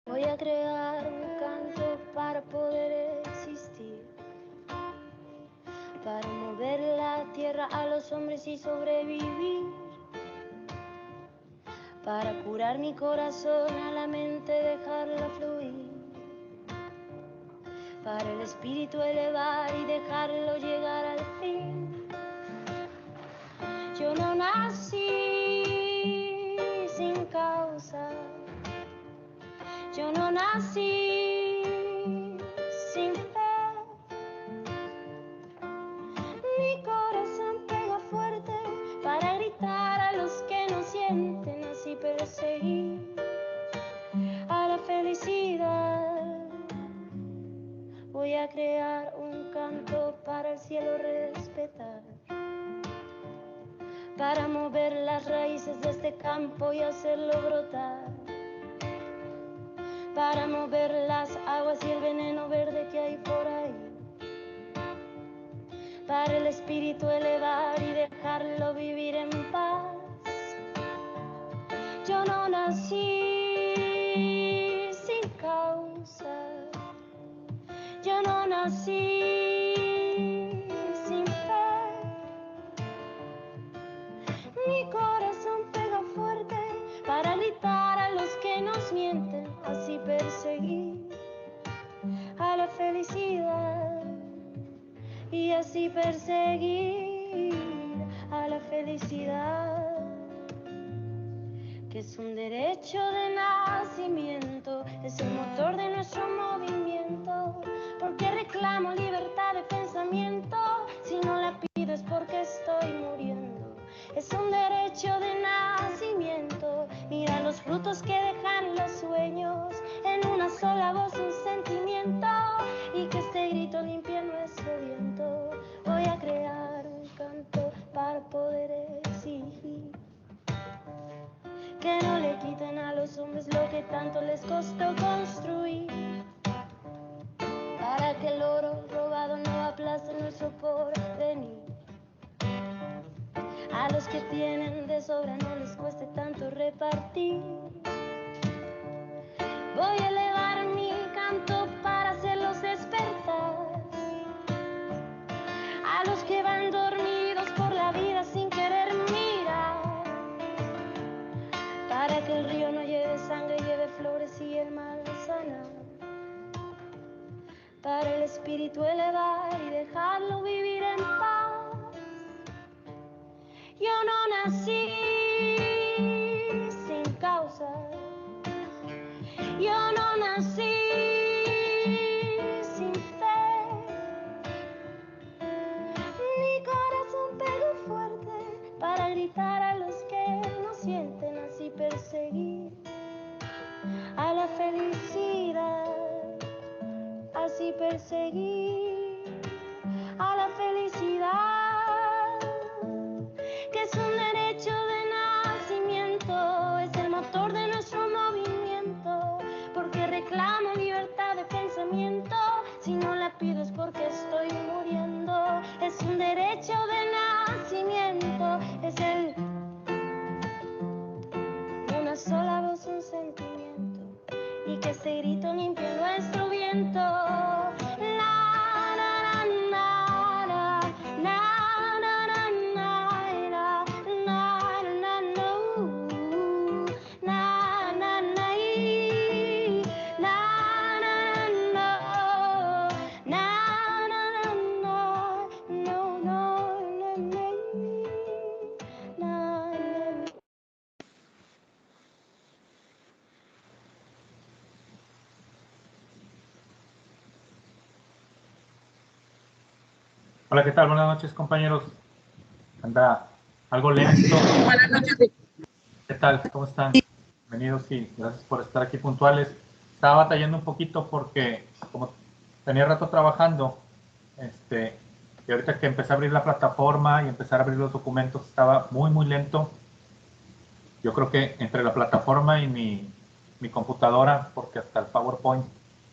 Voy a crear un canto para poder existir, para mover la tierra a los hombres y sobrevivir, para curar mi corazón a la mente, dejarla fluir, para el espíritu elevar y dejarlo llegar al fin. Yo no nací sin causa, yo no nací sin fe. Mi corazón pega fuerte para gritar a los que no sienten, así perseguir a la felicidad. Voy a crear un canto para el cielo respetar, para mover las raíces de este campo y hacerlo brotar, para mover las aguas y el veneno verde que hay por ahí, para el espíritu elevar y dejarlo vivir en paz. Yo no nací sin causa, yo no nací sin fe. Mi corazón pega fuerte para gritar a los que nos mienten, así perseguir a la felicidad y así perseguir a la felicidad, que es un derecho de nacimiento, es el motor de nuestro movimiento, porque reclamo libertad de pensamiento, si no la pido es porque estoy muriendo. Es un derecho de nacimiento, mira los frutos que dejan los sueños, en una sola voz un sentimiento, y que este grito limpie nuestro viento. Voy a crear un canto para poder exigir que no le quiten a los hombres lo que tanto les costó construir, para que el oro robado no aplaste nuestro porvenir. A los que tienen de sobra no les cueste tanto repartir. Voy a elevar mi canto para hacerlos despertar, a los que van dormidos por la vida sin querer mirar, para que el río no lleve sangre, lleve flores y el mal sanar, para el espíritu elevar y dejarlo vivir en paz. Yo no nací sin causa, yo no nací sin fe. Mi corazón pega fuerte para gritar a los que no sienten, así perseguir a la felicidad, así perseguir a la felicidad, que es un derecho de nacimiento, es el motor de nuestro movimiento, porque reclamo libertad de pensamiento, si no la pido es porque estoy muriendo. Es un derecho de nacimiento, es el una sola voz, un sentimiento, y que este grito limpie nuestro viento. Hola, ¿qué tal? Buenas noches, compañeros. Anda algo lento. Buenas noches. ¿Qué tal? ¿Cómo están? Bienvenidos y gracias por estar aquí puntuales. Estaba batallando un poquito porque como tenía rato trabajando, y ahorita que empecé a abrir la plataforma y empezar a abrir los documentos, estaba muy lento. Yo creo que entre la plataforma y mi computadora, porque hasta el PowerPoint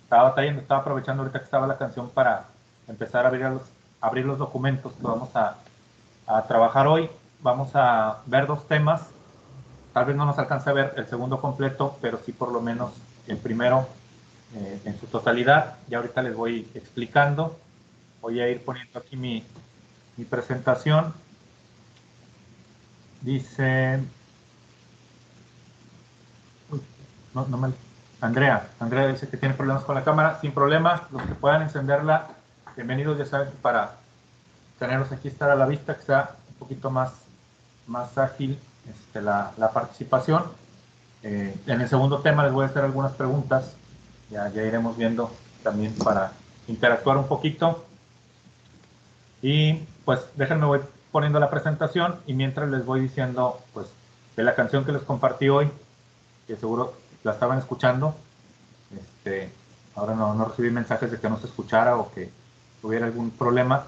estaba batallando, estaba aprovechando ahorita que estaba la canción para empezar a abrir los documentos que vamos a trabajar hoy. Vamos a ver dos temas. Tal vez no nos alcance a ver el segundo completo, pero sí por lo menos el primero en su totalidad. Ya ahorita les voy explicando. Voy a ir poniendo aquí mi presentación. Dice... Uy, no me... Andrea dice que tiene problemas con la cámara. Sin problemas, los que puedan encenderla, bienvenidos. Ya saben, para tenerlos aquí, estar a la vista, que sea un poquito más ágil la participación. En el segundo tema les voy a hacer algunas preguntas. Ya iremos viendo también para interactuar un poquito. Y pues déjenme, voy poniendo la presentación y mientras les voy diciendo pues de la canción que les compartí hoy, que seguro la estaban escuchando. Ahora no recibí mensajes de que no se escuchara o que hubiera algún problema.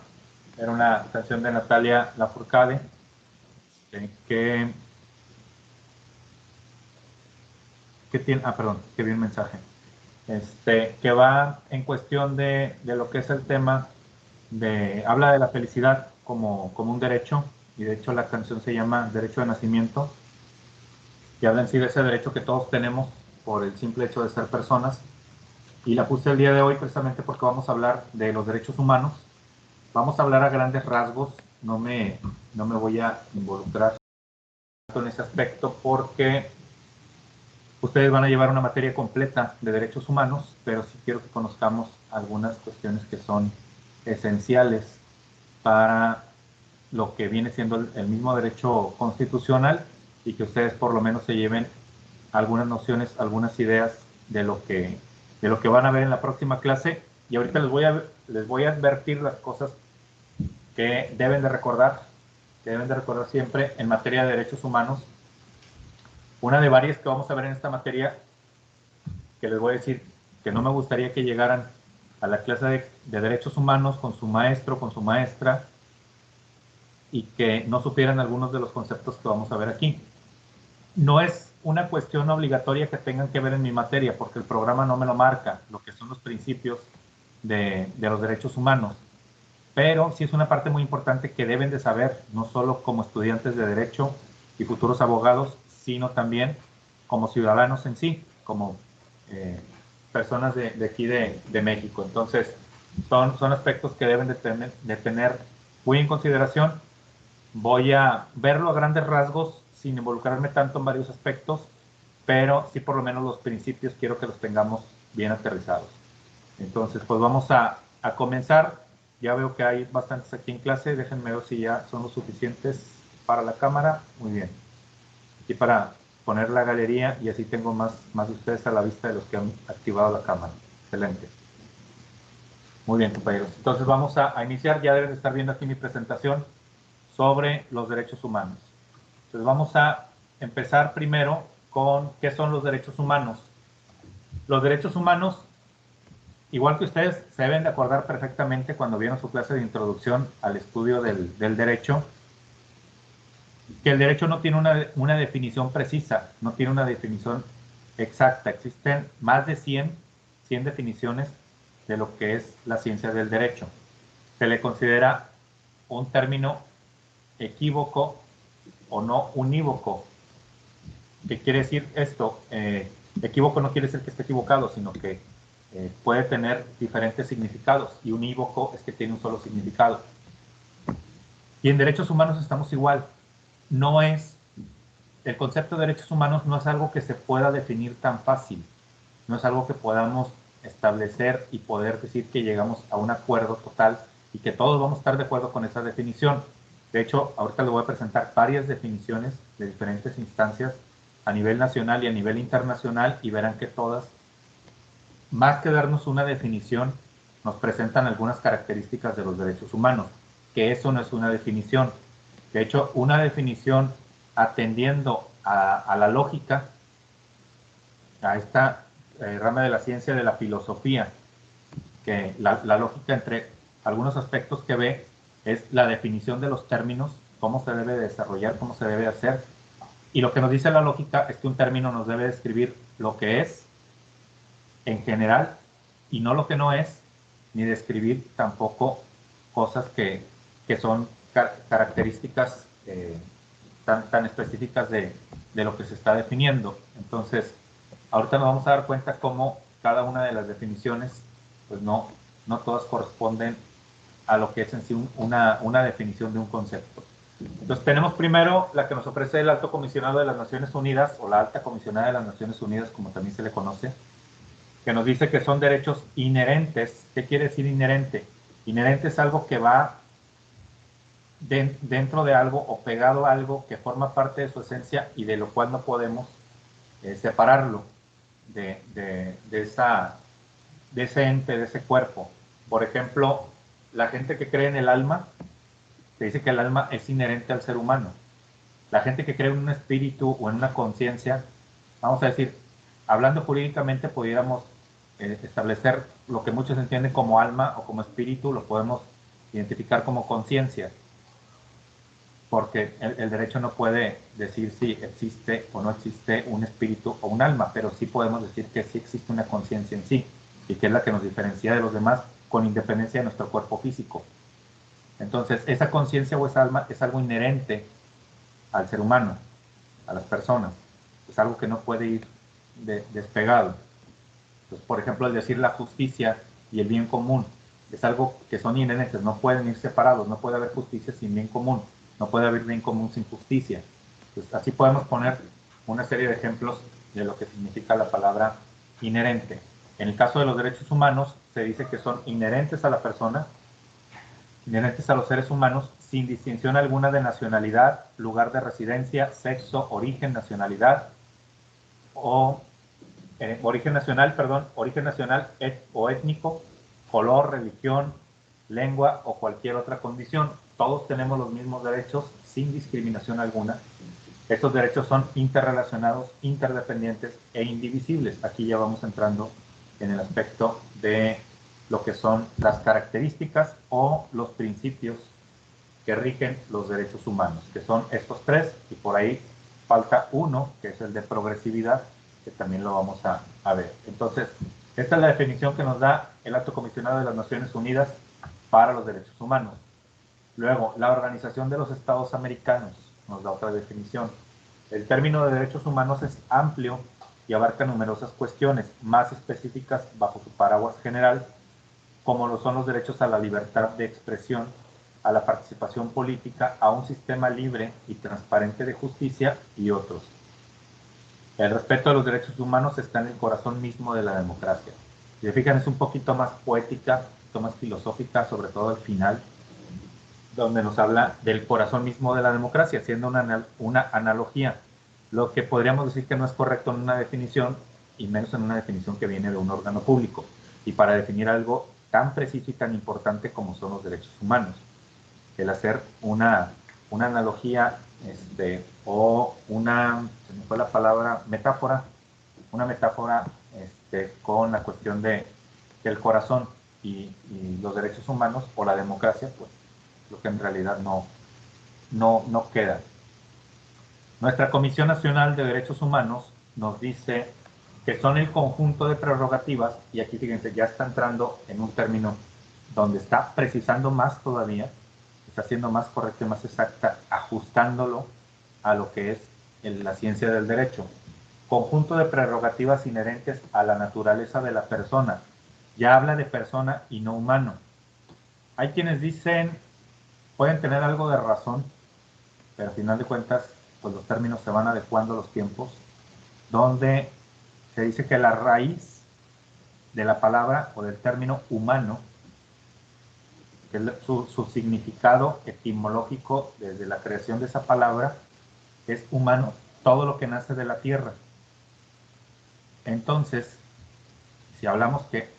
Era una canción de Natalia Lafourcade que tiene, perdón, que vi un mensaje, que va en cuestión de lo que es el tema habla de la felicidad como un derecho, y de hecho la canción se llama Derecho de Nacimiento, que habla en sí de ese derecho que todos tenemos por el simple hecho de ser personas, y la puse el día de hoy precisamente porque vamos a hablar de los derechos humanos. Vamos a hablar a grandes rasgos, no me voy a involucrar en ese aspecto porque ustedes van a llevar una materia completa de derechos humanos, pero sí quiero que conozcamos algunas cuestiones que son esenciales para lo que viene siendo el mismo derecho constitucional y que ustedes por lo menos se lleven algunas nociones, algunas ideas de lo que van a ver en la próxima clase. Y ahorita les voy a advertir las cosas que deben de recordar siempre en materia de derechos humanos. Una de varias que vamos a ver en esta materia, que les voy a decir que no me gustaría que llegaran a la clase de derechos humanos con su maestro, con su maestra, y que no supieran algunos de los conceptos que vamos a ver aquí. No es una cuestión obligatoria que tengan que ver en mi materia, porque el programa no me lo marca, lo que son los principios de los derechos humanos. Pero sí es una parte muy importante que deben de saber, no solo como estudiantes de Derecho y futuros abogados, sino también como ciudadanos en sí, como personas de aquí de México. Entonces, son aspectos que deben de tener muy en consideración. Voy a verlo a grandes rasgos, sin involucrarme tanto en varios aspectos, pero sí por lo menos los principios quiero que los tengamos bien aterrizados. Entonces, pues vamos a comenzar. Ya veo que hay bastantes aquí en clase. Déjenme ver si ya son los suficientes para la cámara. Muy bien. Aquí para poner la galería y así tengo más de ustedes a la vista de los que han activado la cámara. Excelente. Muy bien, compañeros. Entonces vamos a iniciar. Ya deben estar viendo aquí mi presentación sobre los derechos humanos. Entonces vamos a empezar primero con qué son los derechos humanos. Los derechos humanos, igual que ustedes, se deben de acordar perfectamente cuando vieron su clase de introducción al estudio del derecho, que el derecho no tiene una definición precisa, no tiene una definición exacta. Existen más de 100 definiciones de lo que es la ciencia del derecho. Se le considera un término equívoco o no unívoco. ¿Qué quiere decir esto? Equívoco no quiere decir que esté equivocado, sino que puede tener diferentes significados, y unívoco es que tiene un solo significado. Y en derechos humanos estamos igual. El concepto de derechos humanos no es algo que se pueda definir tan fácil, no es algo que podamos establecer y poder decir que llegamos a un acuerdo total y que todos vamos a estar de acuerdo con esa definición. De hecho, ahorita les voy a presentar varias definiciones de diferentes instancias a nivel nacional y a nivel internacional, y verán que todas, más que darnos una definición, nos presentan algunas características de los derechos humanos, que eso no es una definición. De hecho, una definición atendiendo a la lógica, a esta rama de la ciencia de la filosofía, que la lógica entre algunos aspectos que ve es la definición de los términos, cómo se debe desarrollar, cómo se debe hacer. Y lo que nos dice la lógica es que un término nos debe describir lo que es en general y no lo que no es, ni describir tampoco cosas que son características tan específicas de lo que se está definiendo. Entonces, ahorita nos vamos a dar cuenta cómo cada una de las definiciones, pues no todas corresponden a lo que es en sí una definición de un concepto. Entonces tenemos primero la que nos ofrece el Alto Comisionado de las Naciones Unidas, o la Alta Comisionada de las Naciones Unidas, como también se le conoce, que nos dice que son derechos inherentes. ¿Qué quiere decir inherente? Inherente es algo que va dentro de algo o pegado a algo que forma parte de su esencia y de lo cual no podemos separarlo de ese ente, de ese cuerpo. Por ejemplo, la gente que cree en el alma, te dice que el alma es inherente al ser humano. La gente que cree en un espíritu o en una conciencia, vamos a decir, hablando jurídicamente, pudiéramos establecer lo que muchos entienden como alma o como espíritu, lo podemos identificar como conciencia, porque el derecho no puede decir si existe o no existe un espíritu o un alma, pero sí podemos decir que sí existe una conciencia en sí, y que es la que nos diferencia de los demás con independencia de nuestro cuerpo físico. Entonces, esa conciencia o esa alma es algo inherente al ser humano, a las personas. Es algo que no puede ir despegado. Entonces, por ejemplo, el decir la justicia y el bien común es algo que son inherentes, no pueden ir separados, no puede haber justicia sin bien común, no puede haber bien común sin justicia. Entonces, así podemos poner una serie de ejemplos de lo que significa la palabra inherente. En el caso de los derechos humanos, se dice que son inherentes a la persona, inherentes a los seres humanos, sin distinción alguna de nacionalidad, lugar de residencia, sexo, origen, nacionalidad o origen nacional o étnico, color, religión, lengua o cualquier otra condición. Todos tenemos los mismos derechos sin discriminación alguna. Estos derechos son interrelacionados, interdependientes e indivisibles. Aquí ya vamos entrando en el aspecto de lo que son las características o los principios que rigen los derechos humanos, que son estos tres, y por ahí falta uno, que es el de progresividad, que también lo vamos a ver. Entonces, esta es la definición que nos da el Alto Comisionado de las Naciones Unidas para los Derechos Humanos. Luego, la Organización de los Estados Americanos nos da otra definición. El término de derechos humanos es amplio y abarca numerosas cuestiones, más específicas bajo su paraguas general, como lo son los derechos a la libertad de expresión, a la participación política, a un sistema libre y transparente de justicia y otros. El respeto a los derechos humanos está en el corazón mismo de la democracia. Si se fijan, es un poquito más poética, un poquito más filosófica, sobre todo al final, donde nos habla del corazón mismo de la democracia, haciendo una analogía. Lo que podríamos decir que no es correcto en una definición, y menos en una definición que viene de un órgano público, y para definir algo tan preciso y tan importante como son los derechos humanos. El hacer una analogía o se me fue la palabra, metáfora, una metáfora con la cuestión del corazón y los derechos humanos o la democracia, pues lo que en realidad no queda. Nuestra Comisión Nacional de Derechos Humanos nos dice que son el conjunto de prerrogativas, y aquí fíjense, ya está entrando en un término donde está precisando más todavía, está siendo más correcta y más exacta, ajustándolo a lo que es la ciencia del derecho. Conjunto de prerrogativas inherentes a la naturaleza de la persona. Ya habla de persona y no humano. Hay quienes dicen, pueden tener algo de razón, pero al final de cuentas, pues los términos se van adecuando a los tiempos, donde se dice que la raíz de la palabra o del término humano, que es su significado etimológico desde la creación de esa palabra, es humano, todo lo que nace de la tierra. Entonces, si hablamos que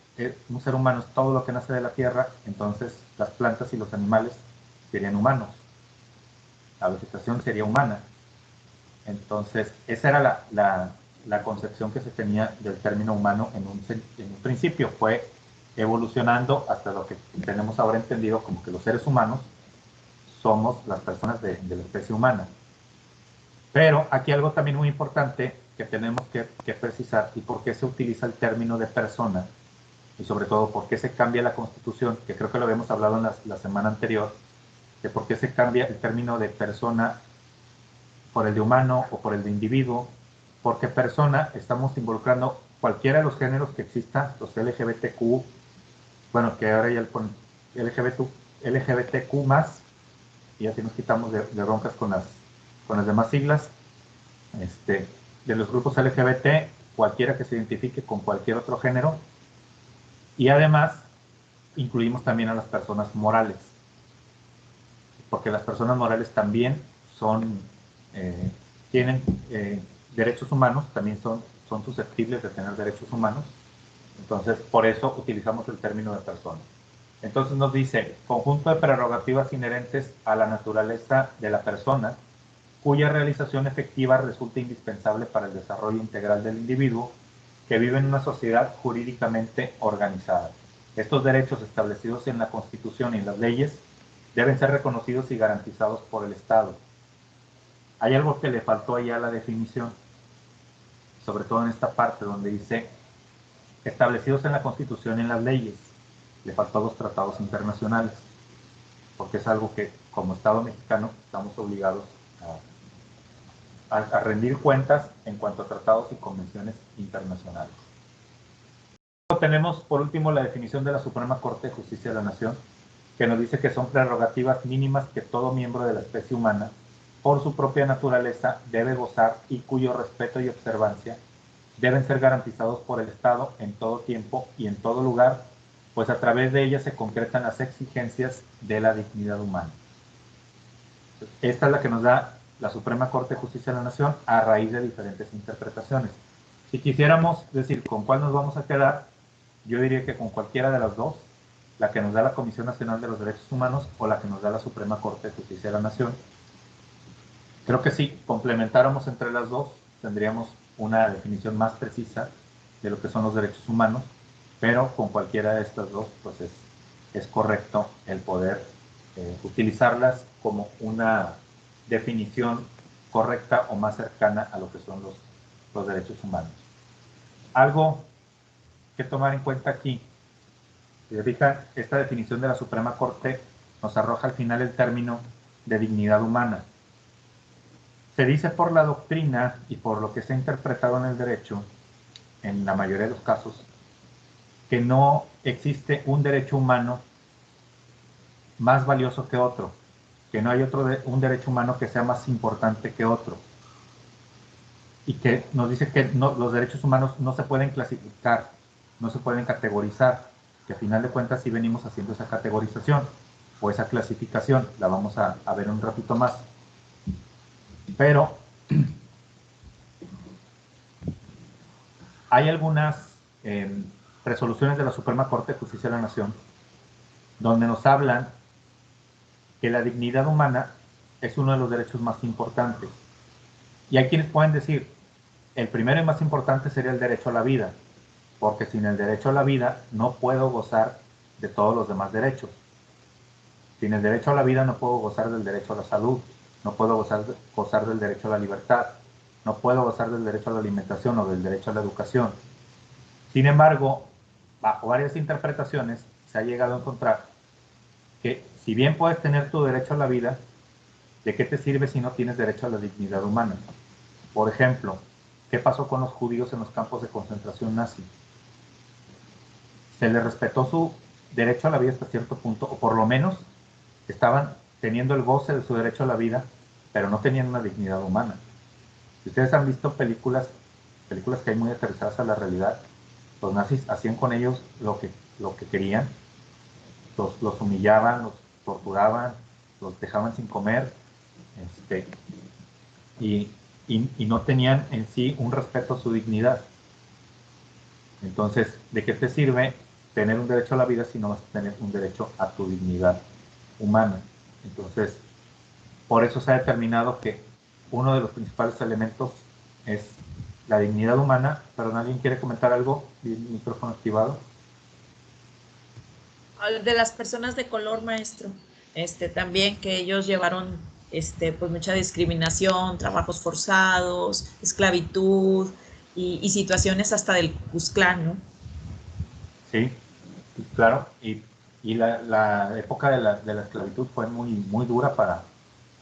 un ser humano es todo lo que nace de la tierra, entonces las plantas y los animales serían humanos, la vegetación sería humana. Entonces, esa era la concepción que se tenía del término humano en un principio. Fue evolucionando hasta lo que tenemos ahora entendido como que los seres humanos somos las personas de la especie humana. Pero aquí algo también muy importante que tenemos que precisar, y por qué se utiliza el término de persona, y sobre todo por qué se cambia la Constitución, que creo que lo habíamos hablado en la semana anterior, de por qué se cambia el término de persona por el de humano o por el de individuo, porque persona estamos involucrando cualquiera de los géneros que existan, los LGBTQ, bueno, que ahora ya le ponen LGBTQ más, y así nos quitamos de broncas con las demás siglas, de los grupos LGBT, cualquiera que se identifique con cualquier otro género, y además incluimos también a las personas morales, porque las personas morales también tienen derechos humanos, también son susceptibles de tener derechos humanos. Entonces, por eso utilizamos el término de persona. Entonces nos dice, conjunto de prerrogativas inherentes a la naturaleza de la persona, cuya realización efectiva resulta indispensable para el desarrollo integral del individuo que vive en una sociedad jurídicamente organizada. Estos derechos establecidos en la Constitución y en las leyes deben ser reconocidos y garantizados por el Estado. Hay algo que le faltó allá a la definición, sobre todo en esta parte donde dice establecidos en la Constitución y en las leyes. Le faltó los tratados internacionales, porque es algo que como Estado mexicano estamos obligados a rendir cuentas en cuanto a tratados y convenciones internacionales. Tenemos por último la definición de la Suprema Corte de Justicia de la Nación, que nos dice que son prerrogativas mínimas que todo miembro de la especie humana, por su propia naturaleza, debe gozar y cuyo respeto y observancia deben ser garantizados por el Estado en todo tiempo y en todo lugar, pues a través de ellas se concretan las exigencias de la dignidad humana. Esta es la que nos da la Suprema Corte de Justicia de la Nación a raíz de diferentes interpretaciones. Si quisiéramos decir con cuál nos vamos a quedar, yo diría que con cualquiera de las dos, la que nos da la Comisión Nacional de los Derechos Humanos o la que nos da la Suprema Corte de Justicia de la Nación. Creo que si complementáramos entre las dos, tendríamos una definición más precisa de lo que son los derechos humanos, pero con cualquiera de estas dos, pues es correcto el poder utilizarlas como una definición correcta o más cercana a lo que son los derechos humanos. Algo que tomar en cuenta aquí, si se fijan, esta definición de la Suprema Corte nos arroja al final el término de dignidad humana. Se dice por la doctrina y por lo que se ha interpretado en el derecho, en la mayoría de los casos, que no existe un derecho humano más valioso que otro, que no hay un derecho humano que sea más importante que otro, y que nos dice que los derechos humanos no se pueden clasificar, no se pueden categorizar, que a final de cuentas sí venimos haciendo esa categorización o esa clasificación, la vamos a ver un ratito más. Pero hay algunas resoluciones de la Suprema Corte de Justicia de la Nación donde nos hablan que la dignidad humana es uno de los derechos más importantes. Y hay quienes pueden decir, el primero y más importante sería el derecho a la vida, porque sin el derecho a la vida no puedo gozar de todos los demás derechos. Sin el derecho a la vida no puedo gozar del derecho a la salud, no puedo gozar del derecho a la libertad, no puedo gozar del derecho a la alimentación o del derecho a la educación. Sin embargo, bajo varias interpretaciones, se ha llegado a encontrar que si bien puedes tener tu derecho a la vida, ¿de qué te sirve si no tienes derecho a la dignidad humana? Por ejemplo, ¿qué pasó con los judíos en los campos de concentración nazi? Se les respetó su derecho a la vida hasta cierto punto, o por lo menos estaban teniendo el goce de su derecho a la vida, pero no tenían una dignidad humana. Si ustedes han visto películas que hay muy aterrizadas a la realidad, los nazis hacían con ellos lo que querían, los humillaban, los torturaban, los dejaban sin comer, y no tenían en sí un respeto a su dignidad. Entonces, ¿de qué te sirve tener un derecho a la vida si no vas a tener un derecho a tu dignidad humana? Entonces, por eso se ha determinado que uno de los principales elementos es la dignidad humana. Pero ¿alguien quiere comentar algo? ¿El micrófono activado? De las personas de color, maestro, también que ellos llevaron pues mucha discriminación, trabajos forzados, esclavitud y situaciones hasta del Ku Klux Klan, ¿no? Sí, claro, y la época de la esclavitud fue muy, muy dura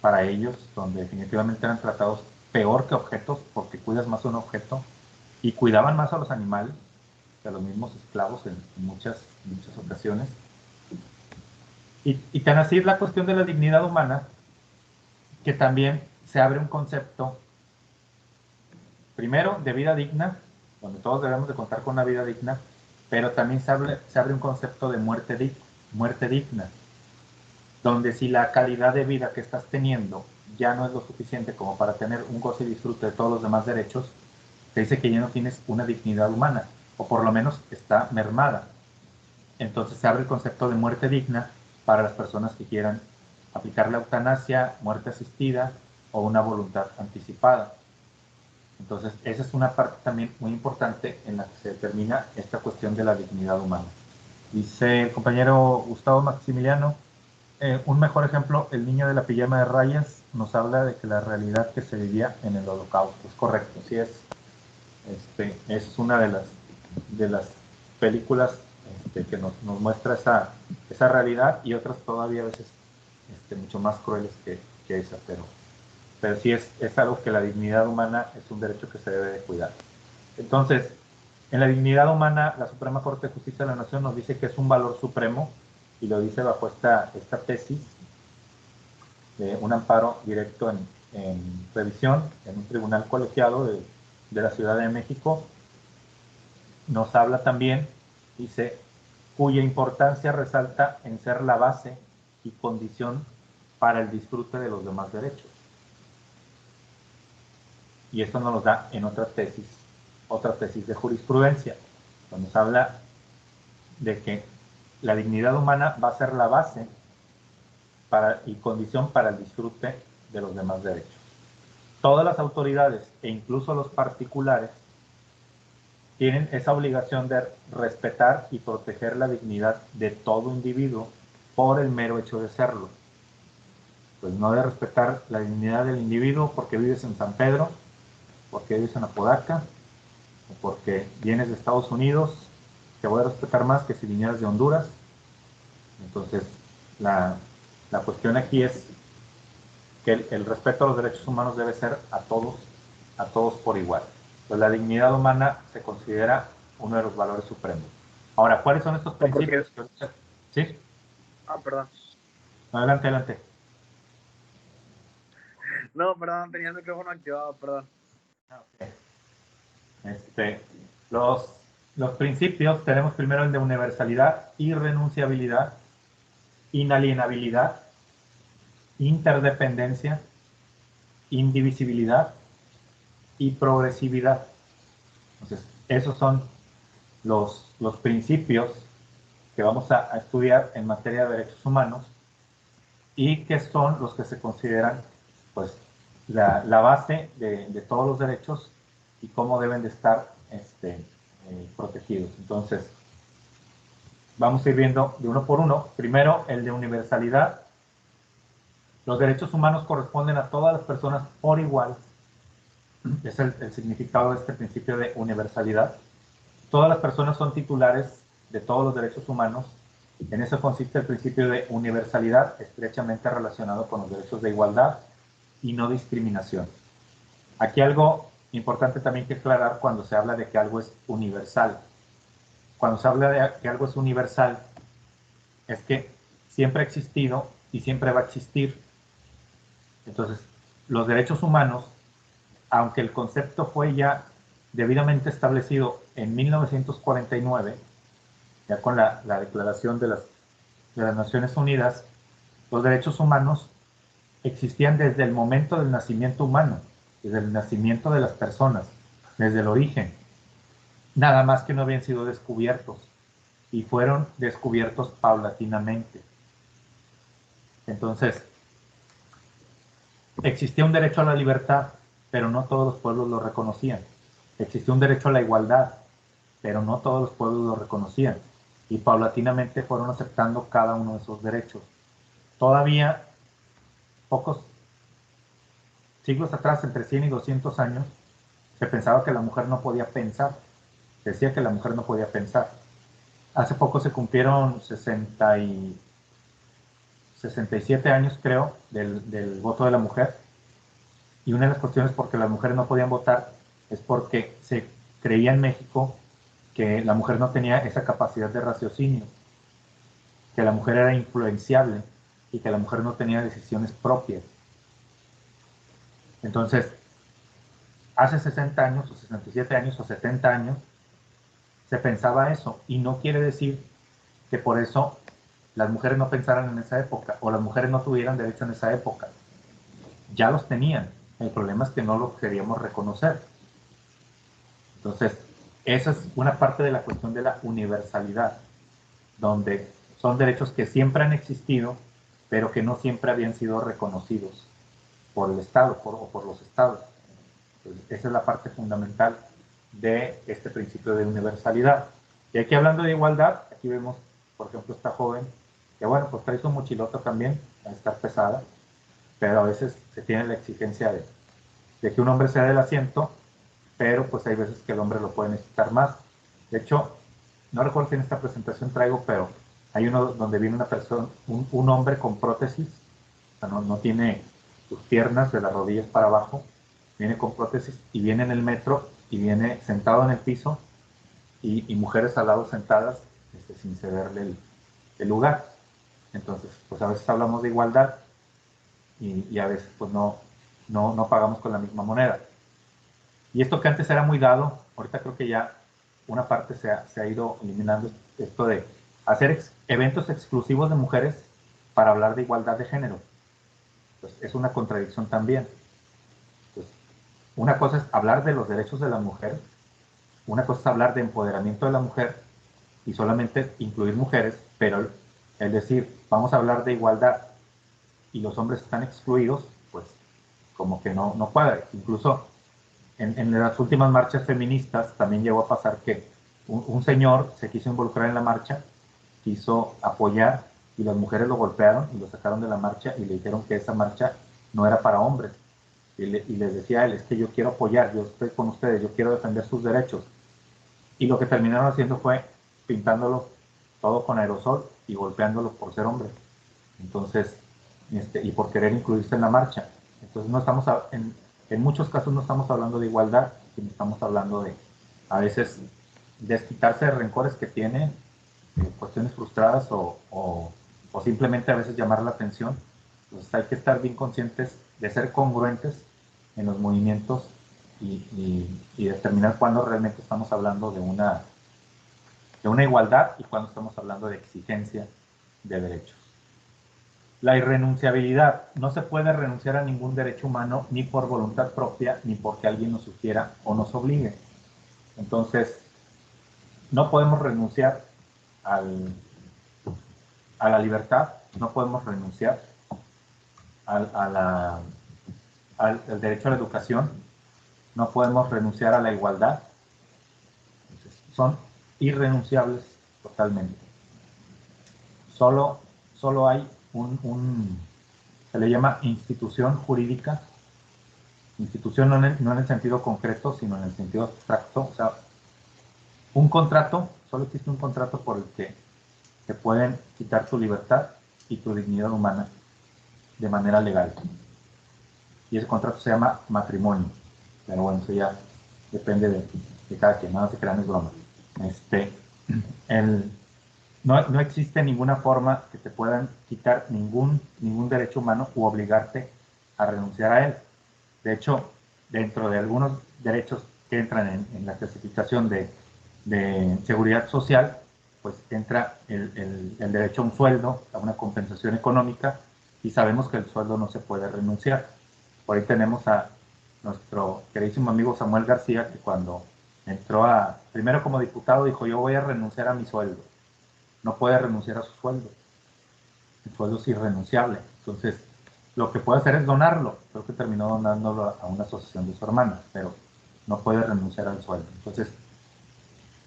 para ellos, donde definitivamente eran tratados peor que objetos porque cuidas más a un objeto y cuidaban más a los animales que a los mismos esclavos en muchas ocasiones. Y tan así es la cuestión de la dignidad humana que también se abre un concepto, primero, de vida digna, donde todos debemos de contar con una vida digna, pero también se abre un concepto de muerte digna, donde si la calidad de vida que estás teniendo ya no es lo suficiente como para tener un goce y disfrute de todos los demás derechos, te dice que ya no tienes una dignidad humana, o por lo menos está mermada. Entonces se abre el concepto de muerte digna para las personas que quieran aplicar la eutanasia, muerte asistida o una voluntad anticipada. Entonces, esa es una parte también muy importante en la que se determina esta cuestión de la dignidad humana. Dice el compañero Gustavo Maximiliano, un mejor ejemplo, el niño de la pijama de rayas nos habla de que la realidad que se vivía en el Holocausto. Es correcto, sí es. Es una de las películas que nos muestra esa realidad y otras todavía a veces mucho más crueles que esa, pero sí es algo que la dignidad humana es un derecho que se debe de cuidar. Entonces, en la dignidad humana, la Suprema Corte de Justicia de la Nación nos dice que es un valor supremo y lo dice bajo esta tesis de un amparo directo en revisión en un tribunal colegiado de la Ciudad de México. Nos habla también, dice, cuya importancia resalta en ser la base y condición para el disfrute de los demás derechos. Y esto nos lo da en otra tesis de jurisprudencia, donde nos habla de que la dignidad humana va a ser la base y condición para el disfrute de los demás derechos. Todas las autoridades e incluso los particulares tienen esa obligación de respetar y proteger la dignidad de todo individuo por el mero hecho de serlo. Pues no de respetar la dignidad del individuo porque vives en San Pedro, porque vives en Apodaca, o porque vienes de Estados Unidos, te voy a respetar más que si vinieras de Honduras. Entonces, la cuestión aquí es que el respeto a los derechos humanos debe ser a todos por igual. Pues la dignidad humana se considera uno de los valores supremos. Ahora, ¿cuáles son estos principios? ¿Sí? Perdón. Adelante, adelante. No, perdón, tenía el micrófono activado, perdón. Okay. Los principios, tenemos primero el de universalidad, irrenunciabilidad, inalienabilidad, interdependencia, indivisibilidad y progresividad. Entonces, esos son los principios que vamos a estudiar en materia de derechos humanos y que son los que se consideran pues la base de todos los derechos y cómo deben de estar protegidos. Entonces, vamos a ir viendo de uno por uno. Primero, el de universalidad. Los derechos humanos corresponden a todas las personas por igual. Es el significado de este principio de universalidad. Todas las personas son titulares de todos los derechos humanos. En eso consiste el principio de universalidad, estrechamente relacionado con los derechos de igualdad y no discriminación. Aquí algo importante también que aclarar cuando se habla de que algo es universal. Cuando se habla de que algo es universal, es que siempre ha existido y siempre va a existir. Entonces, los derechos humanos, aunque el concepto fue ya debidamente establecido en 1949, ya con la Declaración de las Naciones Unidas, los derechos humanos existían desde el momento del nacimiento humano, desde el nacimiento de las personas, desde el origen. Nada más que no habían sido descubiertos y fueron descubiertos paulatinamente. Entonces, existía un derecho a la libertad, pero no todos los pueblos lo reconocían. Existía un derecho a la igualdad, pero no todos los pueblos lo reconocían. Y paulatinamente fueron aceptando cada uno de esos derechos. Todavía, pocos siglos atrás, entre 100 y 200 años, se pensaba que la mujer no podía pensar. Se decía que la mujer no podía pensar. Hace poco se cumplieron 67 años, creo, del voto de la mujer. Y una de las cuestiones por que las mujeres no podían votar es porque se creía en México que la mujer no tenía esa capacidad de raciocinio, que la mujer era influenciable y que la mujer no tenía decisiones propias. Entonces, hace 60 años, o 67 años, o 70 años, se pensaba eso, y no quiere decir que por eso las mujeres no pensaran en esa época, o las mujeres no tuvieran derecho en esa época. Ya los tenían, el problema es que no lo queríamos reconocer. Entonces, esa es una parte de la cuestión de la universalidad, donde son derechos que siempre han existido, pero que no siempre habían sido reconocidos por el Estado o por los Estados. Entonces, esa es la parte fundamental de este principio de universalidad. Y aquí hablando de igualdad, aquí vemos, por ejemplo, esta joven, que bueno, pues trae su mochilota también, va a estar pesada, pero a veces se tiene la exigencia de que un hombre sea del asiento, pero pues hay veces que el hombre lo puede necesitar más. De hecho, no recuerdo si en esta presentación traigo, pero hay uno donde viene una persona, un hombre con prótesis, o sea, no tiene sus piernas de las rodillas para abajo, viene con prótesis y viene en el metro y viene sentado en el piso y mujeres al lado sentadas sin cederle el lugar. Entonces, pues a veces hablamos de igualdad y a veces pues no pagamos con la misma moneda. Y esto que antes era muy dado, ahorita creo que ya una parte se ha ido eliminando, esto de hacer eventos exclusivos de mujeres para hablar de igualdad de género. Pues es una contradicción también. Pues, una cosa es hablar de los derechos de la mujer, una cosa es hablar de empoderamiento de la mujer y solamente incluir mujeres, pero es decir, vamos a hablar de igualdad y los hombres están excluidos, pues como que no cuadra. Incluso en las últimas marchas feministas también llegó a pasar que un señor se quiso involucrar en la marcha, quiso apoyar y las mujeres lo golpearon y lo sacaron de la marcha y le dijeron que esa marcha no era para hombres. Y les decía a él, es que yo quiero apoyar, yo estoy con ustedes, yo quiero defender sus derechos. Y lo que terminaron haciendo fue pintándolo todo con aerosol y golpeándolos por ser hombres. Entonces, y por querer incluirse en la marcha. Entonces, no estamos en muchos casos no estamos hablando de igualdad, sino estamos hablando de, a veces, desquitarse de rencores que tienen, cuestiones frustradas o simplemente a veces llamar la atención. Entonces, hay que estar bien conscientes de ser congruentes en los movimientos y determinar cuándo realmente estamos hablando de una igualdad y cuándo estamos hablando de exigencia de derechos. La irrenunciabilidad. No se puede renunciar a ningún derecho humano ni por voluntad propia, ni porque alguien nos sugiera o nos obligue. Entonces, no podemos renunciar a la libertad, no podemos renunciar al derecho a la educación, no podemos renunciar a la igualdad. Entonces, son irrenunciables totalmente. Solo hay se le llama institución jurídica, institución no en el sentido concreto, sino en el sentido abstracto, o sea, un contrato, solo existe un contrato por el que te pueden quitar tu libertad y tu dignidad humana de manera legal. Y ese contrato se llama matrimonio, pero bueno, eso ya depende de cada quien, no se crean, es broma. No existe ninguna forma que te puedan quitar ningún derecho humano u obligarte a renunciar a él. De hecho, dentro de algunos derechos que entran en la clasificación de seguridad social, pues entra el derecho a un sueldo, a una compensación económica, y sabemos que el sueldo no se puede renunciar. Por ahí tenemos a nuestro queridísimo amigo Samuel García, que cuando entró primero como diputado dijo, yo voy a renunciar a mi sueldo. No puede renunciar a su sueldo. El sueldo es irrenunciable. Entonces, lo que puede hacer es donarlo. Creo que terminó donándolo a una asociación de su hermana, pero no puede renunciar al sueldo. Entonces,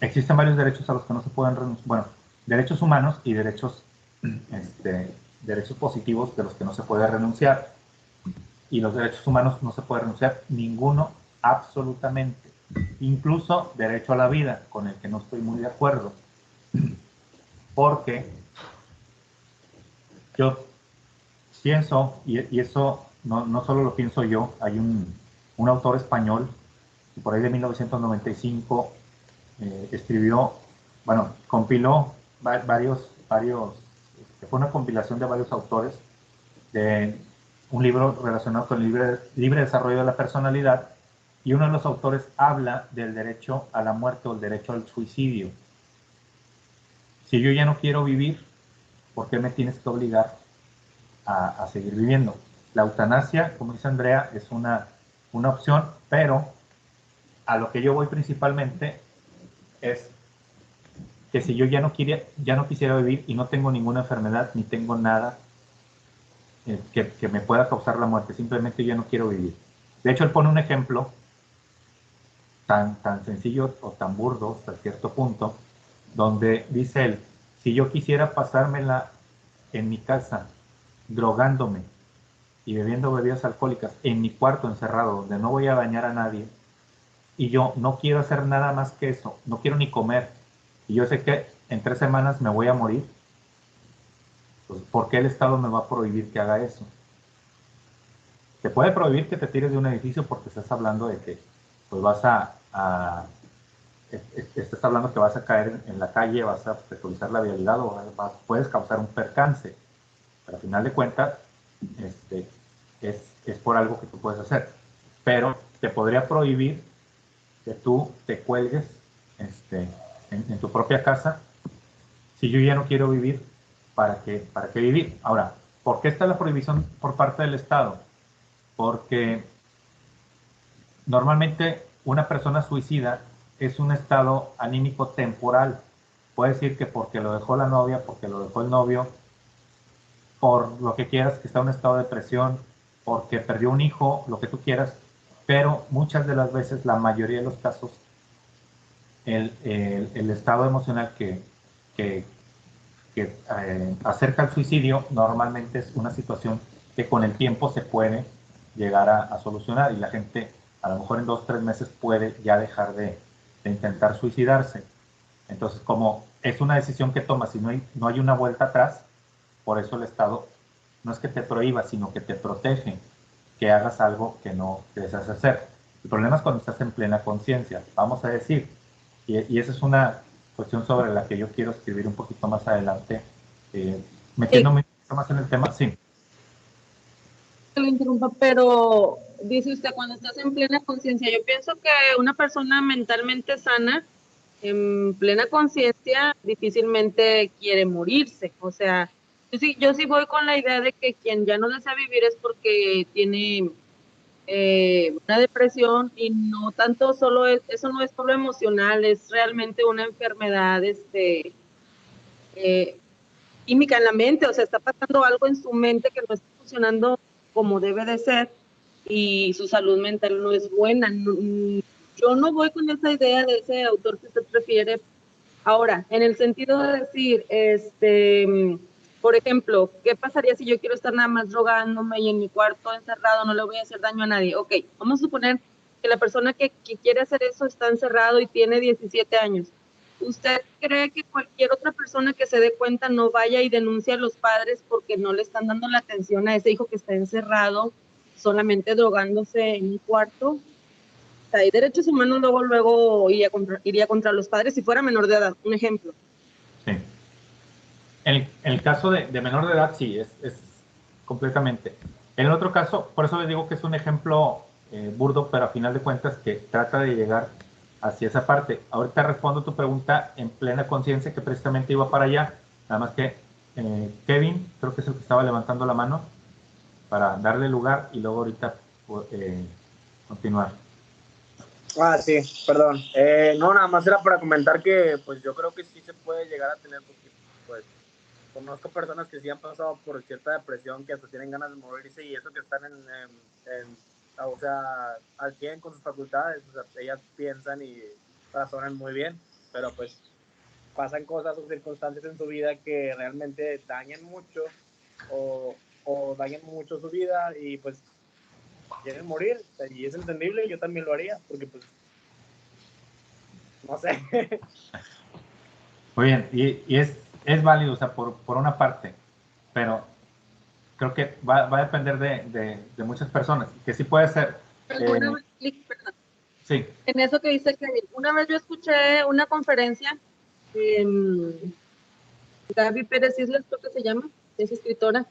existen varios derechos a los que no se pueden renunciar. Bueno, derechos humanos y derechos positivos de los que no se puede renunciar. Y los derechos humanos no se puede renunciar ninguno absolutamente. Incluso derecho a la vida, con el que no estoy muy de acuerdo. Porque yo pienso, y eso no solo lo pienso yo, hay un autor español que por ahí de 1995 escribió, bueno, compiló varios, fue una compilación de varios autores de un libro relacionado con el libre desarrollo de la personalidad, y uno de los autores habla del derecho a la muerte o el derecho al suicidio. Si yo ya no quiero vivir, ¿por qué me tienes que obligar a seguir viviendo? La eutanasia, como dice Andrea, es una opción, pero a lo que yo voy principalmente es que si yo ya no quisiera vivir y no tengo ninguna enfermedad ni tengo nada que me pueda causar la muerte, simplemente yo ya no quiero vivir. De hecho, él pone un ejemplo tan sencillo o tan burdo hasta cierto punto, donde dice él, si yo quisiera pasármela en mi casa drogándome y bebiendo bebidas alcohólicas en mi cuarto encerrado, donde no voy a dañar a nadie, y yo no quiero hacer nada más que eso, no quiero ni comer, y yo sé que en 3 semanas me voy a morir, pues ¿por qué el Estado me va a prohibir que haga eso? Te puede prohibir que te tires de un edificio porque estás hablando de que pues estás hablando que vas a caer en la calle, vas a obstaculizar la vialidad o puedes causar un percance, pero al final de cuentas es por algo que tú puedes hacer, pero te podría prohibir que tú te cuelgues en tu propia casa. Si yo ya no quiero vivir, ¿para qué vivir? Ahora, ¿por qué está la prohibición por parte del Estado? Porque normalmente una persona suicida es un estado anímico temporal. Puede decir que porque lo dejó la novia, porque lo dejó el novio, por lo que quieras, que está en un estado de depresión, porque perdió un hijo, lo que tú quieras, pero muchas de las veces, la mayoría de los casos, el estado emocional que acerca al suicidio normalmente es una situación que con el tiempo se puede llegar a solucionar, y la gente a lo mejor en 2 o 3 meses puede ya dejar de intentar suicidarse. Entonces, como es una decisión que tomas y no hay una vuelta atrás, por eso el Estado no es que te prohíba, sino que te protege que hagas algo que no deseas hacer. El problema es cuando estás en plena conciencia, vamos a decir, y esa es una cuestión sobre la que yo quiero escribir un poquito más adelante, metiéndome un poquito más en el tema. Sí. Que lo interrumpa, pero dice usted cuando estás en plena conciencia. Yo pienso que una persona mentalmente sana, en plena conciencia, difícilmente quiere morirse. O sea, yo sí voy con la idea de que quien ya no desea vivir es porque tiene una depresión, y no tanto solo eso no es solo emocional, es realmente una enfermedad química en la mente. O sea, está pasando algo en su mente que no está funcionando como debe de ser, y su salud mental no es buena. Yo no voy con esa idea de ese autor que usted prefiere. Ahora, en el sentido de decir, por ejemplo, ¿qué pasaría si yo quiero estar nada más drogándome y en mi cuarto encerrado, no le voy a hacer daño a nadie? Ok, vamos a suponer que la persona que quiere hacer eso está encerrado y tiene 17 años. ¿Usted cree que cualquier otra persona que se dé cuenta no vaya y denuncie a los padres porque no le están dando la atención a ese hijo que está encerrado solamente drogándose en un cuarto? O sea, hay derechos humanos, luego iría contra los padres si fuera menor de edad, un ejemplo. Sí. En el caso de menor de edad, sí, es completamente. En el otro caso, por eso les digo que es un ejemplo burdo, pero a final de cuentas que trata de llegar hacia esa parte. Ahorita respondo tu pregunta en plena conciencia, que precisamente iba para allá, nada más que Kevin, creo que es el que estaba levantando la mano, para darle lugar y luego ahorita continuar. Ah, sí, perdón. No, nada más era para comentar que pues yo creo que sí se puede llegar a tener, porque pues conozco personas que sí han pasado por cierta depresión, que hasta tienen ganas de morirse, y eso que están o sea, al 100 con sus facultades. O sea, ellas piensan y razonan muy bien, pero pues pasan cosas o circunstancias en su vida que realmente dañan mucho o dañan mucho su vida, y pues quieren morir. Y es entendible, yo también lo haría, porque pues no sé. Muy bien, y es válido, o sea, por una parte, pero creo que va a depender de muchas personas, que sí puede ser. Perdón. Sí. En eso que dice Kevin, una vez yo escuché una conferencia, Gaby Pérez Islas, creo que se llama, es escritora,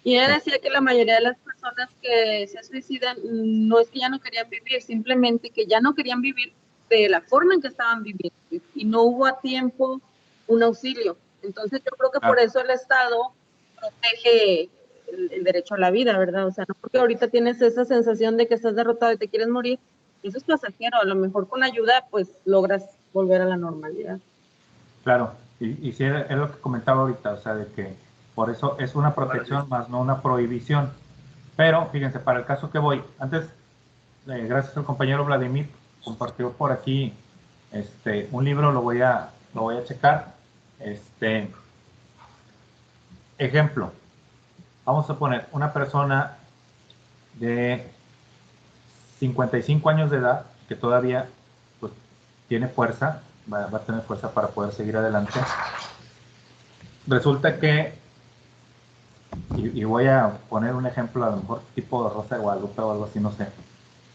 y ella decía que la mayoría de las personas que se suicidan no es que ya no querían vivir, simplemente que ya no querían vivir de la forma en que estaban viviendo y no hubo a tiempo un auxilio. Entonces yo creo que por eso el Estado protege el derecho a la vida, ¿verdad? O sea, no porque ahorita tienes esa sensación de que estás derrotado y te quieres morir, eso es pasajero, a lo mejor con ayuda pues logras volver a la normalidad. Claro, y sí, es lo que comentaba ahorita, o sea, de que por eso es una protección más no una prohibición. Pero fíjense, para el caso que voy, antes, gracias al compañero Vladimir, compartió por aquí un libro, lo voy a checar. Ejemplo, vamos a poner una persona de 55 años de edad que todavía pues, tiene fuerza, va a tener fuerza para poder seguir adelante. Resulta que, y voy a poner un ejemplo, a lo mejor tipo de Rosa de Guadalupe o algo así, no sé,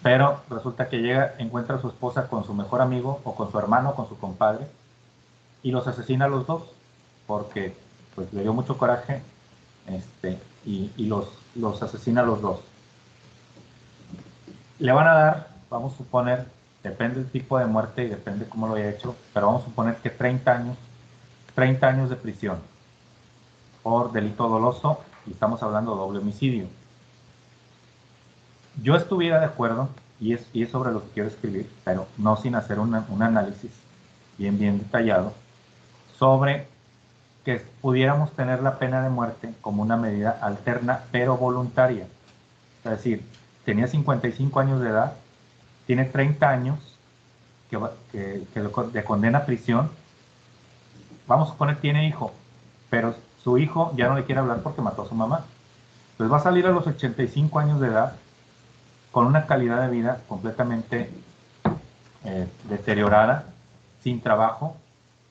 pero resulta que llega, encuentra a su esposa con su mejor amigo o con su hermano o con su compadre y los asesina a los dos porque pues le dio mucho coraje y los asesina a los dos. Le van a dar, vamos a suponer, depende del tipo de muerte y depende cómo lo haya hecho, pero vamos a suponer que 30 años de prisión por delito doloso, y estamos hablando de doble homicidio. Yo estuviera de acuerdo, y es sobre lo que quiero escribir, pero no sin hacer un análisis bien detallado, sobre que pudiéramos tener la pena de muerte como una medida alterna, pero voluntaria. Es decir, tenía 55 años de edad, tiene 30 años de condena a prisión, vamos a suponer tiene hijo, pero su hijo ya no le quiere hablar porque mató a su mamá. Entonces va a salir a los 85 años de edad con una calidad de vida completamente deteriorada, sin trabajo,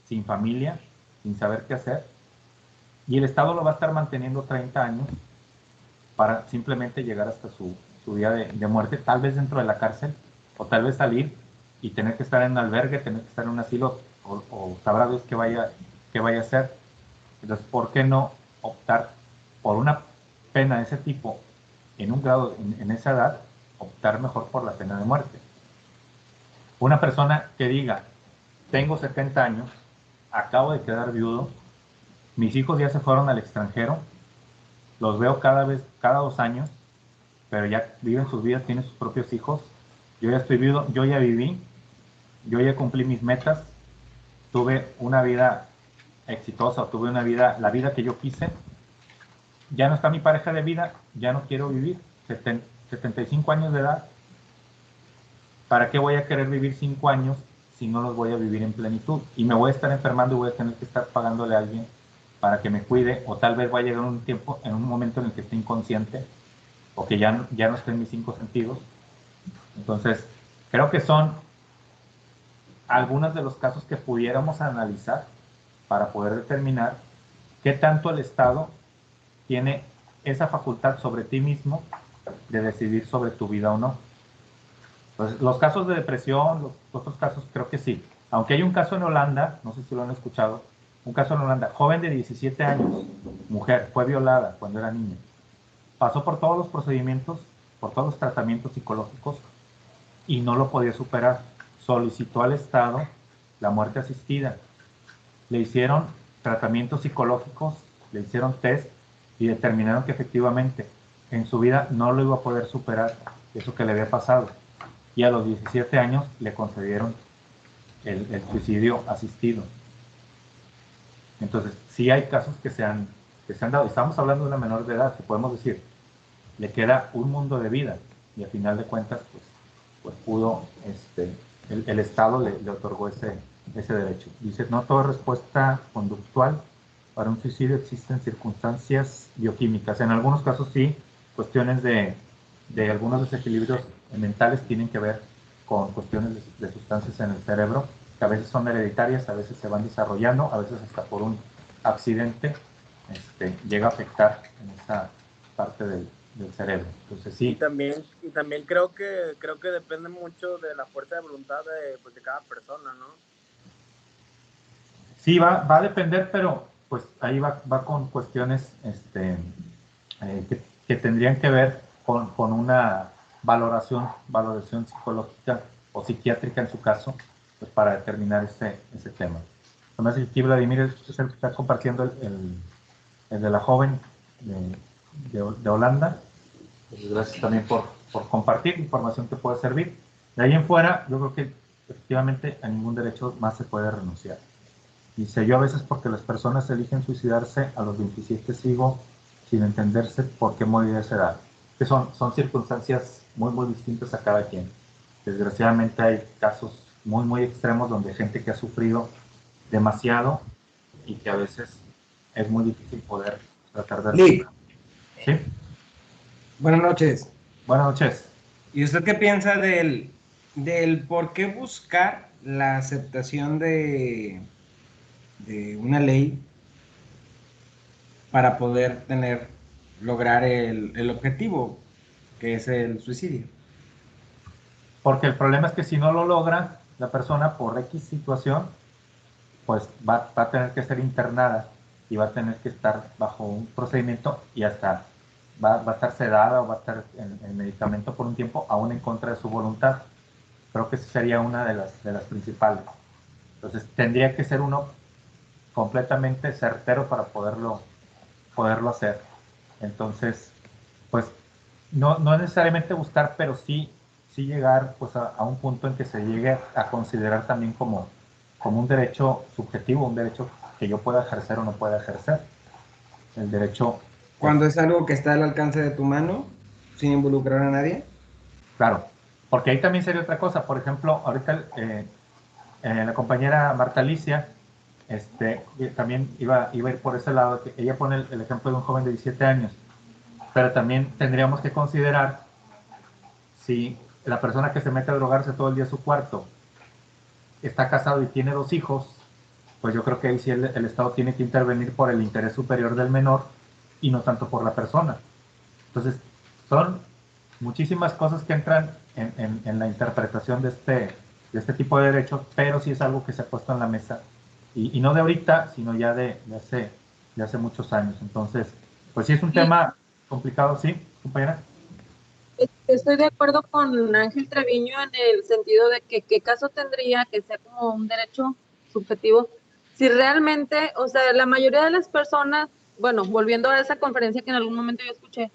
sin familia, sin saber qué hacer, y el Estado lo va a estar manteniendo 30 años para simplemente llegar hasta su día de muerte, tal vez dentro de la cárcel, o tal vez salir y tener que estar en un albergue, tener que estar en un asilo, o sabrá Dios qué vaya a hacer. Entonces, ¿por qué no optar por una pena de ese tipo en un grado, en esa edad, optar mejor por la pena de muerte? Una persona que diga, tengo 70 años, acabo de quedar viudo, mis hijos ya se fueron al extranjero, los veo cada 2 años, pero ya viven sus vidas, tienen sus propios hijos, yo ya estoy viudo, yo ya viví, yo ya cumplí mis metas, tuve una vida exitosa, tuve una vida, la vida que yo quise, ya no está mi pareja de vida, ya no quiero vivir, 75 años de edad, ¿para qué voy a querer vivir 5 años si no los voy a vivir en plenitud? Y me voy a estar enfermando y voy a tener que estar pagándole a alguien para que me cuide, o tal vez va a llegar un tiempo, en un momento en el que esté inconsciente, o que ya no esté en mis 5 sentidos. Entonces, creo que son algunos de los casos que pudiéramos analizar para poder determinar qué tanto el Estado tiene esa facultad sobre ti mismo de decidir sobre tu vida o no. Entonces, los casos de depresión, los otros casos, creo que sí. Aunque hay un caso en Holanda, no sé si lo han escuchado, un caso en Holanda, joven de 17 años, mujer, fue violada cuando era niña. Pasó por todos los procedimientos, por todos los tratamientos psicológicos y no lo podía superar. Solicitó al Estado la muerte asistida. Le hicieron tratamientos psicológicos, le hicieron test y determinaron que efectivamente en su vida no lo iba a poder superar eso que le había pasado. Y a los 17 años le concedieron el suicidio asistido. Entonces, sí hay casos que se han dado. Estamos hablando de una menor de edad, que podemos decir, le queda un mundo de vida y al final de cuentas, pues pudo, el Estado le otorgó ese derecho. Dice, no toda respuesta conductual para un suicidio existen circunstancias bioquímicas. En algunos casos sí, cuestiones de algunos desequilibrios mentales tienen que ver con cuestiones de sustancias en el cerebro, que a veces son hereditarias, a veces se van desarrollando, a veces hasta por un accidente llega a afectar parte del cerebro. Entonces sí. Y también creo que depende mucho de la fuerza de voluntad de cada persona, ¿no? Sí, va a depender, pero pues ahí va con cuestiones que tendrían que ver con una valoración psicológica o psiquiátrica en su caso, pues para determinar ese tema. Además, aquí Vladimir es el que está compartiendo el de la joven de Holanda. Pues gracias también por compartir información que puede servir. De ahí en fuera, yo creo que efectivamente a ningún derecho más se puede renunciar. Dice, yo a veces porque las personas eligen suicidarse a los 27 sigo sin entenderse por qué morir a esa edad. Que son circunstancias muy, muy distintas a cada quien. Desgraciadamente hay casos muy, muy extremos donde hay gente que ha sufrido demasiado y que a veces es muy difícil poder tratar de... Lick. ¿Sí? Buenas noches. Buenas noches. ¿Y usted qué piensa del por qué buscar la aceptación de una ley para poder lograr el objetivo, que es el suicidio? Porque el problema es que si no lo logra la persona por X situación, pues va a tener que ser internada y va a tener que estar bajo un procedimiento y hasta va a estar sedada o va a estar en medicamento por un tiempo, aún en contra de su voluntad. Creo que esa sería una de las principales. Entonces tendría que ser uno completamente certero para poderlo hacer. Entonces, pues no necesariamente buscar, pero sí llegar pues a un punto en que se llegue a considerar también como un derecho subjetivo, un derecho que yo pueda ejercer o no pueda ejercer. El derecho... Cuando es algo que está al alcance de tu mano, sin involucrar a nadie. Claro, porque ahí también sería otra cosa. Por ejemplo, ahorita la compañera Marta Alicia también iba a ir por ese lado, que ella pone el ejemplo de un joven de 17 años, pero también tendríamos que considerar si la persona que se mete a drogarse todo el día a su cuarto está casado y tiene 2 hijos, pues yo creo que ahí sí el Estado tiene que intervenir por el interés superior del menor y no tanto por la persona. Entonces, son muchísimas cosas que entran en la interpretación de este tipo de derechos, pero sí es algo que se ha puesto en la mesa, y no de ahorita, sino ya de hace muchos años. Entonces, pues sí es un tema complicado, ¿sí, compañera? Estoy de acuerdo con Ángel Treviño en el sentido de que qué caso tendría que sea como un derecho subjetivo si realmente, o sea, la mayoría de las personas, bueno, volviendo a esa conferencia que en algún momento yo escuché,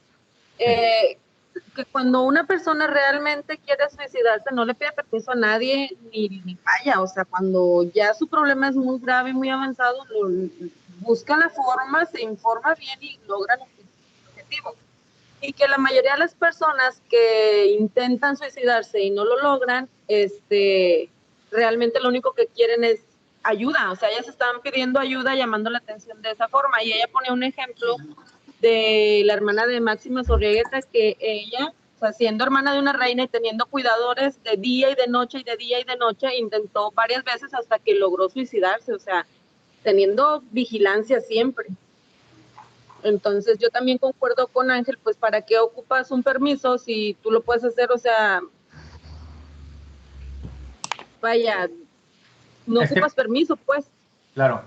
que cuando una persona realmente quiere suicidarse no le pide permiso a nadie ni vaya, o sea, cuando ya su problema es muy grave y muy avanzado, busca la forma, se informa bien y logra el objetivo. Y que la mayoría de las personas que intentan suicidarse y no lo logran, realmente lo único que quieren es ayuda, o sea, ellas estaban pidiendo ayuda, llamando la atención de esa forma, y ella pone un ejemplo de la hermana de Máxima Sorrieta, que ella, o sea, siendo hermana de una reina y teniendo cuidadores de día y de noche y de día y de noche, intentó varias veces hasta que logró suicidarse, o sea, teniendo vigilancia siempre. Entonces yo también concuerdo con Ángel, pues ¿para qué ocupas un permiso si tú lo puedes hacer? O sea, vaya, no ocupas permiso, pues. Claro,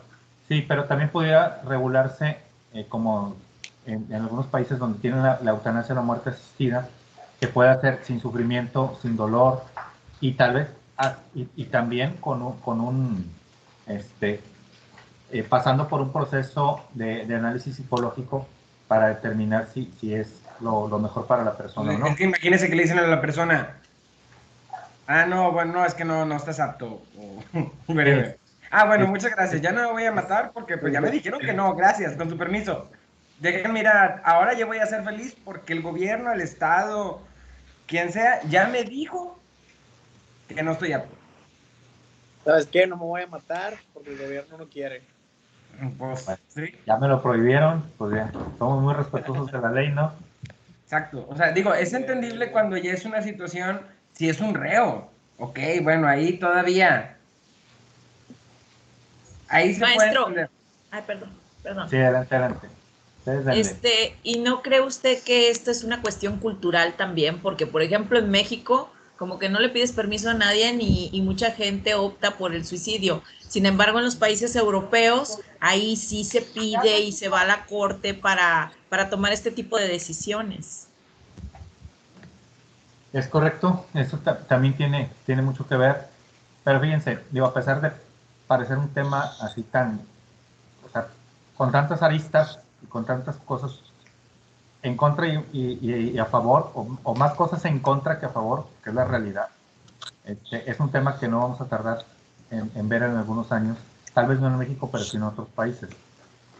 sí, pero también podría regularse como en algunos países donde tienen la eutanasia o la muerte asistida, que puede hacer sin sufrimiento, sin dolor, y tal vez y también pasando por un proceso de análisis psicológico para determinar si es lo mejor para la persona o no. Es que imagínese que le dicen a la persona, no, bueno, no, es que no estás apto. Bueno, muchas gracias, ya no me voy a matar porque pues ya me dijeron que no, gracias, con su permiso. Dejen mirar, ahora yo voy a ser feliz porque el gobierno, el Estado, quien sea, ya me dijo que no estoy apto. ¿Sabes qué? No me voy a matar porque el gobierno no quiere. Pues, Bueno, sí. ya me lo prohibieron, pues bien, somos muy respetuosos de la ley, ¿no? Exacto, o sea, digo, es entendible cuando ya es una situación, si es un reo, ok, bueno, ahí todavía, ahí se Maestro. puede entender. Ay, perdón. Sí, adelante. Ustedes denle. ¿Y no cree usted que esto es una cuestión cultural también? Porque, por ejemplo, en México, como que no le pides permiso a nadie y mucha gente opta por el suicidio. Sin embargo, en los países europeos, ahí sí se pide y se va a la corte para tomar este tipo de decisiones. Es correcto, eso también tiene mucho que ver, pero fíjense, digo, a pesar de parecer un tema así tan, o sea, con tantas aristas y con tantas cosas en contra y a favor, o más cosas en contra que a favor, que es la realidad, es un tema que no vamos a tardar en ver en algunos años, tal vez no en México, pero sí en otros países.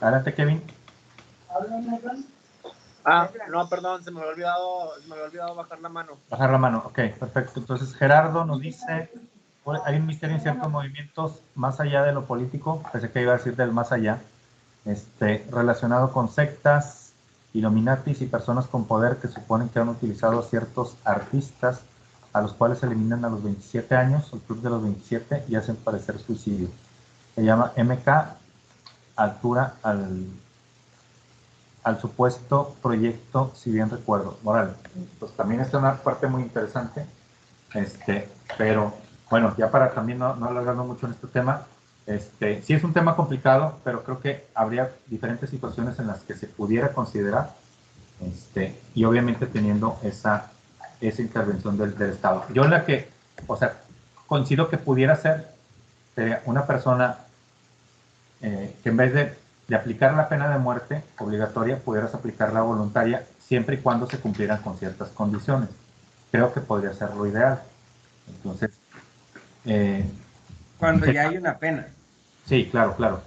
Adelante, Kevin. No, perdón, se me había olvidado bajar la mano. Bajar la mano, ok, perfecto. Entonces, Gerardo nos dice, hay un misterio en ciertos movimientos más allá de lo político, pensé que iba a decir del más allá, relacionado con sectas, Illuminatis y personas con poder que suponen que han utilizado a ciertos artistas a los cuales se eliminan a los 27 años, el club de los 27, y hacen parecer suicidio. Se llama MK, altura al supuesto proyecto, si bien recuerdo. Moral, pues también es una parte muy interesante, pero bueno, ya para también no alargarnos mucho en este tema, sí es un tema complicado, pero creo que habría diferentes situaciones en las que se pudiera considerar, y obviamente teniendo esa intervención del Estado. Yo en la que, o sea, coincido que pudiera ser una persona que en vez de aplicar la pena de muerte obligatoria, pudieras aplicarla voluntaria siempre y cuando se cumplieran con ciertas condiciones. Creo que podría ser lo ideal. Entonces, cuando ya hay una pena. Sí, claro.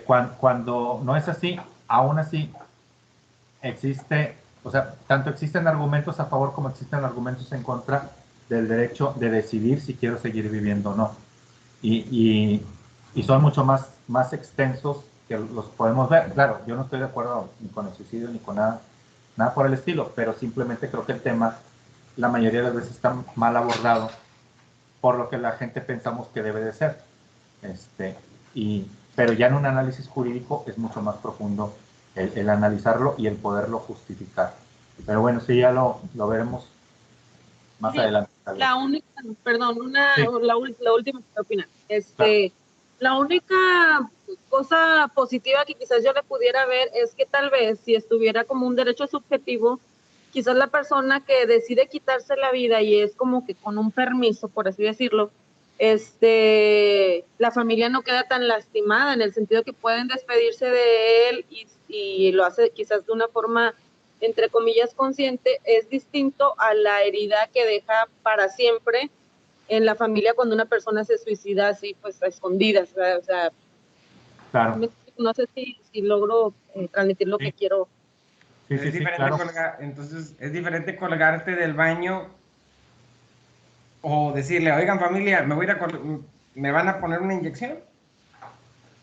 Cuando no es así, aún así existe, o sea, tanto existen argumentos a favor como existen argumentos en contra del derecho de decidir si quiero seguir viviendo o no. Y son mucho más extensos que los podemos ver. Claro, yo no estoy de acuerdo ni con el suicidio ni con nada por el estilo, pero simplemente creo que el tema la mayoría de las veces está mal abordado por lo que la gente pensamos que debe de ser. Pero ya en un análisis jurídico es mucho más profundo el analizarlo y el poderlo justificar. Pero bueno, sí, ya lo veremos más adelante. La única, perdón, Sí. la última opinión. Claro. La única cosa positiva que quizás yo le pudiera ver es que tal vez si estuviera como un derecho subjetivo, quizás la persona que decide quitarse la vida y es como que con un permiso, por así decirlo, la familia no queda tan lastimada en el sentido que pueden despedirse de él y lo hace quizás de una forma entre comillas consciente, es distinto a la herida que deja para siempre en la familia cuando una persona se suicida así, pues a escondidas, ¿verdad? O sea, claro. No sé si logro transmitir lo que quiero. Sí, claro. Entonces, es diferente colgarte del baño o decirle, oigan familia, me van a poner una inyección.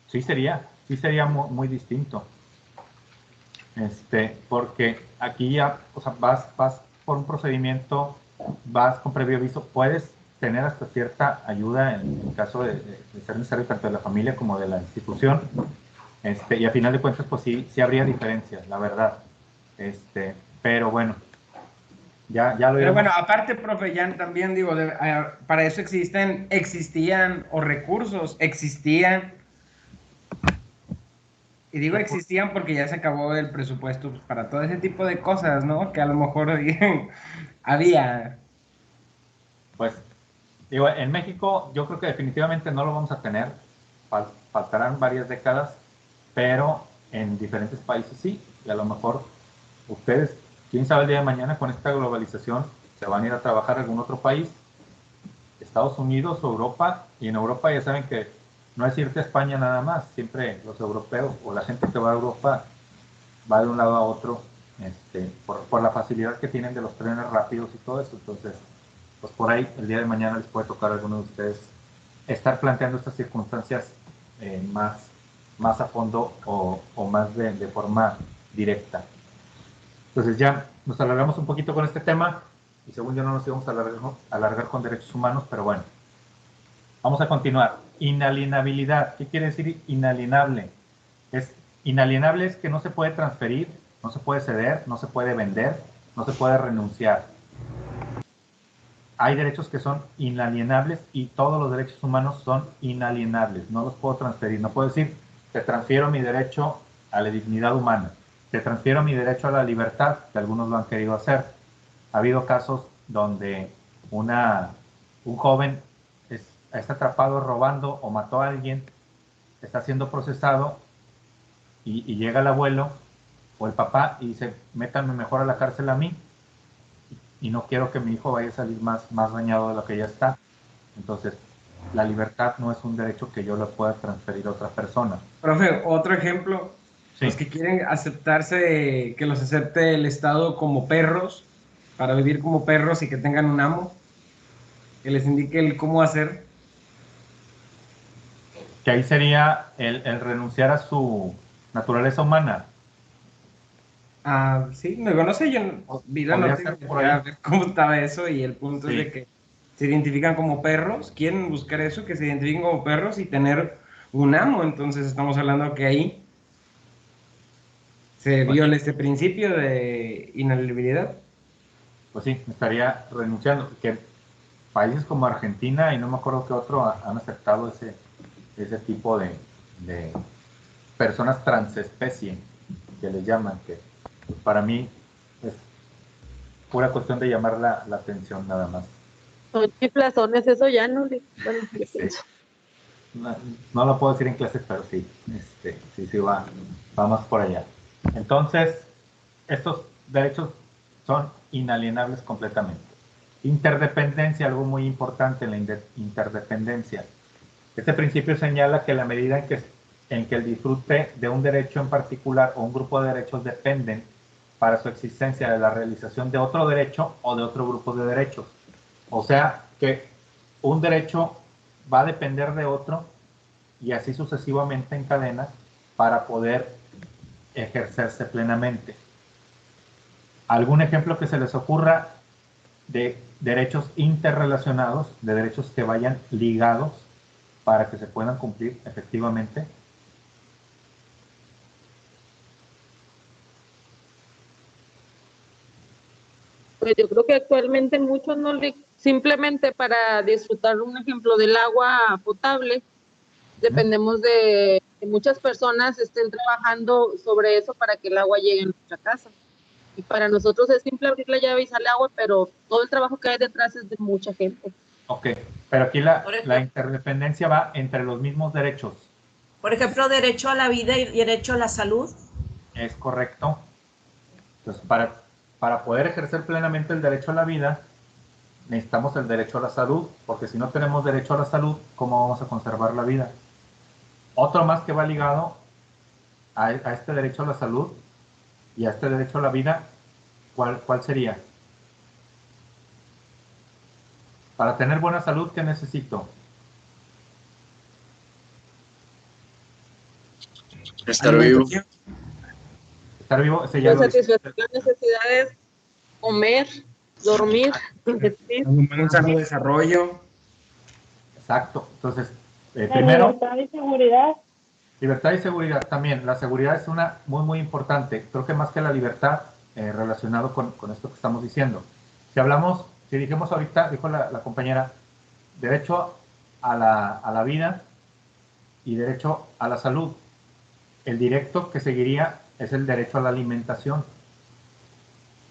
Sí sería muy distinto. Porque aquí ya, o sea, vas por un procedimiento, vas con previo aviso, puedes tener hasta cierta ayuda en caso de ser necesario tanto de la familia como de la institución, y a final de cuentas, pues sí habría diferencias, la verdad, pero bueno, ya lo Pero iremos. bueno, aparte, profe, ya también digo, para eso existían recursos, existían. Y digo existían porque ya se acabó el presupuesto para todo ese tipo de cosas, ¿no? Que a lo mejor había. Pues, digo, en México yo creo que definitivamente no lo vamos a tener, faltarán varias décadas, pero en diferentes países sí, y a lo mejor ustedes, quién sabe el día de mañana con esta globalización, se van a ir a trabajar a algún otro país, Estados Unidos o Europa, y en Europa ya saben que no es irte a España nada más, siempre los europeos o la gente que va a Europa va de un lado a otro, por la facilidad que tienen de los trenes rápidos y todo eso. Entonces, pues por ahí el día de mañana les puede tocar a alguno de ustedes estar planteando estas circunstancias más a fondo o más de forma directa. Entonces ya nos alargamos un poquito con este tema y según yo no nos íbamos a alargar con derechos humanos, pero bueno, vamos a continuar. Inalienabilidad. ¿Qué quiere decir inalienable? Es inalienable es que no se puede transferir, no se puede ceder, no se puede vender, no se puede renunciar. Hay derechos que son inalienables y todos los derechos humanos son inalienables. No los puedo transferir. No puedo decir, te transfiero mi derecho a la dignidad humana, te transfiero mi derecho a la libertad, que algunos lo han querido hacer. Ha habido casos donde un joven está atrapado robando o mató a alguien, está siendo procesado y llega el abuelo o el papá y dice, métanme mejor a la cárcel a mí y no quiero que mi hijo vaya a salir más dañado de lo que ya está. Entonces, la libertad no es un derecho que yo le pueda transferir a otra persona. Profe, otro ejemplo, Sí. Los que quieren aceptarse, que los acepte el Estado como perros, para vivir como perros y que tengan un amo, que les indique el cómo hacer. Que ahí sería el renunciar a su naturaleza humana. Sí, no sé, yo vi la Podría noticia ser por ahí. a ver cómo estaba eso y el punto Sí. es de que se identifican como perros, quieren buscar eso, que se identifiquen como perros y tener un amo. Entonces estamos hablando que ahí se viola este principio de inalienabilidad. Pues sí, estaría renunciando. Que países como Argentina y no me acuerdo qué otro han aceptado ese tipo de personas transespecie, que les llaman, que pues, para mí es pura cuestión de llamar la atención nada más. Son chiflazones, eso ya no le... Bueno, yo Sí. pienso. No lo puedo decir en clases, pero sí, sí va más por allá. Entonces, estos derechos son inalienables completamente. Interdependencia, algo muy importante en la interdependencia. Este principio señala que la medida en que el disfrute de un derecho en particular o un grupo de derechos dependen para su existencia de la realización de otro derecho o de otro grupo de derechos. O sea, que un derecho va a depender de otro y así sucesivamente en cadena para poder ejercerse plenamente. ¿Algún ejemplo que se les ocurra de derechos interrelacionados, de derechos que vayan ligados para que se puedan cumplir efectivamente? Pues yo creo que actualmente muchos no le... Simplemente para disfrutar, un ejemplo, del agua potable, dependemos de que muchas personas estén trabajando sobre eso para que el agua llegue a nuestra casa. Y para nosotros es simple abrir la llave y sale agua, pero todo el trabajo que hay detrás es de mucha gente. Ok, pero aquí la interdependencia va entre los mismos derechos. Por ejemplo, derecho a la vida y derecho a la salud. Es correcto. Entonces, para poder ejercer plenamente el derecho a la vida, necesitamos el derecho a la salud, porque si no tenemos derecho a la salud, ¿cómo vamos a conservar la vida? Otro más que va ligado a este derecho a la salud y a este derecho a la vida, ¿cuál sería? Para tener buena salud, ¿qué necesito? Estar vivo. Estar vivo, ese ya lo satisfacer las necesidades, comer, dormir, vestir. Un sano desarrollo. Exacto. Entonces, La primero, libertad y seguridad. libertad y seguridad también. La seguridad es una muy importante. Creo que más que la libertad, relacionado con esto que estamos diciendo. Si dijimos ahorita, dijo la compañera, derecho a la vida y derecho a la salud. El directo que seguiría es el derecho a la alimentación.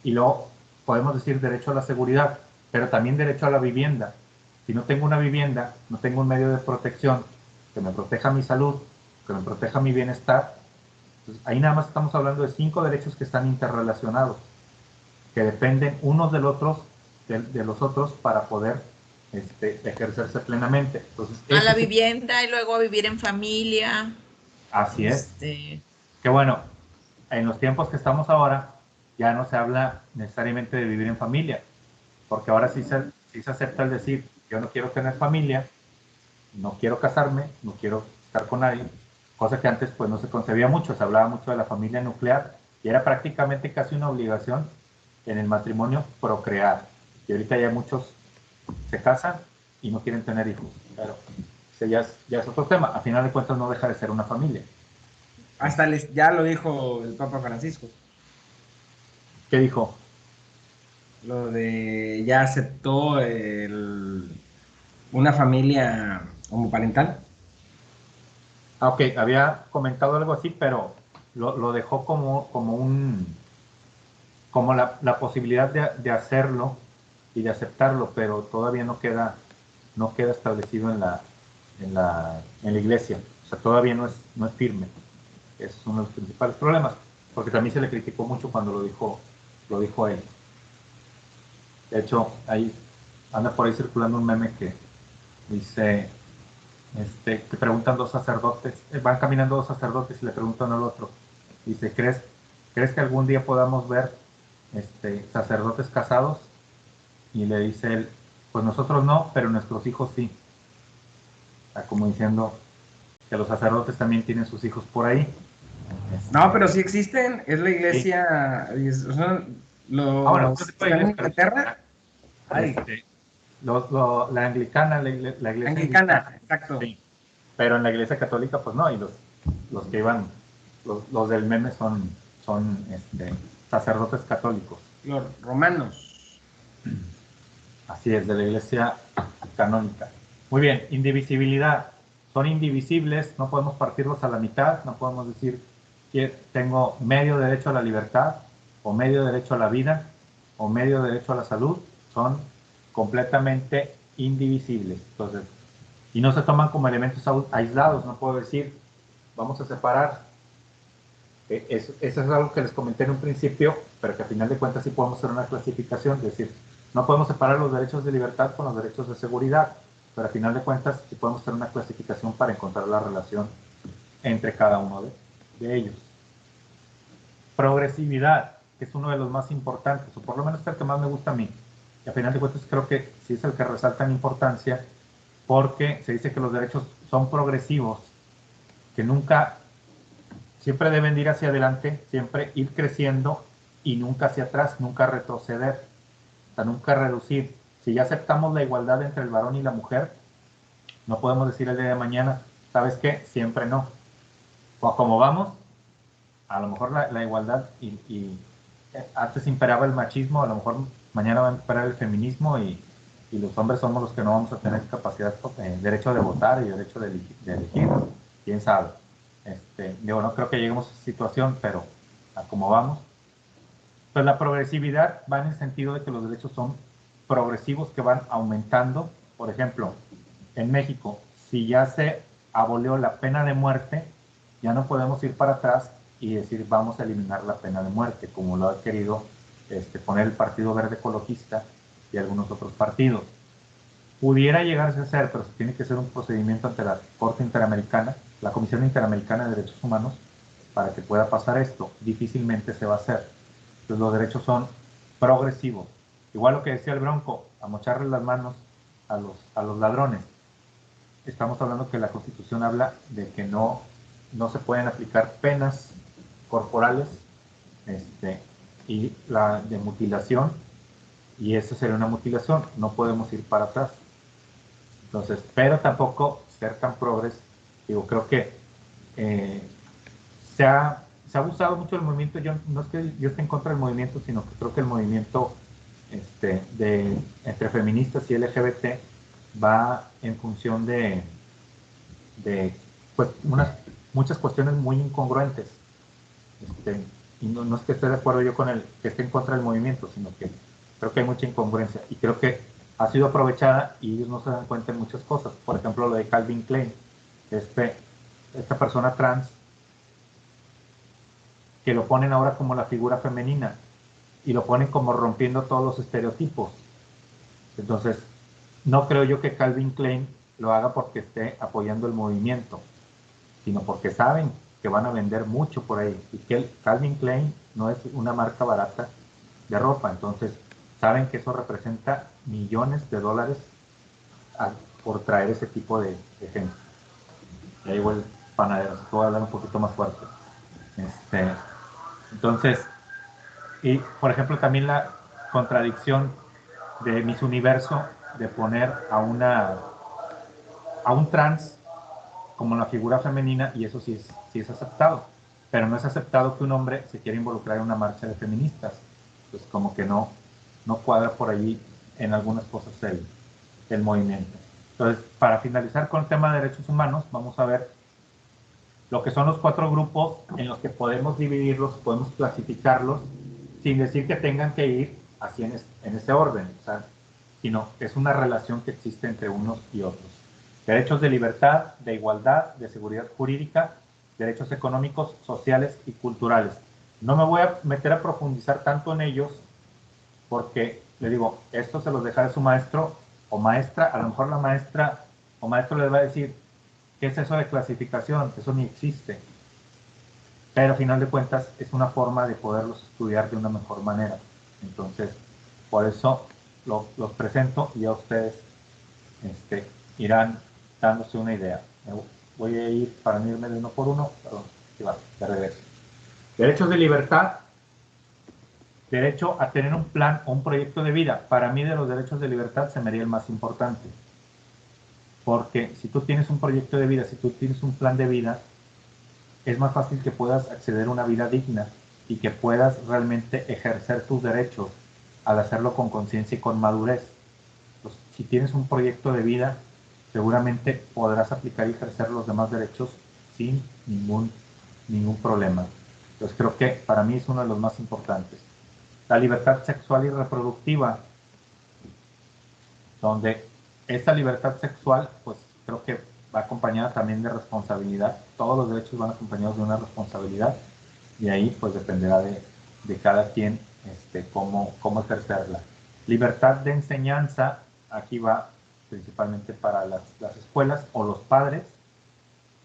Y luego podemos decir derecho a la seguridad, pero también derecho a la vivienda. Si no tengo una vivienda, no tengo un medio de protección que me proteja mi salud, que me proteja mi bienestar, entonces ahí nada más estamos hablando de 5 derechos que están interrelacionados, que dependen unos de los otros para poder ejercerse plenamente. Entonces, A la vivienda y luego a vivir en familia. Así es. Que bueno, en los tiempos que estamos ahora, ya no se habla necesariamente de vivir en familia, porque ahora sí se acepta el decir, yo no quiero tener familia, no quiero casarme, no quiero estar con nadie, cosa que antes pues no se concebía mucho, se hablaba mucho de la familia nuclear y era prácticamente casi una obligación en el matrimonio procrear. Y ahorita ya muchos se casan y no quieren tener hijos, pero ese ya es otro tema. A final de cuentas no deja de ser una familia. Hasta ya lo dijo el Papa Francisco. ¿Qué dijo? Lo de ya aceptó una familia homoparental. Ah, ok, había comentado algo así, pero lo dejó como la posibilidad de hacerlo y de aceptarlo, pero todavía no queda establecido en la iglesia. O sea, todavía no es firme. Es uno de los principales problemas, porque también se le criticó mucho cuando lo dijo él. De hecho, ahí anda por ahí circulando un meme que dice, que preguntan dos sacerdotes, van caminando dos sacerdotes y le preguntan al otro, dice, ¿crees que algún día podamos ver sacerdotes casados? Y le dice él, pues nosotros no, pero nuestros hijos sí. Está como diciendo que los sacerdotes también tienen sus hijos por ahí. No, pero sí existen, es la Sí. iglesia, son los Bueno, que están en Inglaterra. Ay, la anglicana, la iglesia anglicana, exacto. sí, pero en la iglesia católica pues no, y los que iban, los del meme son sacerdotes católicos. Los romanos. Así es, de la iglesia canónica. Muy bien, indivisibilidad. Son indivisibles, no podemos partirlos a la mitad, no podemos decir que tengo medio derecho a la libertad, o medio derecho a la vida, o medio derecho a la salud. Son completamente indivisibles. Entonces, y no se toman como elementos aislados, no puedo decir, vamos a separar. Eso es algo que les comenté en un principio, pero que al final de cuentas sí podemos hacer una clasificación, es decir, no podemos separar los derechos de libertad con los derechos de seguridad, pero al final de cuentas sí podemos hacer una clasificación para encontrar la relación entre cada uno de ellos. Progresividad, que es uno de los más importantes, o por lo menos es el que más me gusta a mí. Y al final de cuentas creo que sí es el que resalta en importancia, porque se dice que los derechos son progresivos, que siempre deben ir hacia adelante, siempre ir creciendo y nunca hacia atrás, nunca retroceder, o sea, nunca reducir. Si ya aceptamos la igualdad entre el varón y la mujer, no podemos decir el día de mañana, ¿sabes qué? Siempre no. O como vamos, a lo mejor la igualdad y antes imperaba el machismo, a lo mejor mañana va a imperar el feminismo y los hombres somos los que no vamos a tener capacidad, derecho de votar y derecho de elegir, quién sabe. Yo no creo que lleguemos a esa situación, pero a como vamos. Pues la progresividad va en el sentido de que los derechos son progresivos, que van aumentando. Por ejemplo, en México, si ya se abolió la pena de muerte, ya no podemos ir para atrás y decir vamos a eliminar la pena de muerte, como lo ha querido poner el Partido Verde Ecologista y algunos otros partidos. Pudiera llegarse a ser, pero se tiene que hacer un procedimiento ante la Corte Interamericana, la Comisión Interamericana de Derechos Humanos, para que pueda pasar esto. Difícilmente se va a hacer. Entonces los derechos son progresivos. Igual lo que decía el Bronco, a mocharle las manos a los ladrones. Estamos hablando que la Constitución habla de que no se pueden aplicar penas corporales y la de mutilación, y eso sería una mutilación, no podemos ir para atrás. Entonces, pero tampoco ser tan progres, creo que se ha abusado mucho del movimiento. Yo no es que yo esté en contra del movimiento, sino que creo que el movimiento entre feministas y LGBT va en función de pues muchas cuestiones muy incongruentes. Y no es que esté de acuerdo yo con el que esté en contra del movimiento, sino que creo que hay mucha incongruencia y creo que ha sido aprovechada y ellos no se dan cuenta de muchas cosas. Por ejemplo, lo de Calvin Klein, esta persona trans, que lo ponen ahora como la figura femenina y lo ponen como rompiendo todos los estereotipos. Entonces, no creo yo que Calvin Klein lo haga porque esté apoyando el movimiento, sino porque saben que van a vender mucho por ahí y que Calvin Klein no es una marca barata de ropa. Entonces, saben que eso representa millones de dólares por traer ese tipo de gente. Y ahí voy el panadero, se puede hablar un poquito más fuerte. Entonces, y por ejemplo también la contradicción de Miss Universo de poner a un trans como la figura femenina, y eso sí es aceptado. pero no es aceptado que un hombre se quiera involucrar en una marcha de feministas. Pues como que no cuadra por allí en algunas cosas el movimiento. Entonces, para finalizar con el tema de derechos humanos, vamos a ver lo que son los 4 grupos en los que podemos dividirlos, podemos clasificarlos, sin decir que tengan que ir así en ese orden, o sea, sino es una relación que existe entre unos y otros. Derechos de libertad, de igualdad, de seguridad jurídica, derechos económicos, sociales y culturales. No me voy a meter a profundizar tanto en ellos porque, le digo, esto se los dejará su maestro o maestra. A lo mejor la maestra o maestro les va a decir, ¿qué es eso de clasificación? Eso ni existe. Pero, a final de cuentas, es una forma de poderlos estudiar de una mejor manera. Entonces, por eso los presento y a ustedes irán dándose una idea. Voy a ir para no irme de uno por uno. Perdón, aquí va, de regreso. Derechos de libertad. Derecho a tener un plan o un proyecto de vida. Para mí, de los derechos de libertad se me haría el más importante. Porque si tú tienes un proyecto de vida, si tú tienes un plan de vida, es más fácil que puedas acceder a una vida digna y que puedas realmente ejercer tus derechos al hacerlo con conciencia y con madurez. Pues, si tienes un proyecto de vida, seguramente podrás aplicar y ejercer los demás derechos sin ningún problema. Entonces creo que para mí es uno de los más importantes. La libertad sexual y reproductiva, donde esta libertad sexual, pues creo que va acompañada también de responsabilidad. Todos los derechos van acompañados de una responsabilidad y ahí pues dependerá de cada quien cómo ejercerla. Libertad de enseñanza, aquí va principalmente para las escuelas o los padres,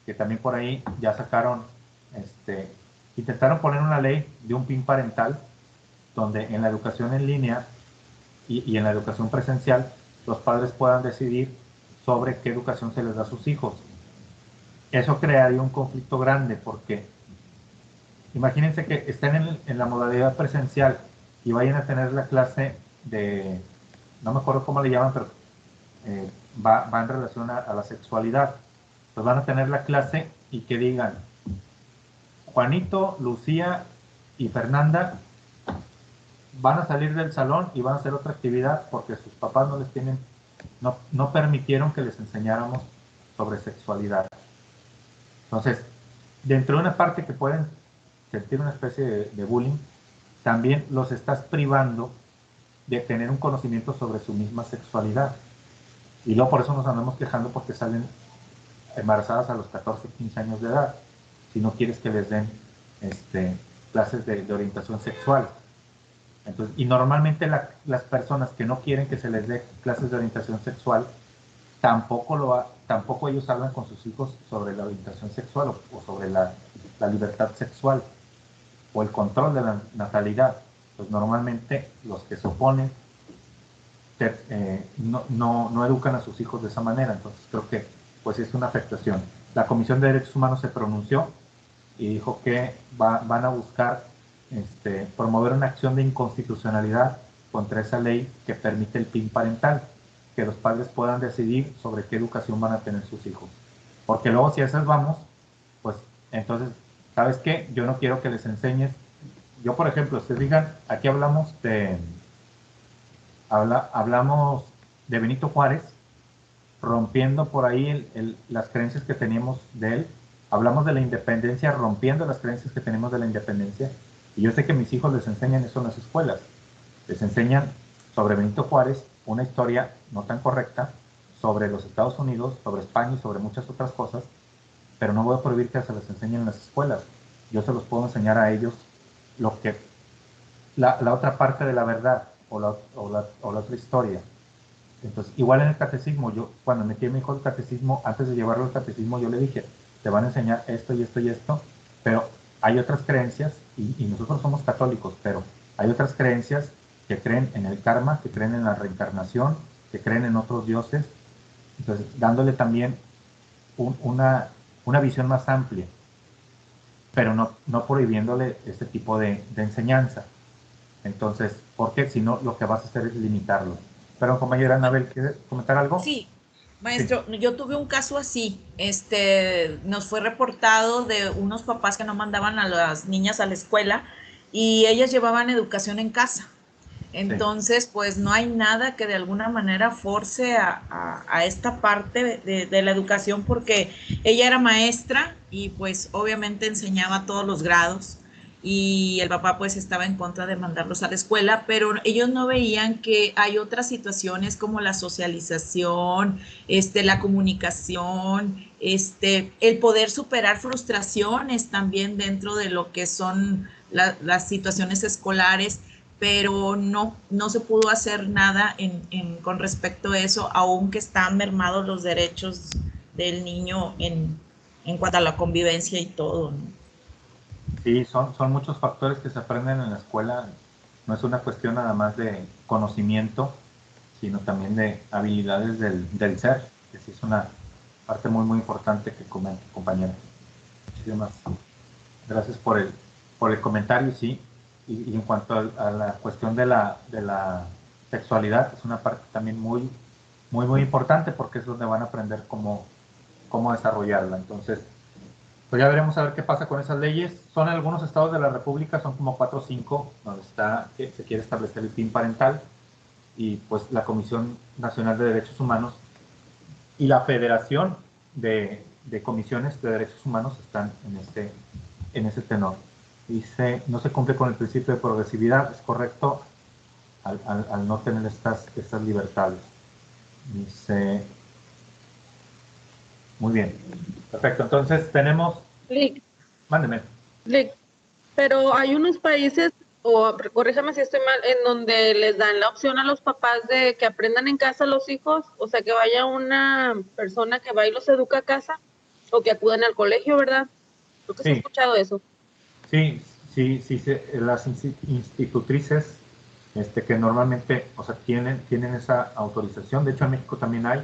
que también por ahí ya sacaron, intentaron poner una ley de un PIN parental, donde en la educación en línea y en la educación presencial, los padres puedan decidir sobre qué educación se les da a sus hijos. Eso crearía un conflicto grande, porque imagínense que estén en la modalidad presencial y vayan a tener la clase de, no me acuerdo cómo le llaman, pero va en relación a la sexualidad. Pues van a tener la clase y que digan, Juanito, Lucía y Fernanda van a salir del salón y van a hacer otra actividad porque sus papás no permitieron que les enseñáramos sobre sexualidad. Entonces, dentro de una parte que pueden sentir una especie de bullying, también los estás privando de tener un conocimiento sobre su misma sexualidad. Y luego por eso nos andamos quejando porque salen embarazadas a los 14, 15 años de edad, si no quieres que les den clases de orientación sexual. Entonces, y normalmente las personas que no quieren que se les dé clases de orientación sexual, tampoco ellos hablan con sus hijos sobre la orientación sexual o sobre la libertad sexual o el control de la natalidad. Pues normalmente los que se oponen no educan a sus hijos de esa manera. Entonces creo que pues es una afectación. La Comisión de Derechos Humanos se pronunció y dijo que van a buscar promover una acción de inconstitucionalidad contra esa ley que permite el PIN parental, que los padres puedan decidir sobre qué educación van a tener sus hijos. Porque luego si a esas vamos, pues entonces, ¿sabes qué? Yo no quiero que les enseñes. Yo, por ejemplo, ustedes digan, aquí hablamos de Benito Juárez, rompiendo por ahí las creencias que teníamos de él. Hablamos de la independencia, rompiendo las creencias que tenemos de la independencia. Y yo sé que mis hijos les enseñan eso en las escuelas. Les enseñan sobre Benito Juárez, una historia no tan correcta, sobre los Estados Unidos, sobre España y sobre muchas otras cosas, pero no voy a prohibir que se les enseñen en las escuelas. Yo se los puedo enseñar a ellos lo que la otra parte de la verdad o la otra historia. Entonces, igual en el catecismo, yo cuando metí a mi hijo al catecismo, antes de llevarlo al catecismo, yo le dije, te van a enseñar esto y esto y esto, pero hay otras creencias, y nosotros somos católicos, pero hay otras creencias que creen en el karma, que creen en la reencarnación, que creen en otros dioses. Entonces, dándole también una visión más amplia, pero no prohibiéndole este tipo de enseñanza. Entonces, porque si no, lo que vas a hacer es limitarlo. Pero, compañera Anabel, ¿quieres comentar algo? Sí, Maestro, yo tuve un caso así, nos fue reportado de unos papás que no mandaban a las niñas a la escuela y ellas llevaban educación en casa. Entonces, pues no hay nada que de alguna manera force a esta parte de la educación, porque ella era maestra y pues obviamente enseñaba a todos los grados, y el papá pues estaba en contra de mandarlos a la escuela, pero ellos no veían que hay otras situaciones como la socialización, la comunicación, el poder superar frustraciones también dentro de lo que son las situaciones escolares, pero no se pudo hacer nada con respecto a eso, aunque están mermados los derechos del niño en cuanto a la convivencia y todo, ¿no? Sí, son muchos factores que se aprenden en la escuela. No es una cuestión nada más de conocimiento, sino también de habilidades del ser, que sí es una parte muy, muy importante que comenta, compañero. Muchísimas gracias por el comentario, sí. Y en cuanto a la cuestión de la sexualidad, es una parte también muy, muy, muy importante, porque es donde van a aprender cómo desarrollarla. Entonces, pues ya veremos a ver qué pasa con esas leyes. Son en algunos estados de la República, son como 4 o 5, donde se quiere establecer el PIN parental, y pues la Comisión Nacional de Derechos Humanos y la Federación de Comisiones de Derechos Humanos están en ese tenor. Dice, no se cumple con el principio de progresividad, es correcto, al no tener estas libertades. Dice, muy bien, perfecto. Entonces tenemos... Lick, Mándeme. Lick, pero hay unos países, o corríjame si estoy mal, en donde les dan la opción a los papás de que aprendan en casa los hijos, o sea, que vaya una persona que va y los educa a casa, o que acudan al colegio, ¿verdad? Creo que sí he escuchado eso. Sí, las institutrices que normalmente, o sea, tienen esa autorización. De hecho, en México también hay,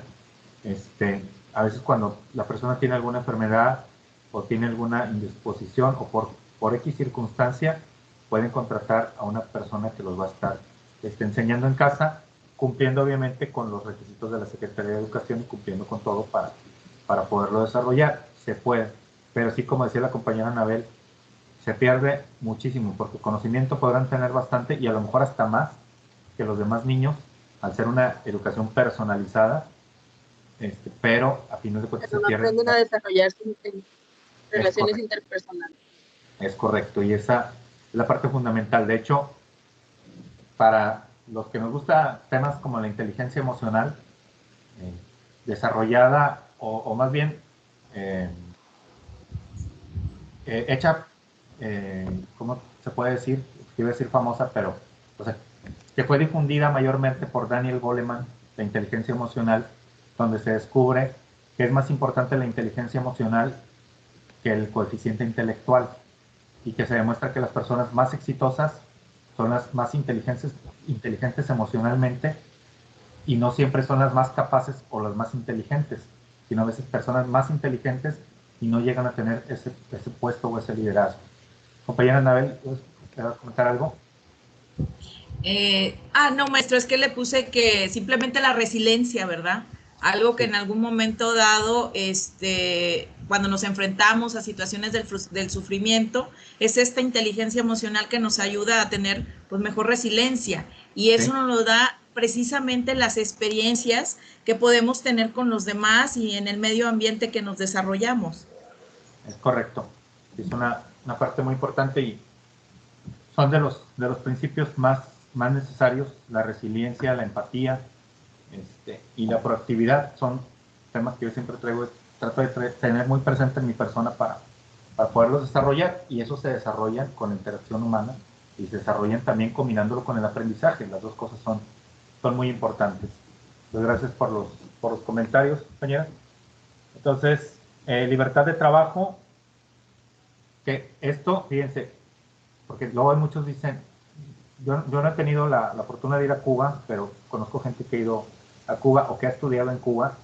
a veces cuando la persona tiene alguna enfermedad o tiene alguna indisposición, o por X circunstancia, pueden contratar a una persona que los va a estar enseñando en casa, cumpliendo obviamente con los requisitos de la Secretaría de Educación y cumpliendo con todo para poderlo desarrollar. Se puede, pero sí, como decía la compañera Anabel, se pierde muchísimo, porque conocimiento podrán tener bastante, y a lo mejor hasta más que los demás niños, al ser una educación personalizada, pero a final de cuentas Pero se no pierde. aprenden a desarrollarse en relaciones interpersonales. Es correcto, y esa es la parte fundamental. De hecho, para los que nos gusta temas como la inteligencia emocional, desarrollada, o más bien hecha, ¿cómo se puede decir? Iba a decir famosa, pero o sea, que fue difundida mayormente por Daniel Goleman, la inteligencia emocional, donde se descubre que es más importante la inteligencia emocional que el coeficiente intelectual, y que se demuestra que las personas más exitosas son las más inteligentes emocionalmente, y no siempre son las más capaces o las más inteligentes, sino a veces personas más inteligentes y no llegan a tener ese puesto o ese liderazgo. Compañera Anabel, ¿te vas a comentar algo? No, maestro, es que le puse que simplemente la resiliencia, ¿verdad? Algo que en algún momento dado, cuando nos enfrentamos a situaciones del sufrimiento, es esta inteligencia emocional que nos ayuda a tener pues mejor resiliencia, y eso nos lo da precisamente las experiencias que podemos tener con los demás y en el medio ambiente que nos desarrollamos. Es correcto, es una parte muy importante, y son de los principios más necesarios: la resiliencia, la empatía, y la proactividad. Son temas que yo siempre trato de tener muy presente en mi persona para poderlos desarrollar, y eso se desarrolla con la interacción humana, y se desarrollan también combinándolo con el aprendizaje. Las dos cosas son muy importantes. Pues gracias por los comentarios, compañera. Entonces, libertad de trabajo, que esto, fíjense, porque luego hay muchos dicen, yo no he tenido la fortuna de ir a Cuba, pero conozco gente que ha ido a Cuba o que ha estudiado en Cuba,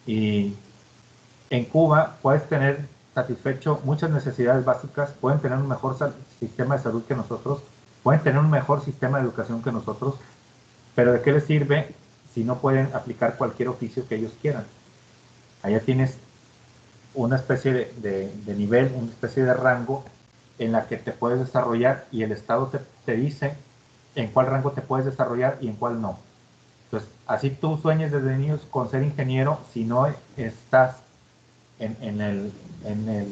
y en Cuba puedes tener satisfecho muchas necesidades básicas, pueden tener un mejor sistema de salud que nosotros, pueden tener un mejor sistema de educación que nosotros, pero ¿de qué les sirve si no pueden aplicar cualquier oficio que ellos quieran. Allá tienes una especie de nivel, una especie de rango en la que te puedes desarrollar y el Estado te dice en cuál rango te puedes desarrollar y en cuál no. Entonces, así tú sueñes desde niños con ser ingeniero, si no estás en el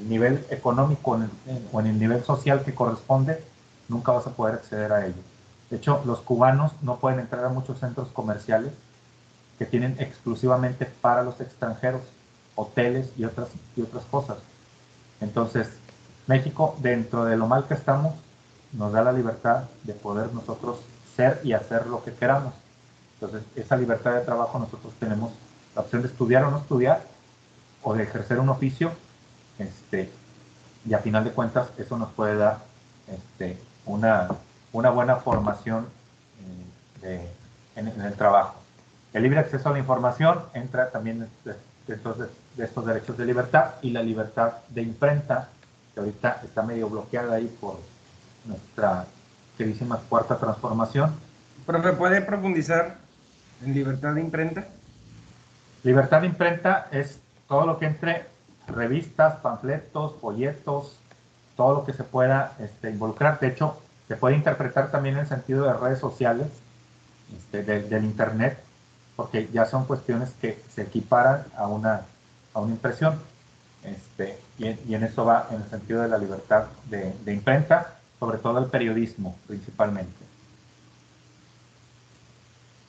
nivel económico o en el nivel social que corresponde, nunca vas a poder acceder a ello. De hecho, los cubanos no pueden entrar a muchos centros comerciales que tienen exclusivamente para los extranjeros, hoteles y otras cosas. Entonces, México, dentro de lo mal que estamos, nos da la libertad de poder nosotros ser y hacer lo que queramos. Entonces, esa libertad de trabajo nosotros tenemos la opción de estudiar o no estudiar, o de ejercer un oficio, y a final de cuentas eso nos puede dar una buena formación en el trabajo. El libre acceso a la información entra también dentro de estos derechos de libertad, y la libertad de imprenta, que ahorita está medio bloqueada ahí por nuestra queridísima cuarta transformación. ¿Profe, puede profundizar en libertad de imprenta? Libertad de imprenta es todo lo que entre revistas, panfletos, folletos, todo lo que se pueda involucrar. De hecho, se puede interpretar también en el sentido de redes sociales, del Internet, porque ya son cuestiones que se equiparan a una impresión. Y en eso va en el sentido de la libertad de imprenta, sobre todo el periodismo principalmente.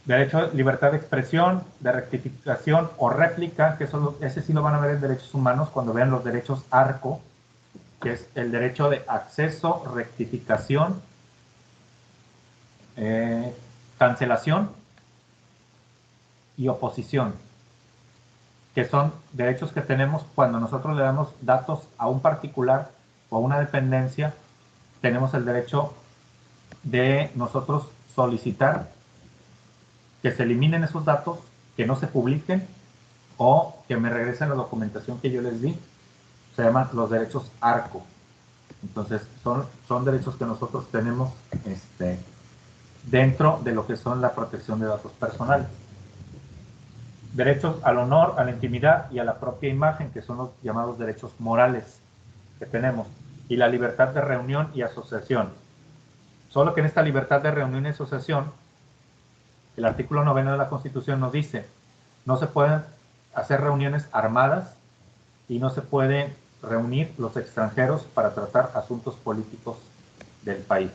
Derecho, libertad de expresión, de rectificación o réplica, que ese sí lo van a ver en derechos humanos cuando vean los derechos ARCO, que es el derecho de acceso, rectificación, cancelación y oposición, que son derechos que tenemos cuando nosotros le damos datos a un particular o a una dependencia. Tenemos el derecho de nosotros solicitar que se eliminen esos datos, que no se publiquen, o que me regresen la documentación que yo les di. Se llaman los derechos ARCO. Entonces, son derechos que nosotros tenemos dentro de lo que son la protección de datos personales. Derechos al honor, a la intimidad y a la propia imagen, que son los llamados derechos morales que tenemos. Y la libertad de reunión y asociación. Solo que en esta libertad de reunión y asociación, el artículo 9 de la Constitución nos dice: no se pueden hacer reuniones armadas y no se pueden reunir los extranjeros para tratar asuntos políticos del país.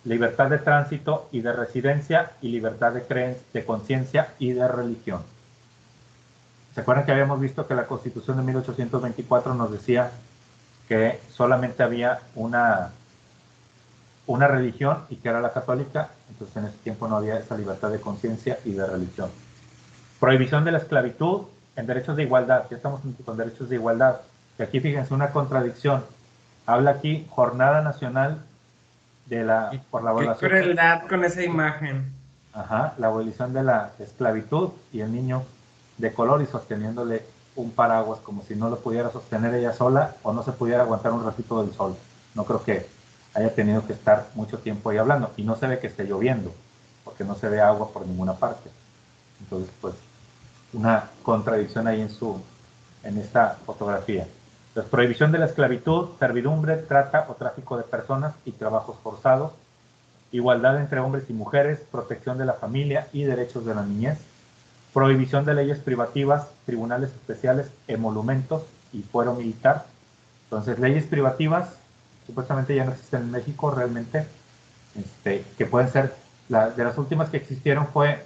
Libertad de tránsito y de residencia, y libertad de conciencia y de religión. ¿Se acuerdan que habíamos visto que la Constitución de 1824 nos decía que solamente había una religión, y que era la católica? Entonces en ese tiempo no había esa libertad de conciencia y de religión. Prohibición de la esclavitud en derechos de igualdad. Ya estamos con derechos de igualdad. Y aquí fíjense una contradicción. Habla aquí Jornada Nacional por la abolición. Qué crueldad con esa imagen. Ajá, la abolición de la esclavitud, y el niño de color y sosteniéndole un paraguas como si no lo pudiera sostener ella sola, o no se pudiera aguantar un ratito del sol. No creo que haya tenido que estar mucho tiempo ahí hablando, y no se ve que esté lloviendo, porque no se ve agua por ninguna parte. Entonces, pues, una contradicción ahí en esta fotografía. Entonces, prohibición de la esclavitud, servidumbre, trata o tráfico de personas y trabajos forzados, igualdad entre hombres y mujeres, protección de la familia y derechos de la niñez, prohibición de leyes privativas, tribunales especiales, emolumentos y fuero militar. Entonces, leyes privativas supuestamente ya no existen en México realmente, que pueden ser, de las últimas que existieron fue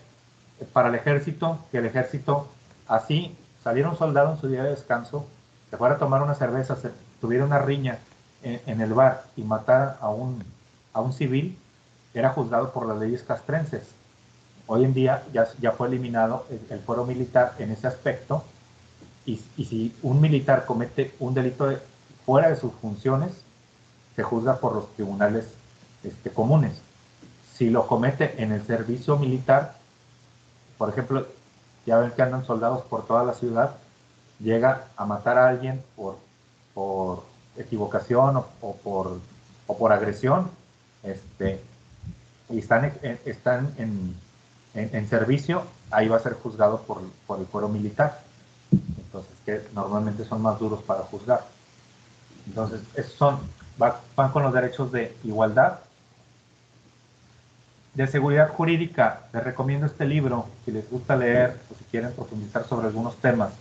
para el ejército, que el ejército, así saliera un soldado en su día de descanso, se fuera a tomar una cerveza, se tuviera una riña en el bar y matara a un civil, era juzgado por las leyes castrenses. Hoy en día ya fue eliminado el fuero militar en ese aspecto, y si un militar comete un delito fuera de sus funciones, se juzga por los tribunales comunes. Si lo comete en el servicio militar, por ejemplo, ya ven que andan soldados por toda la ciudad, llega a matar a alguien por equivocación o por agresión, y están en servicio, ahí va a ser juzgado por el fuero militar. Entonces, que normalmente son más duros para juzgar. Entonces, esos van con los derechos de igualdad. De seguridad jurídica, les recomiendo este libro, si les gusta leer o si quieren profundizar sobre algunos temas.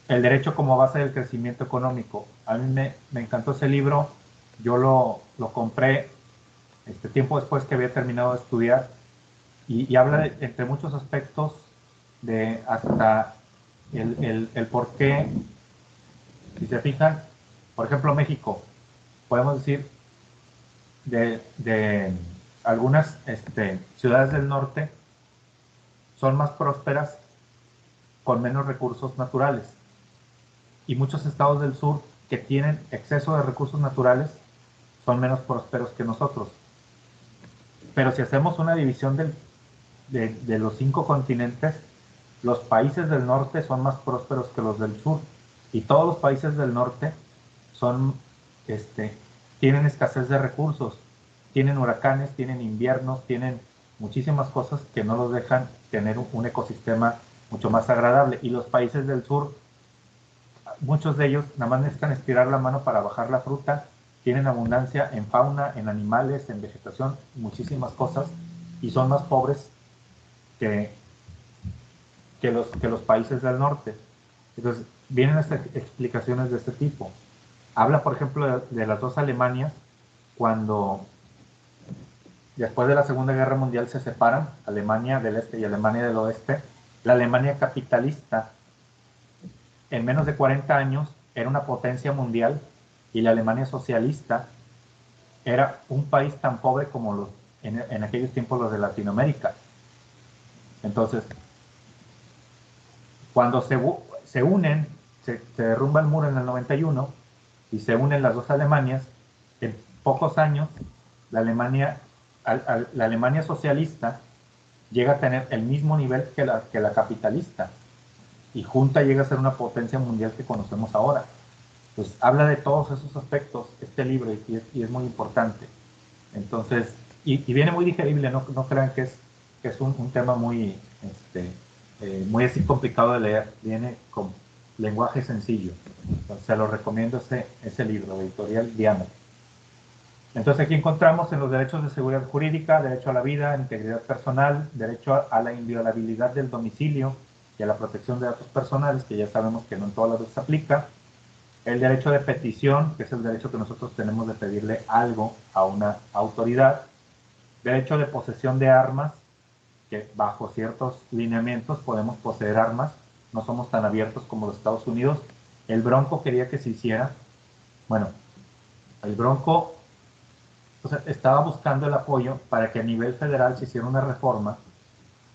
El derecho como base del crecimiento económico. A mí me encantó ese libro. Yo lo compré tiempo después que había terminado de estudiar y habla entre muchos aspectos de hasta el por qué, si se fijan, por ejemplo, México, podemos decir de algunas ciudades del norte son más prósperas con menos recursos naturales y muchos estados del sur que tienen exceso de recursos naturales son menos prósperos que nosotros. Pero si hacemos una división de los 5 continentes, los países del norte son más prósperos que los del sur y todos los países del norte tienen escasez de recursos, tienen huracanes, tienen inviernos, tienen muchísimas cosas que no los dejan tener un ecosistema mucho más agradable. Y los países del sur, muchos de ellos nada más necesitan estirar la mano para bajar la fruta, tienen abundancia en fauna, en animales, en vegetación, muchísimas cosas, y son más pobres que los países del norte. Entonces, vienen estas explicaciones de este tipo. Habla, por ejemplo, de las dos Alemanias, cuando después de la Segunda Guerra Mundial se separan, Alemania del Este y Alemania del Oeste. La Alemania capitalista, en menos de 40 años, era una potencia mundial, y la Alemania socialista era un país tan pobre como en aquellos tiempos los de Latinoamérica. Entonces, cuando se unen, se derrumba el muro en el 91 y se unen las dos Alemanias, en pocos años la Alemania socialista llega a tener el mismo nivel que la capitalista, y junta llega a ser una potencia mundial que conocemos ahora. Pues habla de todos esos aspectos este libro, y es muy importante. Entonces, y viene muy digerible, no crean que es un tema muy muy así complicado de leer, viene con lenguaje sencillo. Entonces, se lo recomiendo ese libro, Editorial Diana. Entonces, aquí encontramos en los derechos de seguridad jurídica, derecho a la vida, integridad personal, derecho a la inviolabilidad del domicilio y a la protección de datos personales, que ya sabemos que no en todas las veces se aplica. El derecho de petición, que es el derecho que nosotros tenemos de pedirle algo a una autoridad. Derecho de posesión de armas, que bajo ciertos lineamientos podemos poseer armas, no somos tan abiertos como los Estados Unidos. El Bronco quería que se hiciera, bueno, el Bronco estaba buscando el apoyo para que a nivel federal se hiciera una reforma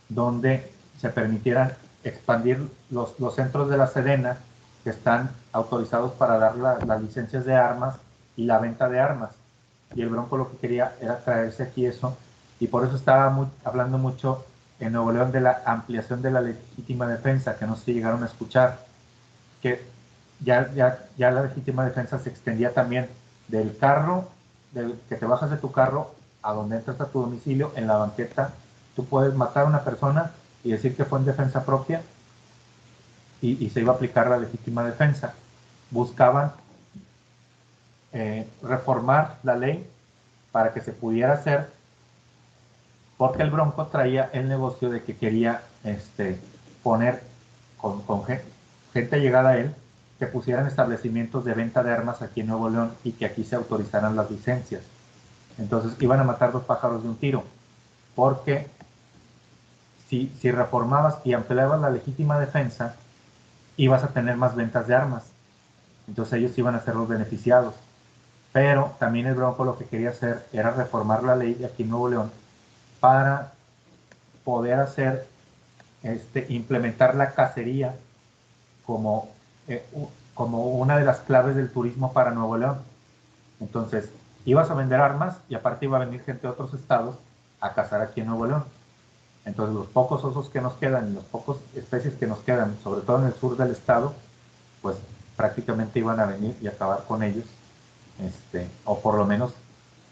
donde se permitieran expandir los centros de la Sedena que están autorizados para dar las licencias de armas y la venta de armas. Y el Bronco lo que quería era traerse aquí eso, y por eso estaba hablando mucho en Nuevo León de la ampliación de la legítima defensa, que no sé si llegaron a escuchar, que ya la legítima defensa se extendía también del carro, que te bajas de tu carro a donde entras a tu domicilio, en la banqueta, tú puedes matar a una persona y decir que fue en defensa propia, y se iba a aplicar la legítima defensa. Buscaban reformar la ley para que se pudiera hacer, porque el Bronco traía el negocio de que quería poner con gente llegada a él, que pusieran establecimientos de venta de armas aquí en Nuevo León y que aquí se autorizaran las licencias. Entonces iban a matar 2 pájaros de un tiro, porque si reformabas y ampliabas la legítima defensa, ibas a tener más ventas de armas. Entonces ellos iban a ser los beneficiados. Pero también el Bronco lo que quería hacer era reformar la ley de aquí en Nuevo León para poder hacer, implementar la cacería como una de las claves del turismo para Nuevo León. Entonces, ibas a vender armas y aparte iba a venir gente de otros estados a cazar aquí en Nuevo León. Entonces, los pocos osos que nos quedan y las pocas especies que nos quedan, sobre todo en el sur del estado, pues prácticamente iban a venir y acabar con ellos, o por lo menos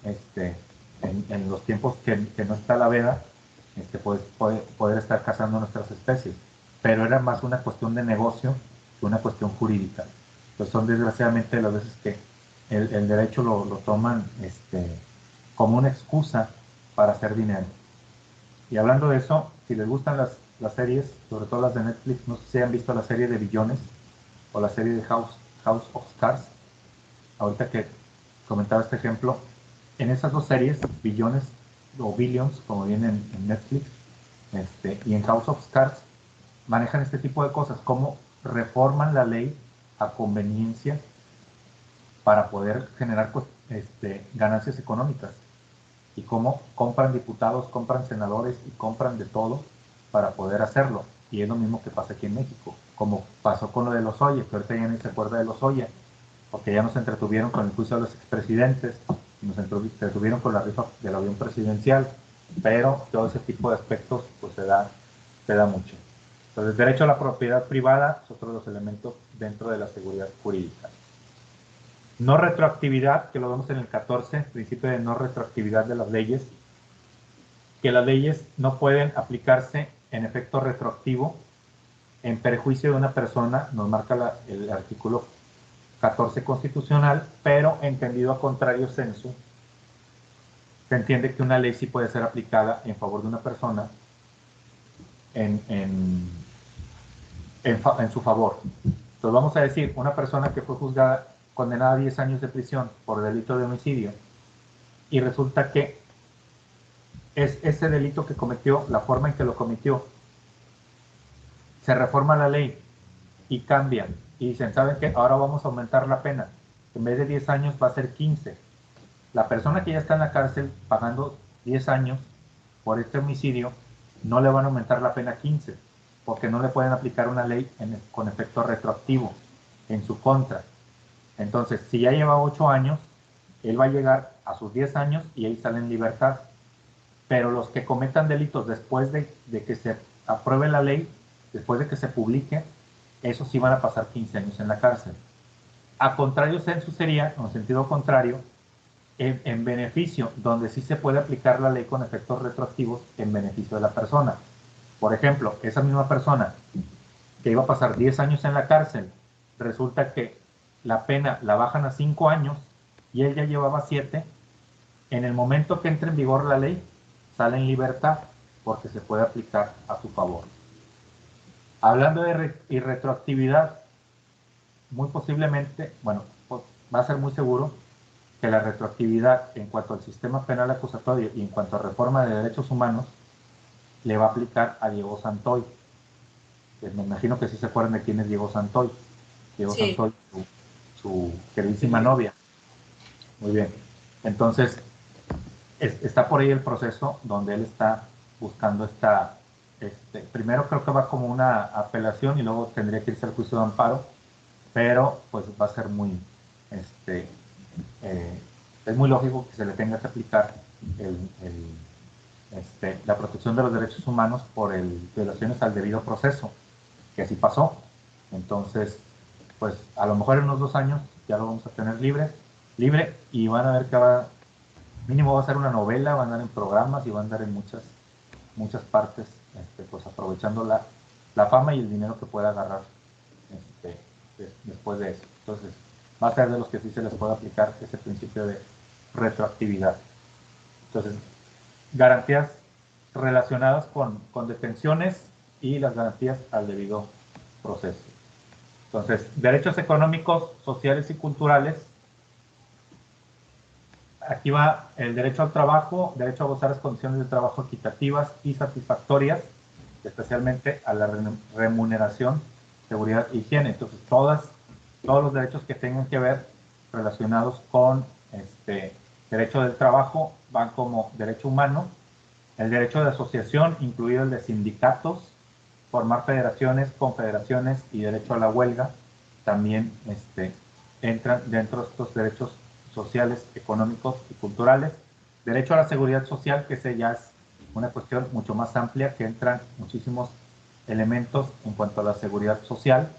en los tiempos que no está la veda, poder estar cazando nuestras especies. Pero era más una cuestión de negocio que una cuestión jurídica. Pues son desgraciadamente las veces que el derecho lo toman como una excusa para hacer dinero. Y hablando de eso, si les gustan las series, sobre todo las de Netflix, no sé si han visto la serie de Billones o la serie de House of Cards. Ahorita que comentaba este ejemplo, en esas dos series, Billones o Billions, como viene en Netflix, y en House of Cards, manejan este tipo de cosas, cómo reforman la ley a conveniencia para poder generar ganancias económicas, y cómo compran diputados, compran senadores y compran de todo para poder hacerlo. Y es lo mismo que pasa aquí en México, como pasó con lo de Lozoya, que ahorita ya ni se acuerda de Lozoya, porque ya nos entretuvieron con el juicio de los expresidentes, y nos entretuvieron con la rifa del avión presidencial, pero todo ese tipo de aspectos pues se da mucho. Entonces, derecho a la propiedad privada es otro de los elementos dentro de la seguridad jurídica. No retroactividad, que lo vemos en el 14, principio de no retroactividad de las leyes, que las leyes no pueden aplicarse en efecto retroactivo en perjuicio de una persona, nos marca el artículo 14 constitucional, pero entendido a contrario sensu, se entiende que una ley sí puede ser aplicada en favor de una persona en su favor. Entonces vamos a decir, una persona que fue juzgada, condenada a 10 años de prisión por delito de homicidio, y resulta que es ese delito que cometió, la forma en que lo cometió, se reforma la ley y cambia, y dicen, ¿saben qué? Ahora vamos a aumentar la pena, en vez de 10 años va a ser 15. La persona que ya está en la cárcel pagando 10 años por este homicidio, no le van a aumentar la pena 15, porque no le pueden aplicar una ley con efecto retroactivo en su contra. Entonces, si ya lleva 8 años, él va a llegar a sus 10 años y ahí sale en libertad. Pero los que cometan delitos después de que se apruebe la ley, después de que se publique, esos sí van a pasar 15 años en la cárcel. A contrario sensu sería, en sentido contrario, en beneficio, donde sí se puede aplicar la ley con efectos retroactivos en beneficio de la persona. Por ejemplo, esa misma persona que iba a pasar 10 años en la cárcel, resulta que la pena la bajan a 5 años y él ya llevaba 7, en el momento que entre en vigor la ley, sale en libertad porque se puede aplicar a su favor. Hablando de retroactividad, muy posiblemente, bueno, va a ser muy seguro que la retroactividad en cuanto al sistema penal acusatorio y en cuanto a reforma de derechos humanos le va a aplicar a Diego Santoy. Me imagino que sí se acuerdan de quién es Diego Santoy. Diego Sí. Santoy, su queridísima novia. Muy bien. Entonces, está por ahí el proceso donde él está buscando primero creo que va como una apelación y luego tendría que irse al juicio de amparo, pero pues va a ser muy, es muy lógico que se le tenga que aplicar la protección de los derechos humanos por violaciones al debido proceso, que así pasó. Entonces, pues a lo mejor en unos 2 años ya lo vamos a tener libre, y van a ver que mínimo va a ser una novela, va a andar en programas y va a andar en muchas partes, pues aprovechando la fama y el dinero que pueda agarrar después de eso. Entonces, va a ser de los que sí se les puede aplicar ese principio de retroactividad. Entonces, garantías relacionadas con detenciones y las garantías al debido proceso. Entonces, derechos económicos, sociales y culturales. Aquí va el derecho al trabajo, derecho a gozar las condiciones de trabajo equitativas y satisfactorias, especialmente a la remuneración, seguridad e higiene. Entonces, todos los derechos que tengan que ver relacionados con derecho del trabajo van como derecho humano. El derecho de asociación, incluido el de sindicatos, formar federaciones, confederaciones y derecho a la huelga, también entran dentro de estos derechos sociales, económicos y culturales. Derecho a la seguridad social, que ese ya es una cuestión mucho más amplia, que entran muchísimos elementos en cuanto a la seguridad social,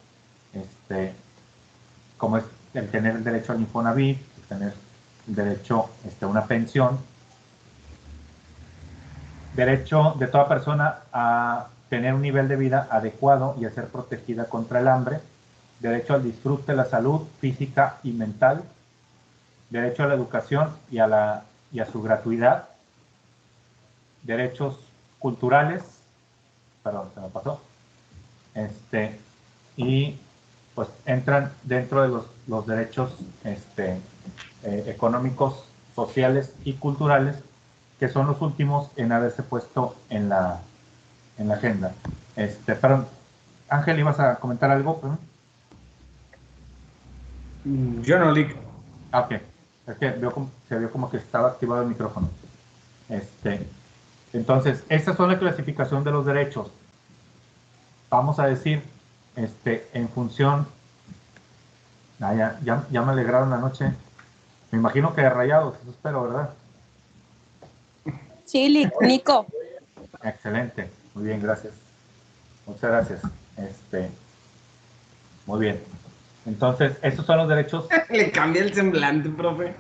como es el tener el derecho al Infonavit, el tener el derecho a una pensión, derecho de toda persona a tener un nivel de vida adecuado y a ser protegida contra el hambre, derecho al disfrute, la salud física y mental, derecho a la educación y a su gratuidad, derechos culturales, perdón, se me pasó, y pues entran dentro de los derechos económicos, sociales y culturales, que son los últimos en haberse puesto en la agenda. Perdón, Ángel, ¿ibas a comentar algo? Yo no, Lick. Ah, ok. Es que se vio como que estaba activado el micrófono. Entonces, estas son la clasificación de los derechos. Vamos a decir, en función... ya me alegraron la noche. Me imagino que de Rayados, eso espero, ¿verdad? Sí, Nico. Excelente. Muy bien, gracias. Muchas gracias. Muy bien. Entonces, estos son los derechos... Le cambié el semblante, profe.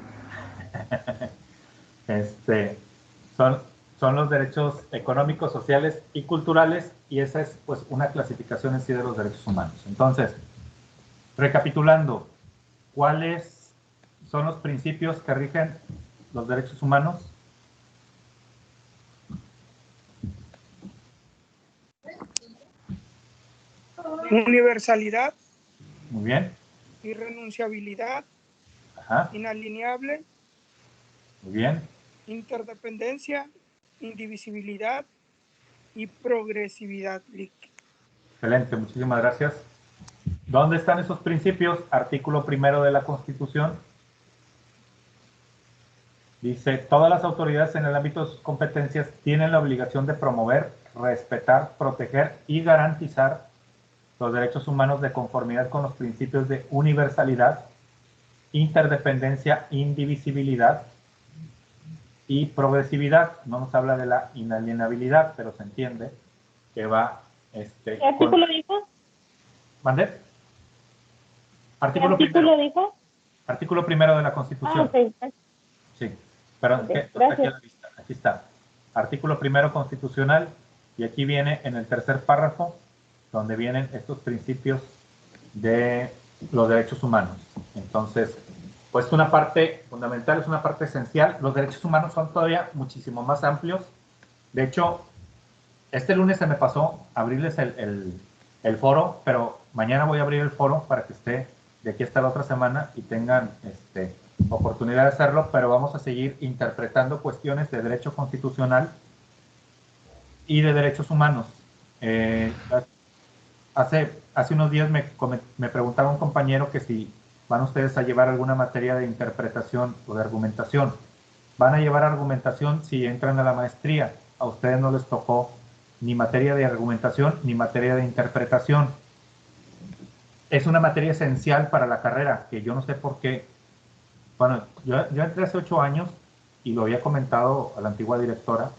Son los derechos económicos, sociales y culturales, y esa es pues una clasificación en sí de los derechos humanos. Entonces, recapitulando, ¿cuáles son los principios que rigen los derechos humanos? Universalidad. Muy bien. Irrenunciabilidad. Ajá. Inalienable. Muy bien. Interdependencia, indivisibilidad y progresividad. Excelente, muchísimas gracias. ¿Dónde están esos principios? Artículo 1 de la Constitución. Dice, todas las autoridades en el ámbito de sus competencias tienen la obligación de promover, respetar, proteger y garantizar los derechos humanos de conformidad con los principios de universalidad, interdependencia, indivisibilidad y progresividad. No nos habla de la inalienabilidad, pero se entiende que va... ¿Qué artículo dijo? ¿Mande? ¿Qué artículo dijo? Artículo 1 de la Constitución. Ah, ok. Sí, perdón, Okay, está aquí a la vista. Aquí está. Artículo 1 constitucional, y aquí viene en el tercer párrafo, donde vienen estos principios de los derechos humanos. Entonces, pues una parte fundamental, es una parte esencial. Los derechos humanos son todavía muchísimo más amplios. De hecho, este lunes se me pasó abrirles el foro, pero mañana voy a abrir el foro para que esté de aquí hasta la otra semana y tengan oportunidad de hacerlo, pero vamos a seguir interpretando cuestiones de derecho constitucional y de derechos humanos. Hace unos días me preguntaba un compañero que si van ustedes a llevar alguna materia de interpretación o de argumentación. Van a llevar argumentación si entran a la maestría. A ustedes no les tocó ni materia de argumentación ni materia de interpretación. Es una materia esencial para la carrera, que yo no sé por qué. Bueno, yo entré hace 8 años y lo había comentado a la antigua directora,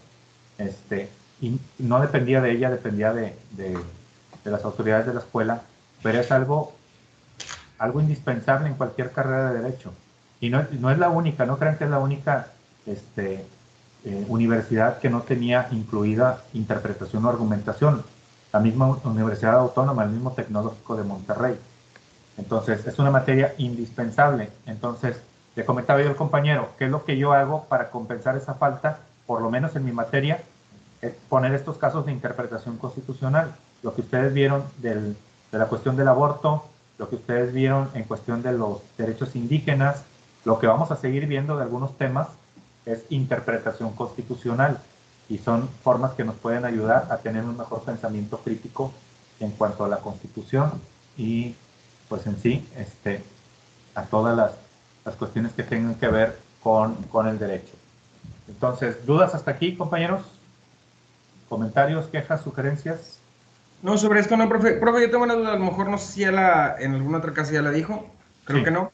y no dependía de ella, dependía de las autoridades de la escuela, pero es algo indispensable en cualquier carrera de derecho. Y no es la única, no crean que es la única universidad que no tenía incluida interpretación o argumentación. La misma Universidad Autónoma, el mismo Tecnológico de Monterrey. Entonces, es una materia indispensable. Entonces, le comentaba yo al compañero, ¿qué es lo que yo hago para compensar esa falta? Por lo menos en mi materia, es poner estos casos de interpretación constitucional. Lo que ustedes vieron de la cuestión del aborto, lo que ustedes vieron en cuestión de los derechos indígenas, lo que vamos a seguir viendo de algunos temas es interpretación constitucional, y son formas que nos pueden ayudar a tener un mejor pensamiento crítico en cuanto a la Constitución y pues en sí a todas las cuestiones que tengan que ver con el derecho. Entonces, ¿dudas hasta aquí, compañeros? ¿Comentarios, quejas, sugerencias? No, sobre esto no, profe. Profe, yo tengo una duda, a lo mejor no sé si ya en alguna otra casa ya la dijo, creo Sí. que no.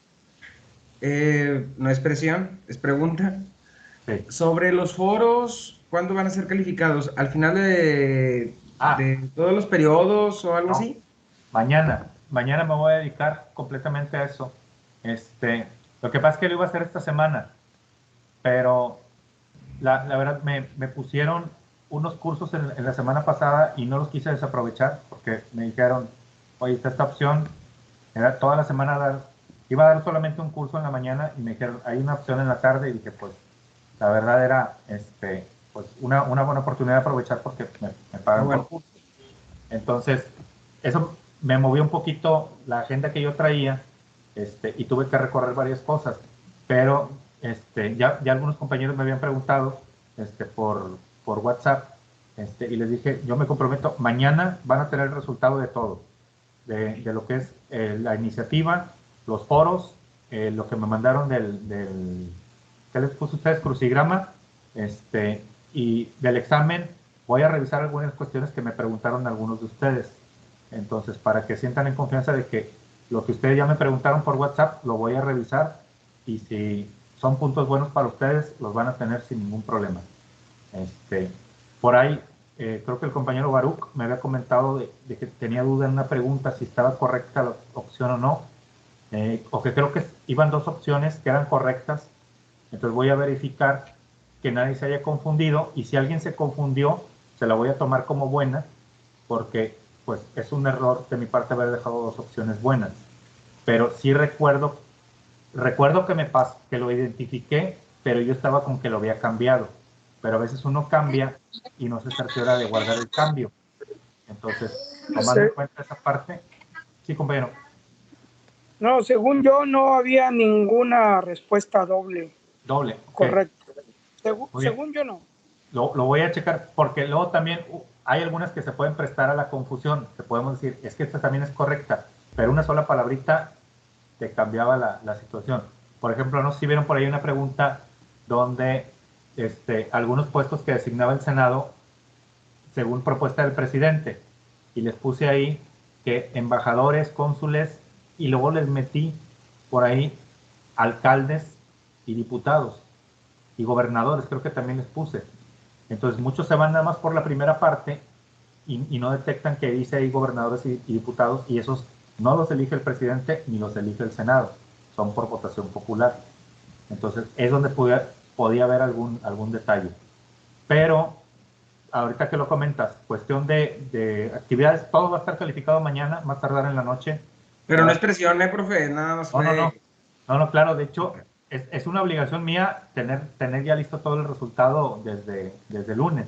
No es presión, es pregunta. Sí. Sobre los foros, ¿cuándo van a ser calificados? ¿Al final de todos los periodos o algo No. así? Mañana me voy a dedicar completamente a eso. Lo que pasa es que lo iba a hacer esta semana, pero la verdad me pusieron unos cursos en la semana pasada y no los quise desaprovechar porque me dijeron, oye, está esta opción, era toda la semana iba a dar solamente un curso en la mañana y me dijeron, hay una opción en la tarde y dije, pues, la verdad era, pues, una buena oportunidad de aprovechar porque me pagan por curso. Entonces, eso me movió un poquito la agenda que yo traía, y tuve que recorrer varias cosas, pero ya algunos compañeros me habían preguntado por WhatsApp, y les dije, yo me comprometo, mañana van a tener el resultado de todo, de lo que es la iniciativa, los foros, lo que me mandaron ¿qué les puso ustedes? Crucigrama, y del examen voy a revisar algunas cuestiones que me preguntaron algunos de ustedes. Entonces, para que sientan en confianza de que lo que ustedes ya me preguntaron por WhatsApp, lo voy a revisar y si son puntos buenos para ustedes, los van a tener sin ningún problema. Por ahí, creo que el compañero Baruch me había comentado de que tenía duda en una pregunta si estaba correcta la opción o no, o que creo que iban dos opciones que eran correctas. Entonces voy a verificar que nadie se haya confundido y si alguien se confundió, se la voy a tomar como buena porque pues es un error de mi parte haber dejado dos opciones buenas. Pero sí recuerdo que lo identifiqué, pero yo estaba con que lo había cambiado. Pero a veces uno cambia y no se cerciora de guardar el cambio. Entonces, tomando en cuenta esa parte, sí, compañero. No, según yo no había ninguna respuesta doble. Doble. Okay. Correcto. Según yo no. Lo voy a checar porque luego también hay algunas que se pueden prestar a la confusión. Te podemos decir, es que esta también es correcta, pero una sola palabrita te cambiaba la situación. Por ejemplo, no sé si vieron por ahí una pregunta donde algunos puestos que designaba el Senado según propuesta del presidente y les puse ahí que embajadores, cónsules y luego les metí por ahí alcaldes y diputados y gobernadores, creo que también les puse. Entonces muchos se van nada más por la primera parte y no detectan que dice ahí gobernadores y diputados y esos no los elige el presidente ni los elige el Senado, son por votación popular. Entonces es donde podía haber algún detalle. Pero ahorita que lo comentas, cuestión de actividades, todo va a estar calificado mañana, más tardar en la noche. Pero no es presión, profe, nada más fue... No, claro, de hecho, es una obligación mía tener ya listo todo el resultado desde lunes.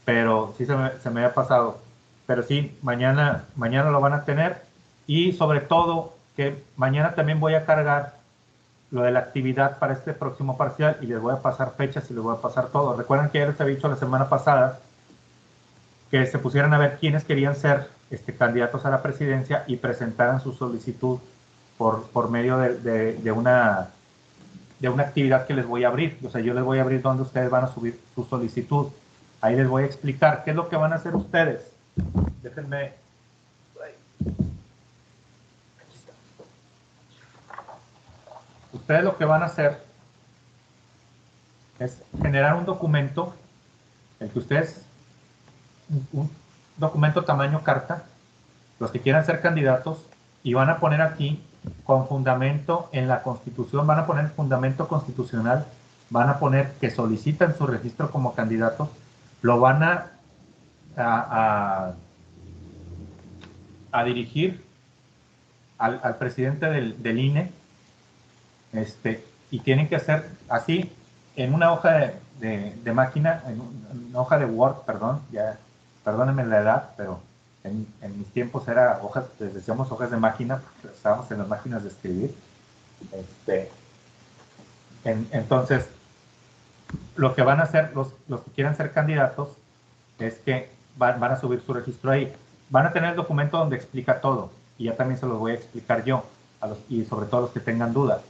Pero sí se me había pasado. Pero sí, mañana lo van a tener. Y sobre todo, que mañana también voy a cargar lo de la actividad para este próximo parcial y les voy a pasar fechas y les voy a pasar todo. Recuerden que ya les había dicho la semana pasada que se pusieran a ver quiénes querían ser candidatos a la presidencia y presentaran su solicitud por medio de una actividad que les voy a abrir. O sea, yo les voy a abrir donde ustedes van a subir su solicitud. Ahí les voy a explicar qué es lo que van a hacer ustedes. Déjenme... Ustedes lo que van a hacer es generar un documento, el que ustedes, un documento tamaño carta, los que quieran ser candidatos, y van a poner aquí con fundamento en la Constitución, van a poner fundamento constitucional, van a poner que solicitan su registro como candidatos, lo van a dirigir al presidente del INE, y tienen que hacer así en una hoja de máquina, en una hoja de Word, perdónenme la edad, pero en mis tiempos era hojas, les decíamos hojas de máquina, porque estábamos en las máquinas de escribir. Entonces, lo que van a hacer los que quieran ser candidatos es que van a subir su registro ahí. Van a tener el documento donde explica todo, y ya también se los voy a explicar yo, y sobre todo a los que tengan dudas.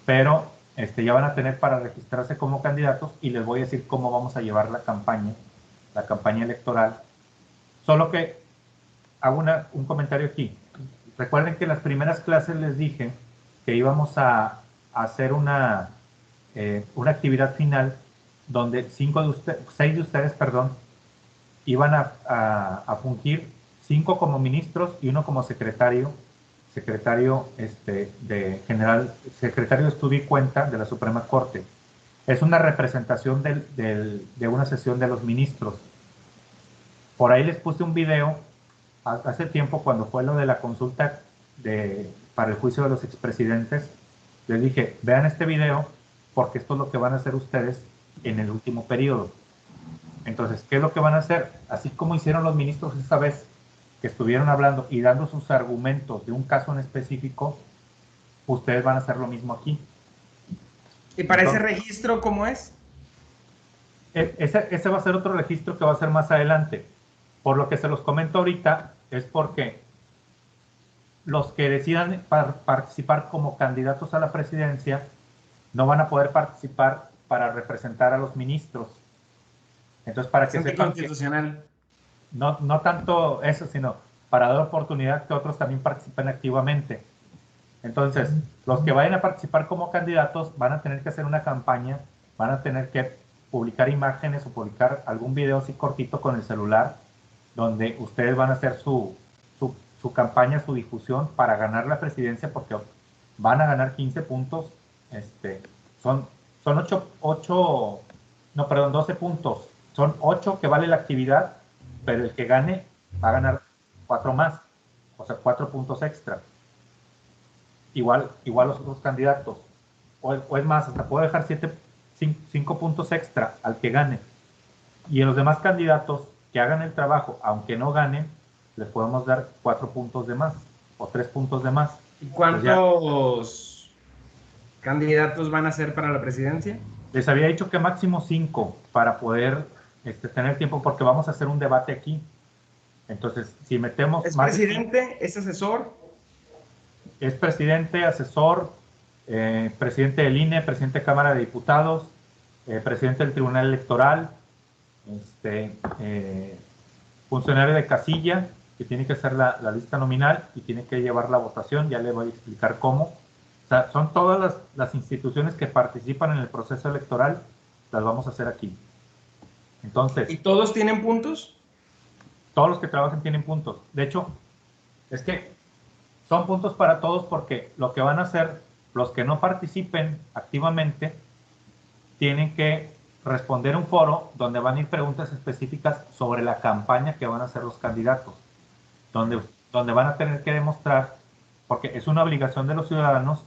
Pero ya van a tener para registrarse como candidatos y les voy a decir cómo vamos a llevar la campaña electoral. Solo que hago un comentario aquí. Recuerden que en las primeras clases les dije que íbamos a hacer una actividad final donde 6 de ustedes, iban a fungir 5 como ministros y 1 como secretario de Estudio y Cuenta de la Suprema Corte. Es una representación de una sesión de los ministros. Por ahí les puse un video hace tiempo cuando fue lo de la consulta para el juicio de los expresidentes. Les dije, vean este video porque esto es lo que van a hacer ustedes en el último periodo. Entonces, ¿qué es lo que van a hacer? Así como hicieron los ministros esa vez, que estuvieron hablando y dando sus argumentos de un caso en específico, ustedes van a hacer lo mismo aquí. ¿Y para ese registro cómo es? Ese va a ser otro registro que va a ser más adelante. Por lo que se los comento ahorita, es porque los que decidan participar como candidatos a la presidencia no van a poder participar para representar a los ministros. Entonces, para que sepan constitucional. No tanto eso, sino para dar oportunidad que otros también participen activamente. Entonces, los que vayan a participar como candidatos van a tener que hacer una campaña, van a tener que publicar imágenes o publicar algún video así cortito con el celular, donde ustedes van a hacer su campaña, su difusión para ganar la presidencia, porque van a ganar 15 puntos. Son 12 puntos. Son 8 que vale la actividad, pero el que gane va a ganar 4 más, o sea, 4 puntos extra. Igual los otros candidatos. O es más, hasta puedo dejar 5 puntos extra al que gane. Y en los demás candidatos que hagan el trabajo, aunque no ganen, les podemos dar 4 puntos de más o 3 puntos de más. ¿Y cuántos candidatos van a ser para la presidencia? Les había dicho que máximo 5 para poder tener tiempo, porque vamos a hacer un debate aquí. Entonces, si metemos... ¿Es presidente? ¿Es asesor? Es presidente, asesor, presidente del INE, presidente de Cámara de Diputados, presidente del Tribunal Electoral, funcionario de casilla, que tiene que hacer la lista nominal y tiene que llevar la votación. Ya le voy a explicar cómo. O sea, son todas las instituciones que participan en el proceso electoral, las vamos a hacer aquí. Entonces, ¿y todos tienen puntos? Todos los que trabajan tienen puntos. De hecho, es que son puntos para todos, porque lo que van a hacer los que no participen activamente tienen que responder un foro donde van a ir preguntas específicas sobre la campaña que van a hacer los candidatos, donde van a tener que demostrar, porque es una obligación de los ciudadanos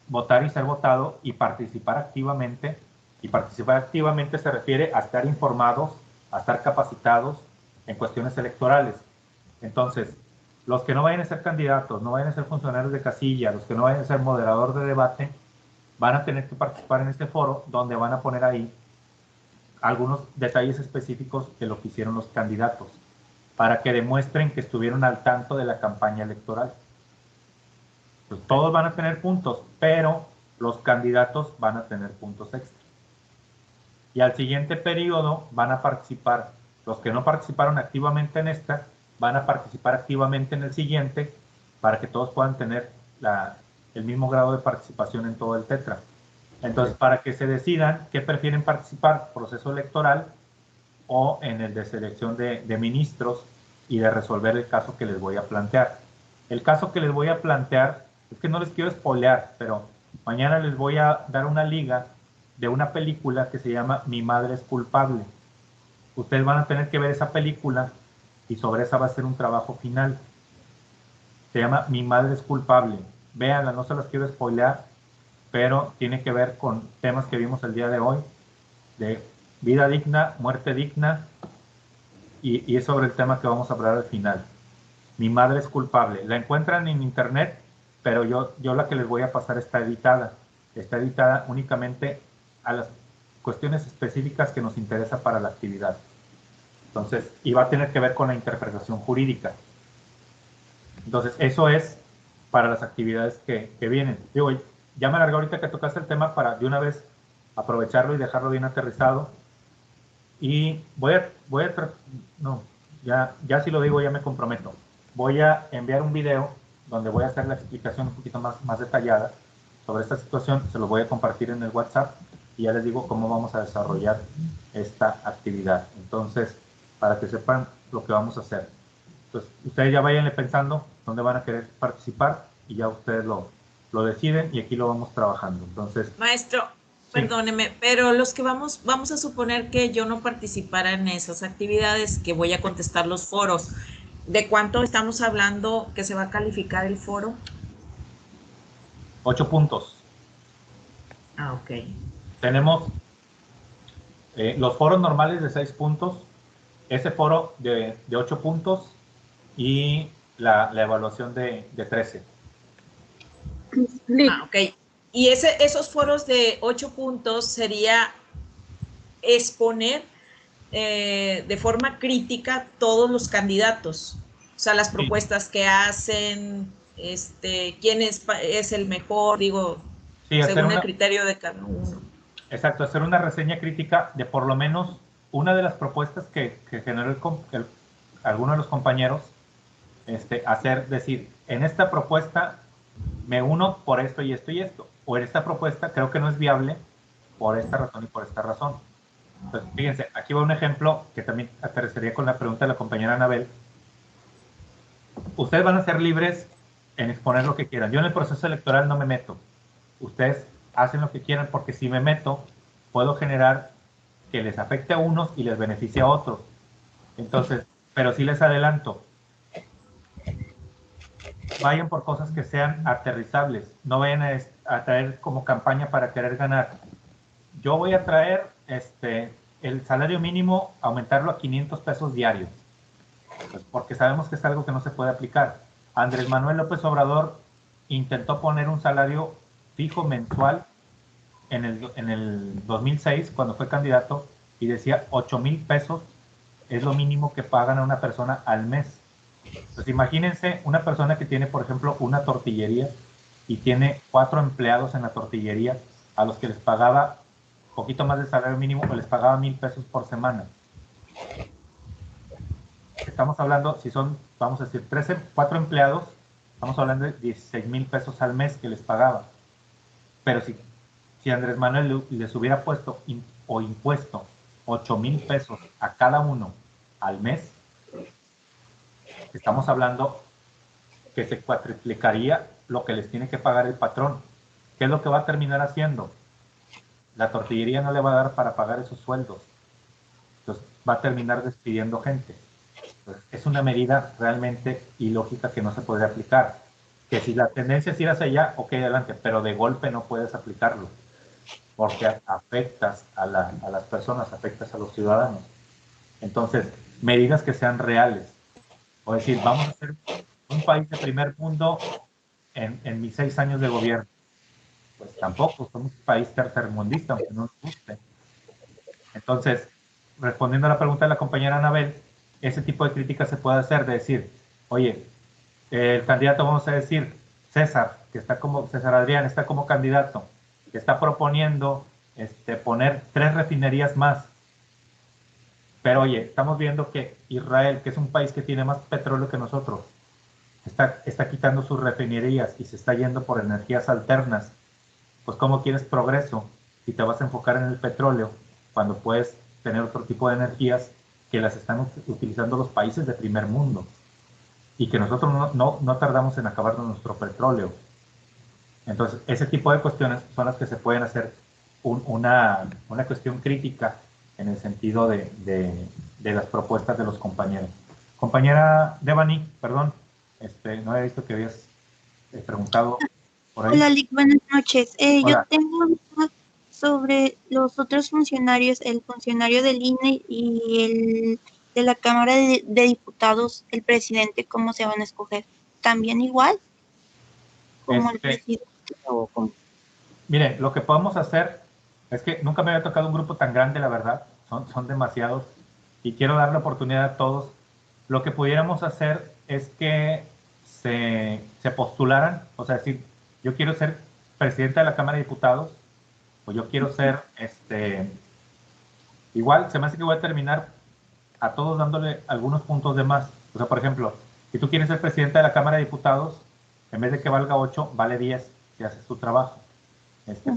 votar y ser votado y participar activamente. Y participar activamente se refiere a estar informados, a estar capacitados en cuestiones electorales. Entonces, los que no vayan a ser candidatos, no vayan a ser funcionarios de casilla, los que no vayan a ser moderador de debate, van a tener que participar en este foro, donde van a poner ahí algunos detalles específicos de lo que hicieron los candidatos, para que demuestren que estuvieron al tanto de la campaña electoral. Pues todos van a tener puntos, pero los candidatos van a tener puntos extra. Y al siguiente periodo van a participar, los que no participaron activamente en esta, van a participar activamente en el siguiente, para que todos puedan tener el mismo grado de participación en todo el tetra. Entonces, para que se decidan qué prefieren participar, proceso electoral o en el de selección de ministros y de resolver el caso que les voy a plantear. El caso que les voy a plantear, es que no les quiero spoilear, pero mañana les voy a dar una liga de una película que se llama Mi Madre es Culpable. Ustedes van a tener que ver esa película y sobre esa va a ser un trabajo final. Se llama Mi Madre es Culpable. Véanla, no se las quiero spoilear, pero tiene que ver con temas que vimos el día de hoy, de vida digna, muerte digna, y es sobre el tema que vamos a hablar al final. Mi Madre es Culpable. La encuentran en internet, pero yo la que les voy a pasar está editada. Está editada únicamente a las cuestiones específicas que nos interesa para la actividad. Entonces, y va a tener que ver con la interpretación jurídica. Entonces, eso es para las actividades que vienen. Digo, ya me alargué ahorita que tocaste el tema para de una vez aprovecharlo y dejarlo bien aterrizado. Y ya si lo digo ya me comprometo. Voy a enviar un video donde voy a hacer la explicación un poquito más detallada sobre esta situación. Se lo voy a compartir en el WhatsApp y ya les digo cómo vamos a desarrollar esta actividad. Entonces, para que sepan lo que vamos a hacer. Entonces, ustedes ya váyanle pensando dónde van a querer participar y ya ustedes lo deciden y aquí lo vamos trabajando. Entonces, Maestro, perdóneme, pero los que vamos a suponer que yo no participara en esas actividades, que voy a contestar los foros. ¿De cuánto estamos hablando que se va a calificar el foro? 8 puntos. Ah, ok. Tenemos los foros normales de 6 puntos, ese foro de 8 puntos y la evaluación de 13. Ah, ok. Y esos foros de 8 puntos sería exponer de forma crítica todos los candidatos, o sea, las propuestas que hacen, quién es el mejor, digo, sí, según el criterio de cada uno. Exacto, hacer una reseña crítica de por lo menos una de las propuestas que generó alguno de los compañeros, decir, en esta propuesta me uno por esto y esto y esto, o en esta propuesta creo que no es viable por esta razón y por esta razón. Entonces, fíjense, aquí va un ejemplo que también aterrizaría con la pregunta de la compañera Anabel. Ustedes van a ser libres en exponer lo que quieran. Yo en el proceso electoral no me meto. Ustedes hacen lo que quieran, porque si me meto, puedo generar que les afecte a unos y les beneficie a otros. Entonces, pero sí les adelanto, vayan por cosas que sean aterrizables, no vayan a traer como campaña para querer ganar. Yo voy a traer el salario mínimo, aumentarlo a 500 pesos diarios, pues porque sabemos que es algo que no se puede aplicar. Andrés Manuel López Obrador intentó poner un salario fijo mensual en el 2006, cuando fue candidato, y decía 8,000 pesos es lo mínimo que pagan a una persona al mes. Pues imagínense una persona que tiene, por ejemplo, una tortillería y tiene 4 empleados en la tortillería a los que les pagaba poquito más de salario mínimo o les pagaba 1,000 pesos por semana. Estamos hablando, si son, vamos a decir, 4 empleados, estamos hablando de 16,000 pesos al mes que les pagaba. Pero si Andrés Manuel les hubiera puesto o impuesto 8,000 pesos a cada uno al mes, estamos hablando que se cuatriplicaría lo que les tiene que pagar el patrón. ¿Qué es lo que va a terminar haciendo? La tortillería no le va a dar para pagar esos sueldos. Entonces va a terminar despidiendo gente. Entonces, es una medida realmente ilógica que no se podría aplicar. Que si la tendencia es ir hacia allá, ok, adelante, pero de golpe no puedes aplicarlo, porque afectas a las personas, afectas a los ciudadanos. Entonces, medidas que sean reales. O decir, vamos a ser un país de primer mundo en mis 6 años de gobierno. Pues tampoco, somos un país tercermundista, aunque no nos guste. Entonces, respondiendo a la pregunta de la compañera Anabel, ese tipo de crítica se puede hacer, de decir, oye, el candidato, vamos a decir, César Adrián está como candidato, que está proponiendo poner 3 refinerías más. Pero oye, estamos viendo que Israel, que es un país que tiene más petróleo que nosotros, está quitando sus refinerías y se está yendo por energías alternas. Pues ¿cómo quieres progreso si te vas a enfocar en el petróleo cuando puedes tener otro tipo de energías que las están utilizando los países de primer mundo? Y que nosotros no tardamos en acabar con nuestro petróleo. Entonces, ese tipo de cuestiones son las que se pueden hacer una cuestión crítica en el sentido de las propuestas de los compañeros. Compañera Devani, perdón, no había visto que habías preguntado por ahí. Hola, Lick, buenas noches. Hola. Yo tengo dudas sobre los otros funcionarios, el funcionario del INE y el de la Cámara de Diputados, el presidente, ¿cómo se van a escoger? ¿También igual? ¿Como el presidente o como? Mire, lo que podemos hacer es que nunca me había tocado un grupo tan grande, la verdad, son demasiados, y quiero dar la oportunidad a todos. Lo que pudiéramos hacer es que se postularan, o sea, decir, yo quiero ser presidente de la Cámara de Diputados, o yo quiero ser, igual, se me hace que voy a terminar a todos dándole algunos puntos de más. O sea, por ejemplo, si tú quieres ser presidente de la Cámara de Diputados, en vez de que valga 8, vale 10 si haces tu trabajo.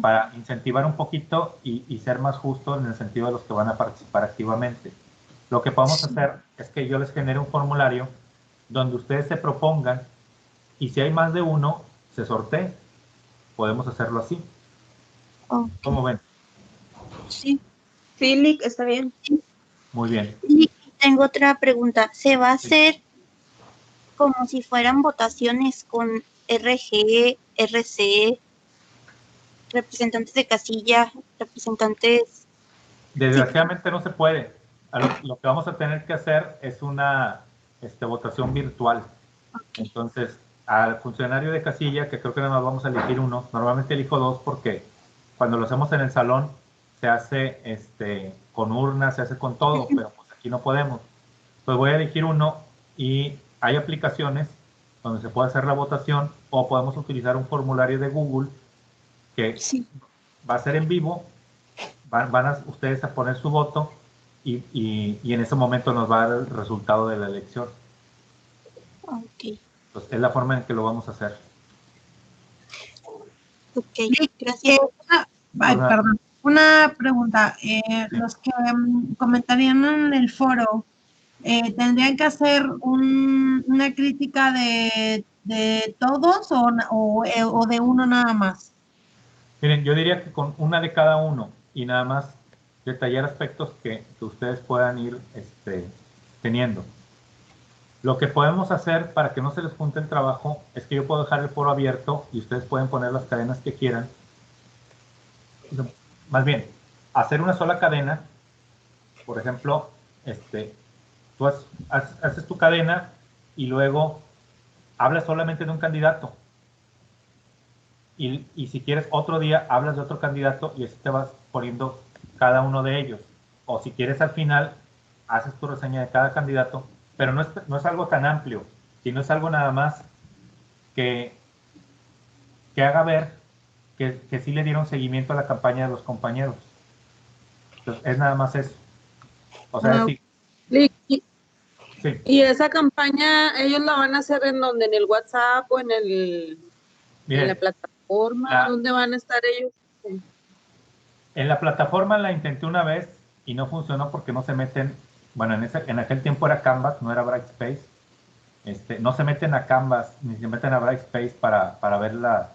Para incentivar un poquito y ser más justo en el sentido de los que van a participar activamente. Lo que podemos hacer es que yo les genere un formulario donde ustedes se propongan y si hay más de uno, se sortee. Podemos hacerlo así. Okay. ¿Cómo ven? Sí. Sí, Lick, está bien. Muy bien. Y tengo otra pregunta. ¿Se va a hacer como si fueran votaciones con RG, RC, representantes de casilla, representantes? Desgraciadamente no se puede. Lo que vamos a tener que hacer es una votación virtual. Entonces, al funcionario de casilla, que creo que nada más vamos a elegir uno, normalmente elijo dos porque cuando lo hacemos en el salón se hace con urnas, se hace con todo, pero pues aquí no podemos. Entonces voy a elegir uno y hay aplicaciones donde se puede hacer la votación o podemos utilizar un formulario de Google que va a ser en vivo. Van ustedes a poner su voto y en ese momento nos va a dar el resultado de la elección. Ok. Entonces, es la forma en que lo vamos a hacer. Ok, gracias. Perdón. Una pregunta. Los que comentarían en el foro, ¿tendrían que hacer una crítica de todos o de uno nada más? Miren, yo diría que con una de cada uno y nada más detallar aspectos que ustedes puedan ir teniendo. Lo que podemos hacer para que no se les junte el trabajo es que yo puedo dejar el foro abierto y ustedes pueden poner las cadenas que quieran. Más bien, hacer una sola cadena. Por ejemplo, tú haces tu cadena y luego hablas solamente de un candidato. Y si quieres otro día, hablas de otro candidato y así te vas poniendo cada uno de ellos. O si quieres al final, haces tu reseña de cada candidato, pero no es algo tan amplio, sino es algo nada más que haga ver que sí le dieron seguimiento a la campaña de los compañeros. Entonces, es nada más eso. O sea, sí. Sí. ¿Y esa campaña ellos la van a hacer en donde? ¿En el WhatsApp o en la plataforma? ¿Dónde van a estar ellos? Sí. En la plataforma la intenté una vez y no funcionó porque no se meten, bueno, en aquel tiempo era Canvas, no era Brightspace. No se meten a Canvas ni se meten a Brightspace para ver las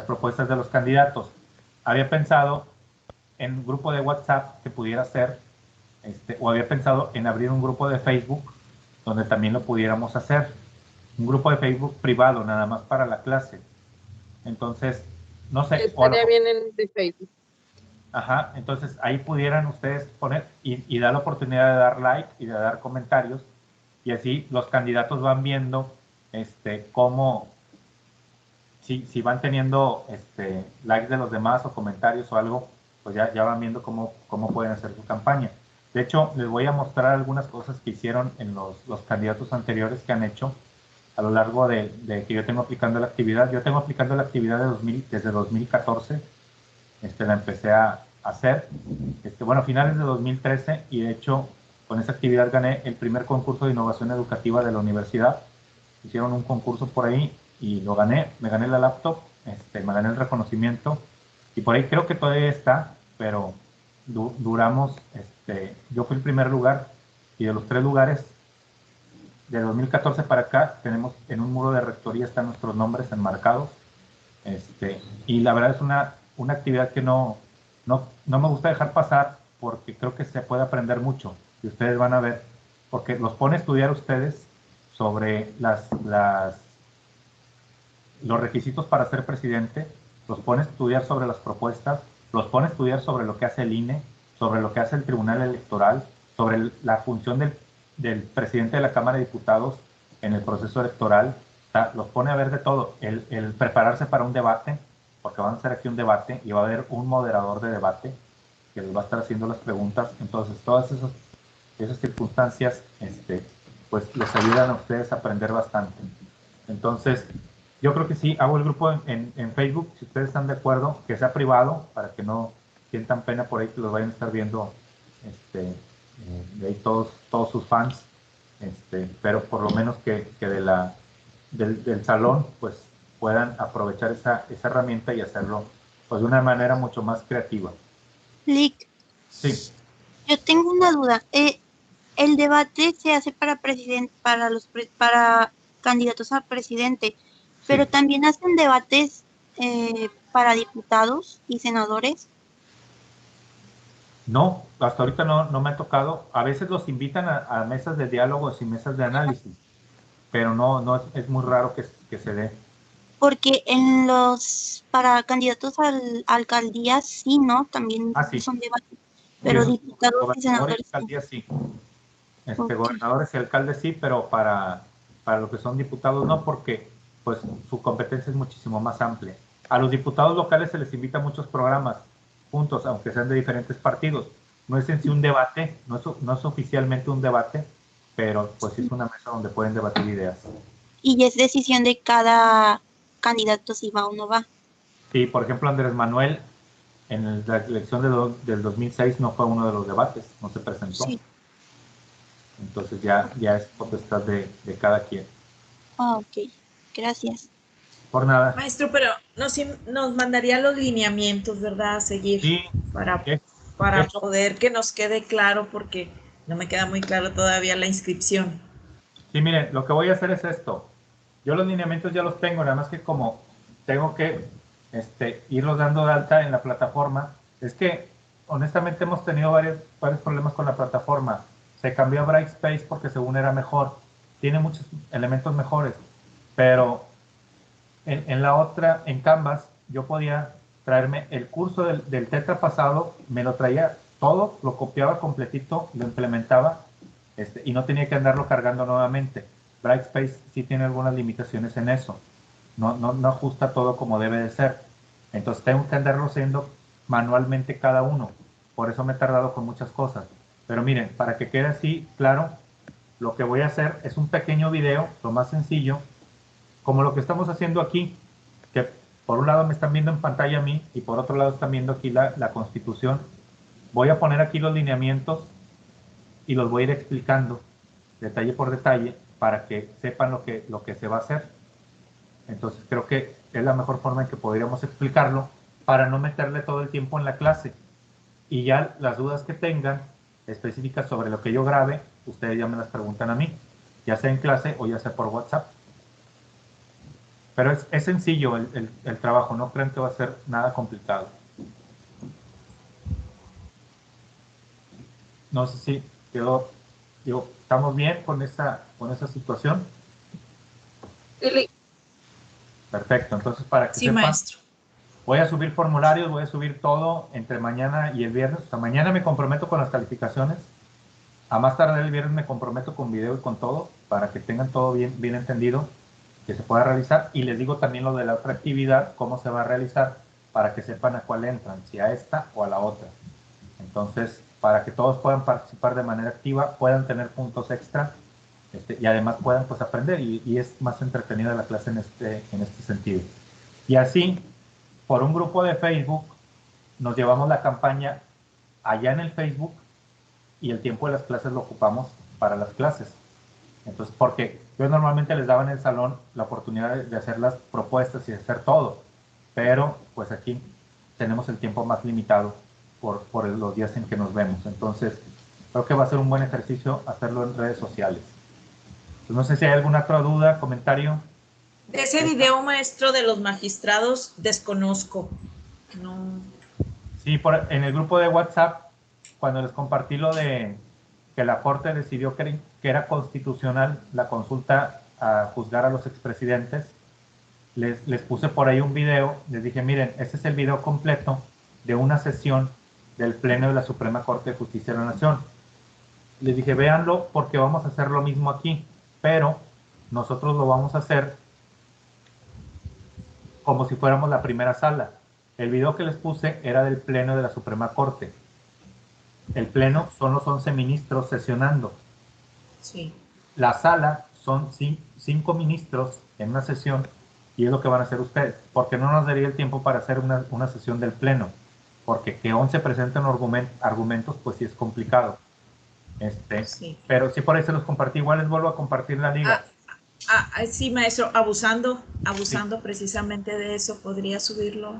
propuestas de los candidatos. Había pensado en un grupo de WhatsApp que pudiera ser, o había pensado en abrir un grupo de Facebook donde también lo pudiéramos hacer. Un grupo de Facebook privado, nada más para la clase. Entonces, no sé. Estaría bien en de Facebook. Ajá, entonces ahí pudieran ustedes poner y dar la oportunidad de dar like y de dar comentarios y así los candidatos van viendo cómo, si van teniendo likes de los demás o comentarios o algo, pues ya van viendo cómo pueden hacer su campaña. De hecho, les voy a mostrar algunas cosas que hicieron en los candidatos anteriores que han hecho a lo largo de que yo tengo aplicando la actividad. Yo tengo aplicando la actividad desde 2014. La empecé a hacer, finales de 2013 y de hecho con esa actividad gané el primer concurso de innovación educativa de la universidad. Hicieron un concurso por ahí y lo gané, me gané la laptop, me gané el reconocimiento y por ahí creo que todavía está, pero duramos, yo fui el primer lugar y de los 3 lugares de 2014 para acá tenemos en un muro de rectoría están nuestros nombres enmarcados, y la verdad es una actividad que no me gusta dejar pasar porque creo que se puede aprender mucho y ustedes van a ver, porque los pone a estudiar ustedes sobre los requisitos para ser presidente, los pone a estudiar sobre las propuestas, los pone a estudiar sobre lo que hace el INE, sobre lo que hace el Tribunal Electoral, sobre la función del presidente de la Cámara de Diputados en el proceso electoral. Los pone a ver de todo, el prepararse para un debate, porque van a hacer aquí un debate y va a haber un moderador de debate que les va a estar haciendo las preguntas. Entonces, todas esas circunstancias pues les ayudan a ustedes a aprender bastante. Entonces, yo creo que sí, hago el grupo en Facebook, si ustedes están de acuerdo, que sea privado, para que no sientan pena por ahí que los vayan a estar viendo de ahí todos sus fans, pero por lo menos que del salón pues puedan aprovechar esa herramienta y hacerlo pues de una manera mucho más creativa. Lick, sí. Yo tengo una duda. El debate se hace para candidatos a presidente, pero también hacen debates para diputados y senadores? No, hasta ahorita no me ha tocado. A veces los invitan a mesas de diálogos y mesas de análisis, pero no es muy raro que se dé. Porque para candidatos a alcaldías sí, ¿no? También Sí. son debates, pero diputados y senadores alcaldías sí. Okay. Gobernadores y alcaldes sí, pero para lo que son diputados no, porque pues su competencia es muchísimo más amplia. A los diputados locales se les invita a muchos programas juntos, aunque sean de diferentes partidos. No es en sí un debate, no es oficialmente un debate, pero pues es una mesa donde pueden debatir ideas. Y es decisión de cada candidato si va o no va. Sí, por ejemplo, Andrés Manuel en la elección del 2006 no fue uno de los debates, no se presentó. Sí. Entonces ya es potestad de cada quien. Ok, gracias. Por nada. Maestro, pero nos mandaría los lineamientos, ¿verdad? A seguir. Sí. Para poder que nos quede claro, porque no me queda muy claro todavía la inscripción. Sí, miren, lo que voy a hacer es esto. Yo los lineamientos ya los tengo, nada más que como tengo que irlos dando de alta en la plataforma, es que honestamente hemos tenido varios problemas con la plataforma. Se cambió a Brightspace porque según era mejor. Tiene muchos elementos mejores, pero en la otra, en Canvas, yo podía traerme el curso del Tetra pasado, me lo traía todo, lo copiaba completito, lo implementaba y no tenía que andarlo cargando nuevamente. Brightspace sí tiene algunas limitaciones en eso. No ajusta todo como debe de ser. Entonces tengo que andarlo haciendo manualmente cada uno. Por eso me he tardado con muchas cosas. Pero miren, para que quede así claro, lo que voy a hacer es un pequeño video, lo más sencillo, como lo que estamos haciendo aquí, que por un lado me están viendo en pantalla a mí y por otro lado están viendo aquí la Constitución. Voy a poner aquí los lineamientos y los voy a ir explicando detalle por detalle para que sepan lo que se va a hacer. Entonces creo que es la mejor forma en que podríamos explicarlo para no meterle todo el tiempo en la clase. Y ya las dudas que tengan específicas sobre lo que yo grabe, ustedes ya me las preguntan a mí, ya sea en clase o ya sea por WhatsApp. Pero es sencillo el trabajo, no crean que va a ser nada complicado. No sé si quedó, ¿estamos bien con esa situación? Sí. Perfecto, entonces para que sepan, maestro. Voy a subir formularios, voy a subir todo entre mañana y el viernes. O sea, mañana me comprometo con las calificaciones. A más tarde el viernes me comprometo con video y con todo, para que tengan todo bien entendido, que se pueda realizar. Y les digo también lo de la otra actividad, cómo se va a realizar, para que sepan a cuál entran, si a esta o a la otra. Entonces, para que todos puedan participar de manera activa, puedan tener puntos extra, y además puedan pues aprender, y es más entretenida la clase en este sentido. Y así, por un grupo de Facebook, nos llevamos la campaña allá en el Facebook y el tiempo de las clases lo ocupamos para las clases. Entonces, porque yo normalmente les daba en el salón la oportunidad de hacer las propuestas y de hacer todo, pero pues aquí tenemos el tiempo más limitado por los días en que nos vemos. Entonces, creo que va a ser un buen ejercicio hacerlo en redes sociales. Pues no sé si hay alguna otra duda, comentario. De ese video, maestro, de los magistrados, desconozco. No. Sí, en el grupo de WhatsApp, cuando les compartí lo de que la Corte decidió que era constitucional la consulta a juzgar a los expresidentes, les puse por ahí un video, les dije, miren, este es el video completo de una sesión del Pleno de la Suprema Corte de Justicia de la Nación. Les dije, véanlo porque vamos a hacer lo mismo aquí, pero nosotros lo vamos a hacer como si fuéramos la primera sala. El video que les puse era del Pleno de la Suprema Corte. El Pleno son los 11 ministros sesionando. Sí. La sala son 5 ministros en una sesión y es lo que van a hacer ustedes, porque no nos daría el tiempo para hacer una sesión del Pleno, porque que 11 presenten argumentos, pues sí es complicado. Sí. Pero sí, por ahí se los compartí. Igual les vuelvo a compartir la liga. Sí, maestro, abusando Sí. Precisamente de eso, podría subirlo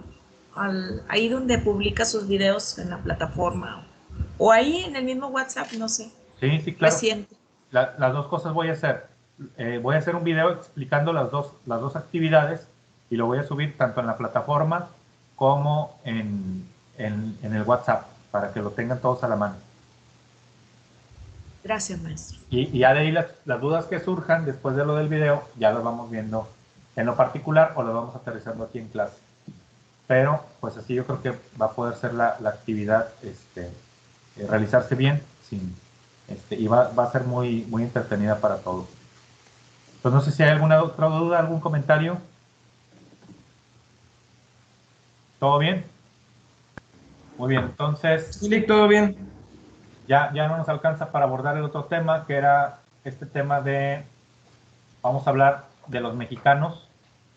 ahí donde publica sus videos en la plataforma o ahí en el mismo WhatsApp, no sé. Sí, claro. Reciente. Las dos cosas voy a hacer. Voy a hacer un video explicando las dos actividades y lo voy a subir tanto en la plataforma como en el WhatsApp, para que lo tengan todos a la mano. Gracias, maestro. Y ya de ahí las dudas que surjan después de lo del video, ya las vamos viendo en lo particular o las vamos aterrizando aquí en clase. Pero pues así yo creo que va a poder ser la actividad realizarse bien y va a ser muy, muy entretenida para todos. Pues no sé si hay alguna otra duda, algún comentario. ¿Todo bien? Muy bien, entonces... Sí, todo bien. Ya no nos alcanza para abordar el otro tema, que era este tema de... Vamos a hablar de los mexicanos,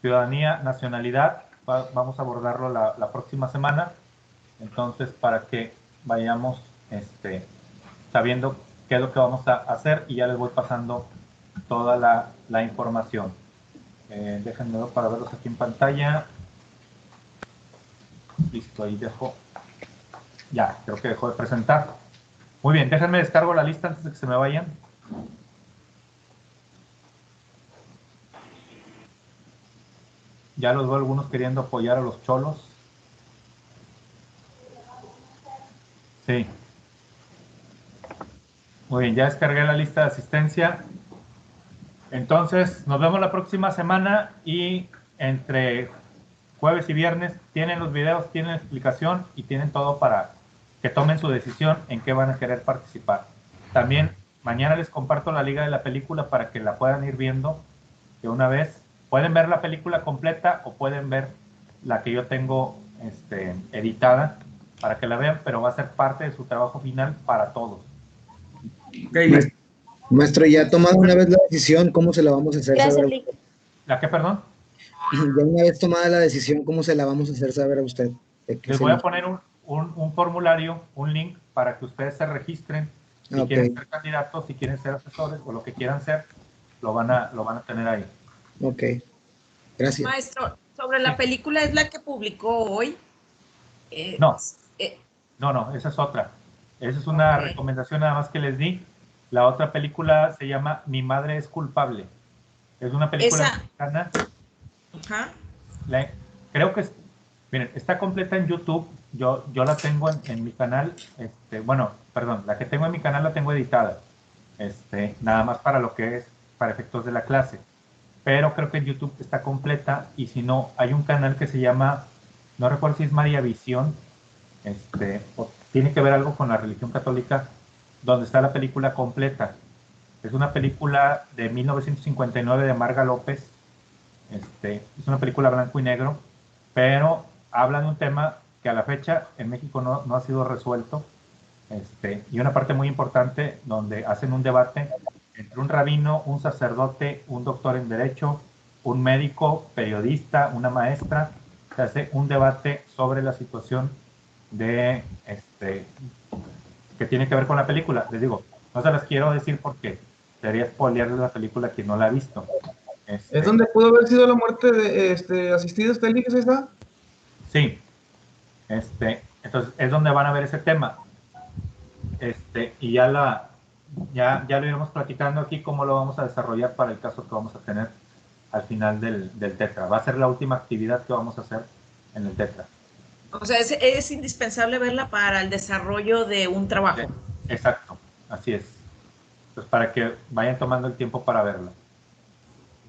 ciudadanía, nacionalidad. Vamos a abordarlo la próxima semana. Entonces, para que vayamos sabiendo qué es lo que vamos a hacer, y ya les voy pasando toda la información. Déjenme ver para verlos aquí en pantalla. Listo, ahí dejo. Ya, creo que dejó de presentar. Muy bien, déjenme descargo la lista antes de que se me vayan. Ya los veo algunos queriendo apoyar a los cholos. Sí. Muy bien, ya descargué la lista de asistencia. Entonces, nos vemos la próxima semana y entre jueves y viernes tienen los videos, tienen la explicación y tienen todo para que tomen su decisión en qué van a querer participar. También mañana les comparto la liga de la película para que la puedan ir viendo de una vez. Pueden ver la película completa o pueden ver la que yo tengo editada para que la vean, pero va a ser parte de su trabajo final para todos. Okay. Maestro, ya ha tomado una vez la decisión, ¿cómo se la vamos a hacer Gracias, saber? Lick. ¿La qué, perdón? Ya una vez tomada la decisión, ¿cómo se la vamos a hacer saber a usted? Les voy a poner un formulario, un link para que ustedes se registren. Si quieren ser candidatos, si quieren ser asesores o lo que quieran ser, lo van a tener ahí. Ok, gracias. Maestro, sobre la película, ¿es la que publicó hoy? No, esa es otra. Esa es una recomendación nada más que les di. La otra película se llama Mi madre es culpable. Es una película mexicana. Ajá. Creo que miren, está completa en YouTube. Yo la tengo en mi canal. Bueno, perdón, la que tengo en mi canal la tengo editada. Nada más para lo que es para efectos de la clase. Pero creo que en YouTube está completa, y si no, hay un canal que se llama, no recuerdo si es María Visión, o tiene que ver algo con la religión católica, donde está la película completa. Es una película de 1959 de Marga López. Es una película blanco y negro, pero habla de un tema que a la fecha en México no ha sido resuelto. Y una parte muy importante donde hacen un debate entre un rabino, un sacerdote, un doctor en derecho, un médico, periodista, una maestra. Se hace un debate sobre la situación de que tiene que ver con la película. Les digo, no se las quiero decir porque sería spoilearles la película quien no la ha visto. ¿Es donde pudo haber sido la muerte de asistida Stelly, ¿es esa? Sí. Entonces es donde van a ver ese tema. Y ya lo iremos platicando aquí cómo lo vamos a desarrollar para el caso que vamos a tener al final del TETRA. Va a ser la última actividad que vamos a hacer en el TETRA. O sea, es indispensable verla para el desarrollo de un trabajo. Exacto, así es. Pues para que vayan tomando el tiempo para verla.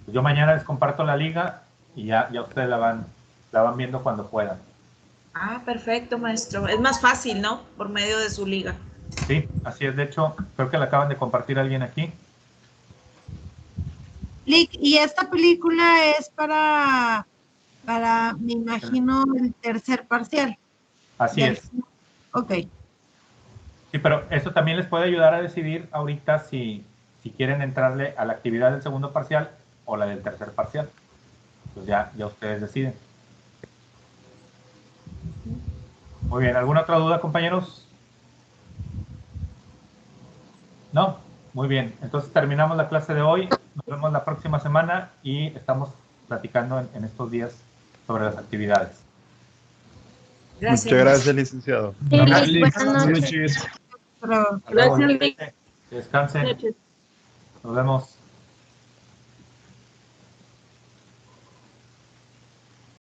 Pues yo mañana les comparto la liga y ya ustedes la van viendo cuando puedan. Ah, perfecto, maestro. Es más fácil, ¿no? Por medio de su liga. Sí, así es. De hecho, creo que la acaban de compartir alguien aquí. Lick, y esta película es para me imagino, el tercer parcial. Así es. Ok. Sí, pero eso también les puede ayudar a decidir ahorita si quieren entrarle a la actividad del segundo parcial o la del tercer parcial. Pues ya ustedes deciden. Muy bien, ¿alguna otra duda, compañeros? ¿No? Muy bien, entonces terminamos la clase de hoy. Nos vemos la próxima semana y estamos platicando en estos días sobre las actividades. Gracias. Muchas gracias, licenciado. Sí, buenas noches. Gracias, Lick. Descansen. Nos vemos.